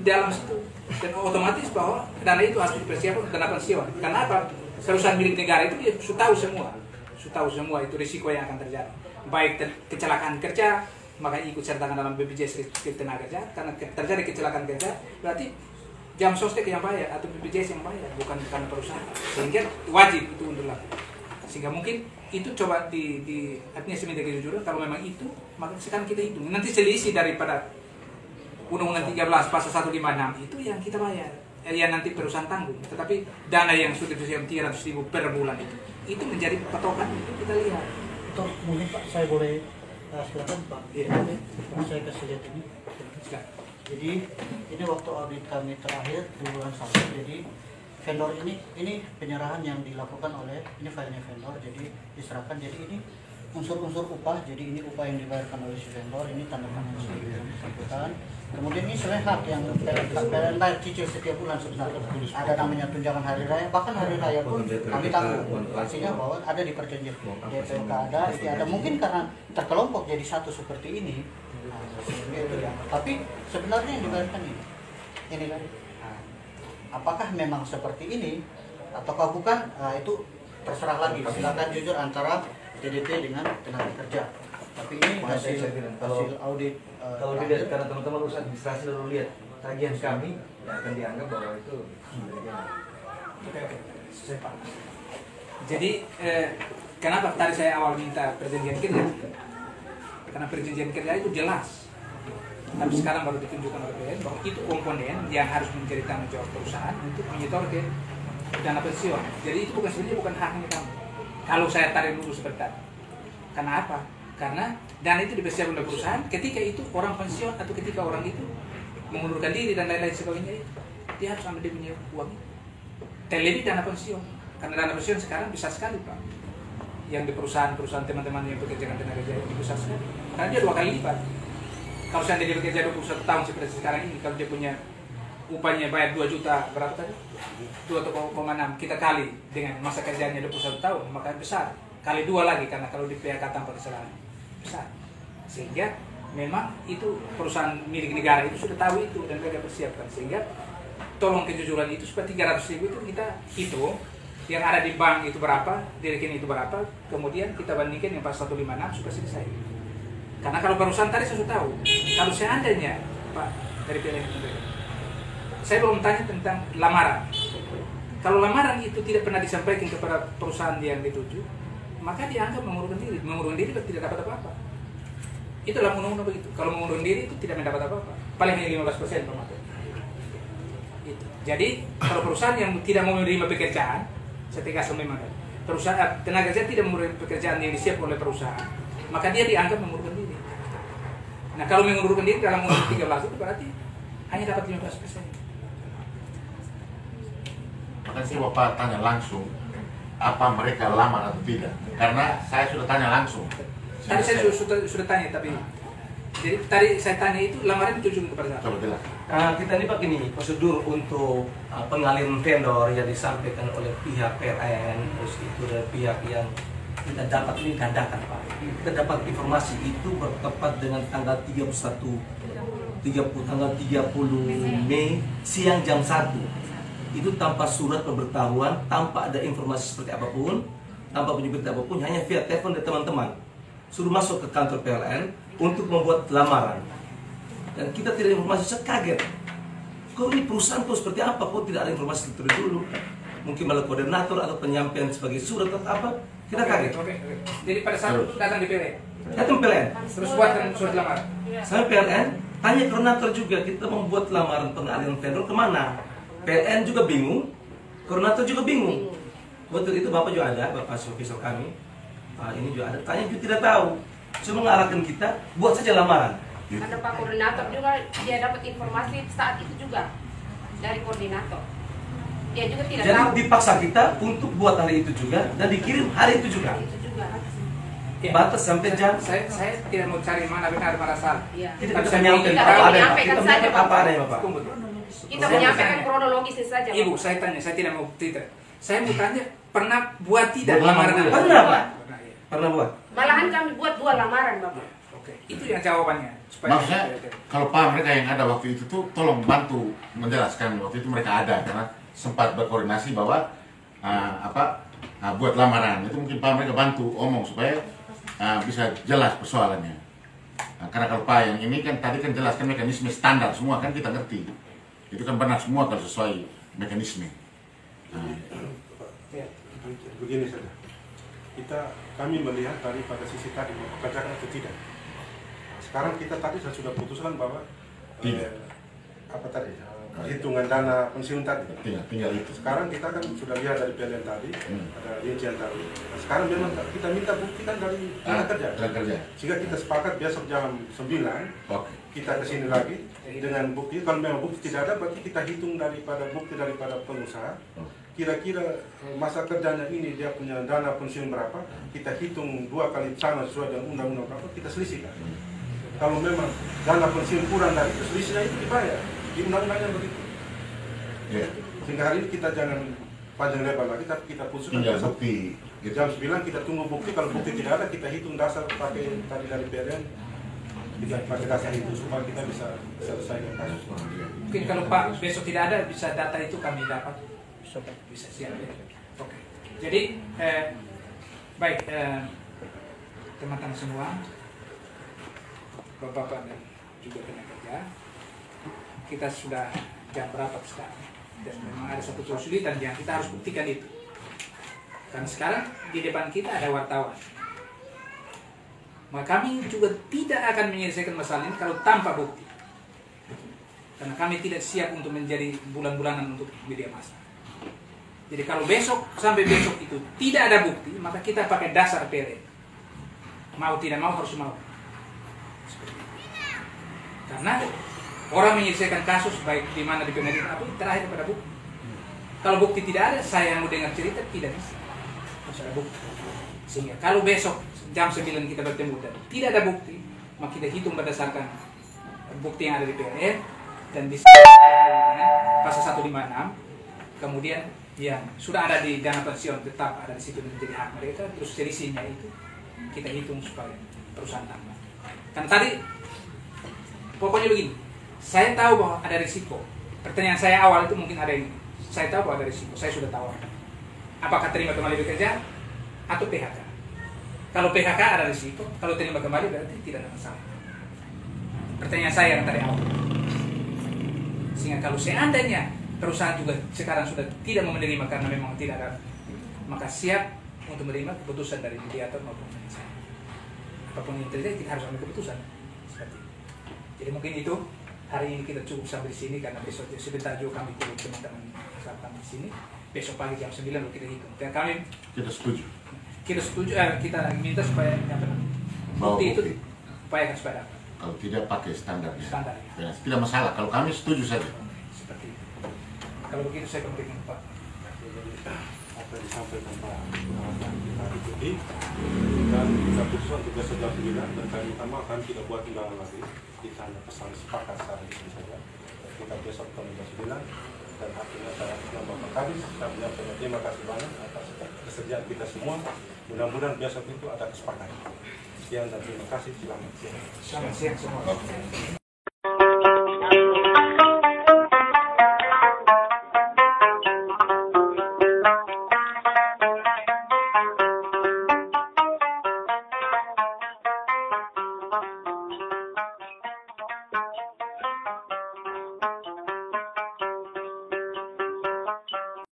S4: dalam situ dan otomatis bahwa dana itu harus dipersiapkan dana pensiun. Karena apa? Perusahaan milik negara itu dia sudah tahu semua itu risiko yang akan terjadi. Baik kecelakaan kerja, maka ikut sertakan dalam BPJS tenaga kerja. Karena terjadi kecelakaan kerja, berarti jam sostek yang bayar atau BPJS yang bayar, bukan karena perusahaan. Sehingga wajib itu untuk lakukan. Sehingga mungkin itu coba artinya seminta kejujuran. Kalau memang itu, maka sekarang kita hitung. Nanti selisih daripada Undang-Undang 13 Pasal 156 itu yang kita bayar. Yang nanti perusahaan tanggung. Tetapi dana yang sudah disediakan 300.000 per bulan itu menjadi patokan itu kita lihat.
S6: Atau mungkin Pak, saya boleh silakan Pak.
S4: Iya.
S6: Saya kasih lihat ini.
S4: Silakan.
S6: Jadi ini waktu audit kami terakhir di bulan 1. Jadi vendor ini penyerahan yang dilakukan oleh ini filenya vendor. Jadi diserahkan. Jadi ini unsur-unsur upah. Jadi ini upah yang dibayarkan oleh si vendor. Ini tanda tangan si yang bersangkutan. Kemudian ini sebenarnya hak yang PLN bayar cicil setiap bulan sebenarnya. Ada namanya tunjangan hari raya. Bahkan hari raya pun kami tanggung. Artinya bahwa ada di perjanjian DPK ada. Itu ada mungkin karena terkelompok jadi satu seperti ini. Itu ya. Tapi sebenarnya yang dibayarkan ini kan. Apakah memang seperti ini ataukah bukan? Itu terserah lagi. Silakan jujur antara TDP dengan tenaga kerja. Tapi ini hasil audit.
S8: Kalau dilihat karena teman-teman urus administrasi lalu lihat tagihan kami, ya akan dianggap bahwa itu.
S4: Oke, saya paham. Jadi kenapa tadi saya awal minta perjanjian kerja? Karena perjanjian kerja itu jelas. Tapi sekarang baru ditunjukkan oleh PLN bahwa itu komponen yang harus menjadi tanggung jawab perusahaan untuk menyetor ke dana pensiun. Jadi itu sebenarnya bukan haknya kamu. Kalau saya tarik dulu seperti tadi. Karena apa? Karena dana itu dipersiapkan oleh perusahaan ketika itu orang pensiun atau ketika orang itu mengundurkan diri dan lain-lain sebagainya itu dia harus ambil dia punya uang itu. Terlebih dana pensiun. Karena dana pensiun sekarang besar sekali Pak. Yang di perusahaan teman-teman yang bekerja tenaga kerja itu besar sekali. Karena dia 2 kali lipat. Kalau seandainya dia bekerja 21 tahun seperti sekarang ini, kalau dia punya upahnya bayar 2 juta berapa tadi? 2,6 kita kali dengan masa kerjanya 21 tahun, maka besar. Kali 2 lagi karena kalau di PHK tanpa kesalahan besar. Sehingga memang itu perusahaan milik negara itu sudah tahu itu dan mereka persiapkan. Sehingga tolong kejujuran itu supaya 300.000 itu kita hitung yang ada di bank itu berapa, di rekening itu berapa, kemudian kita bandingkan yang pas 156 sudah selesai. Karena kalau perusahaan tadi saya sudah tahu, kalau seandainya Pak dari PLN saya belum tanya tentang lamaran. Kalau lamaran itu tidak pernah disampaikan kepada perusahaan yang dituju, maka dianggap mengundurkan diri. Mengundurkan diri tidak dapat apa-apa. Itulah undang-undang begitu. Kalau mengundurkan diri itu tidak mendapat apa-apa. Paling hanya 15% Pak. Itu. Jadi kalau perusahaan yang tidak mau menerima pekerjaan, saya tegaskan memang perusahaan tenaga kerja tidak menerima pekerjaan yang disiap oleh perusahaan, maka dia dianggap mengundurkan diri. Nah kalau mengundurkan diri dalam Undang-Undang 13 itu berarti hanya dapat 15%.
S5: Makanya saya Bapak tanya langsung apa mereka lamar atau tidak, karena saya sudah tanya langsung.
S4: Tadi saya sudah tanya, tapi jadi tadi saya tanya itu lamaran ditujukan kepada saya.
S5: Coba jelas.
S8: Kita ini Pak gini, prosedur untuk pengalihan vendor yang disampaikan oleh pihak PLN, terus itu dari pihak yang kita dapat ini dadakan Pak. Kita dapat informasi itu bertepat dengan tanggal 30 Mei siang jam 1. Itu tanpa surat pemberitahuan, tanpa ada informasi seperti apapun, tanpa punya berita apapun, hanya via telepon dari teman-teman. Suruh masuk ke kantor PLN untuk membuat lamaran. Dan kita tidak ada informasi, saya kaget. Kok ini perusahaan tuh seperti apa? Kok tidak ada informasi terlebih dulu? Mungkin malah koordinator atau penyampaian sebagai surat atau apa? Kita kaget.
S4: Oke. Jadi pada saat itu datang di PLN?
S8: Datang PLN.
S4: Terus buatkan surat lamaran?
S8: Sampai PLN, tanya koordinator juga, kita membuat lamaran pengalihan vendor kemana? PLN juga bingung, koordinator juga bingung. Betul itu Bapak juga ada, Bapak supervisor kami. Ini juga ada, tanya juga tidak tahu. Cuma mengarahkan kita, buat saja lamaran.
S7: Karena Pak Koordinator juga dia dapat informasi saat itu juga dari koordinator. Dia juga tidak
S8: Jadi
S7: tahu.
S8: dipaksa kita untuk buat hari itu juga dan dikirim hari itu juga.
S7: Itu juga.
S8: Batas sampai jam.
S4: Saya tidak mau cari mana benar mana salah.
S7: Iya.
S8: Kita
S4: Tapi
S8: bisa
S4: saya
S8: menyampaikan
S7: kita
S8: apa ada.
S7: menyampaikan
S8: Kita
S7: saja,
S8: menyampaikan apa ada ya Bapak.
S4: Tunggu.
S7: Kita menyampaikan kronologisnya saja.
S4: Ibu, saya tanya, saya tidak mau tidak. Saya mau tanya, pernah buat tidak
S5: Buat
S4: lamaran?
S5: lamaran.
S8: Pernah Pak?
S4: Pernah, ya.
S8: Pernah buat.
S7: Malahan kami buat 2 lamaran, Bapak.
S4: Oke, itu yang jawabannya.
S5: Maksudnya kalau Pak mereka yang ada waktu itu tuh tolong bantu menjelaskan waktu itu mereka ada karena sempat berkoordinasi bahwa buat lamaran itu mungkin Pak mereka bantu omong supaya bisa jelas persoalannya. Karena kalau Pak yang ini kan tadi kan jelaskan mekanisme standar semua kan kita ngerti itu kan benar semua kalau sesuai mekanisme.
S2: Begini saja, kami melihat daripada sisi tadi mau pekerjakan atau tidak. Sekarang kita tadi sudah putuskan bahwa perhitungan dana pensiun tadi.
S5: Tinggal itu.
S2: Sekarang kita kan sudah lihat dari PLN tadi, ada rincian tadi. Nah, sekarang memang kita minta bukti kan dari kerja. Sehingga kita sepakat besok jam 9 kita kesini lagi dengan bukti. Kalau memang bukti tidak ada, berarti kita hitung daripada bukti daripada pengusaha. Kira-kira masa kerjanya ini dia punya dana pensiun berapa, kita hitung 2 kali sama sesuai dengan undang-undang berapa, kita selisihkan. Kalau memang dana pensiun kurang dari itu, selisihnya itu dibayar di undang-undangnya begitu. Sehingga hari ini kita jangan panjang lebar lagi, tapi kita putuskan
S5: bukti.
S2: Jam 9 kita tunggu bukti. Kalau bukti tidak ada, kita hitung dasar pakai tadi dari PLN, kita pakai dasar itu supaya kita bisa selesaikan kasus.
S4: Mungkin kalau Pak besok tidak ada, bisa data itu kami dapat. Bisa siap ya. Oke. Jadi baik teman-teman semua, Bapak-bapak dan juga tenaga kerja, kita sudah jam berapa sekarang? Dan memang ada satu kesulitan yang kita harus buktikan itu. Karena sekarang di depan kita ada wartawan. Maka kami juga tidak akan menyelesaikan masalah ini kalau tanpa bukti. Karena kami tidak siap untuk menjadi bulan-bulanan untuk media massa. Jadi kalau besok sampai besok itu tidak ada bukti, maka kita pakai dasar PLN. Mau tidak mau harus mau. Karena orang menyelesaikan kasus baik di mana di pengadilan atau terakhir pada bukti. Kalau bukti tidak ada, saya yang mau dengar cerita tidak bisa. Harus ada bukti. Sehingga kalau besok jam 9 kita bertemu dan tidak ada bukti, maka kita hitung berdasarkan bukti yang ada di PLN dan di pasal 156, kemudian yang sudah ada di dana pensiun tetap ada di situ menjadi hak mereka, terus selisihnya itu kita hitung supaya perusahaan tambah. Kan tadi pokoknya begini, saya tahu bahwa ada risiko. Pertanyaan saya awal itu mungkin ada ini. Saya tahu bahwa ada risiko, saya sudah tahu. Apakah terima kembali bekerja atau PHK? Kalau PHK ada risiko, kalau terima kembali berarti tidak ada masalah. Pertanyaan saya yang tadi awal. Sehingga kalau seandainya perusahaan juga sekarang sudah tidak mau menerima karena memang tidak ada, maka siap untuk menerima keputusan dari mediator maupun pengusaha. Apapun yang terjadi kita harus ambil keputusan seperti itu. Jadi mungkin itu hari ini kita cukup sampai di sini karena besok sebentar juga kami turun teman-teman kami di sini. Besok pagi jam 9 kita hitung. Dan kami
S5: setuju.
S4: Kita minta supaya bukti itu upayakan supaya dapat.
S5: Kalau tidak pakai standarnya.
S4: Standarnya.
S5: Ya, tidak masalah. Kalau kami setuju saja.
S4: Seperti itu. Kalau begitu saya kembalikan Pak.
S2: Apa yang disampaikan Pak kita ikuti dan kita putuskan juga sejak 9 dan kami minta maaf kami tidak buat undangan lagi. Kita hanya pesan sepakat saat ini saja. Kita besok jam 9 dan akhirnya saya Bapak Kadis kita menyampaikan terima kasih banyak atas kesediaan kita semua. Mudah-mudahan besok itu ada kesepakatan. Sekian dan terima kasih. Selamat siang.
S4: Selamat siang semua.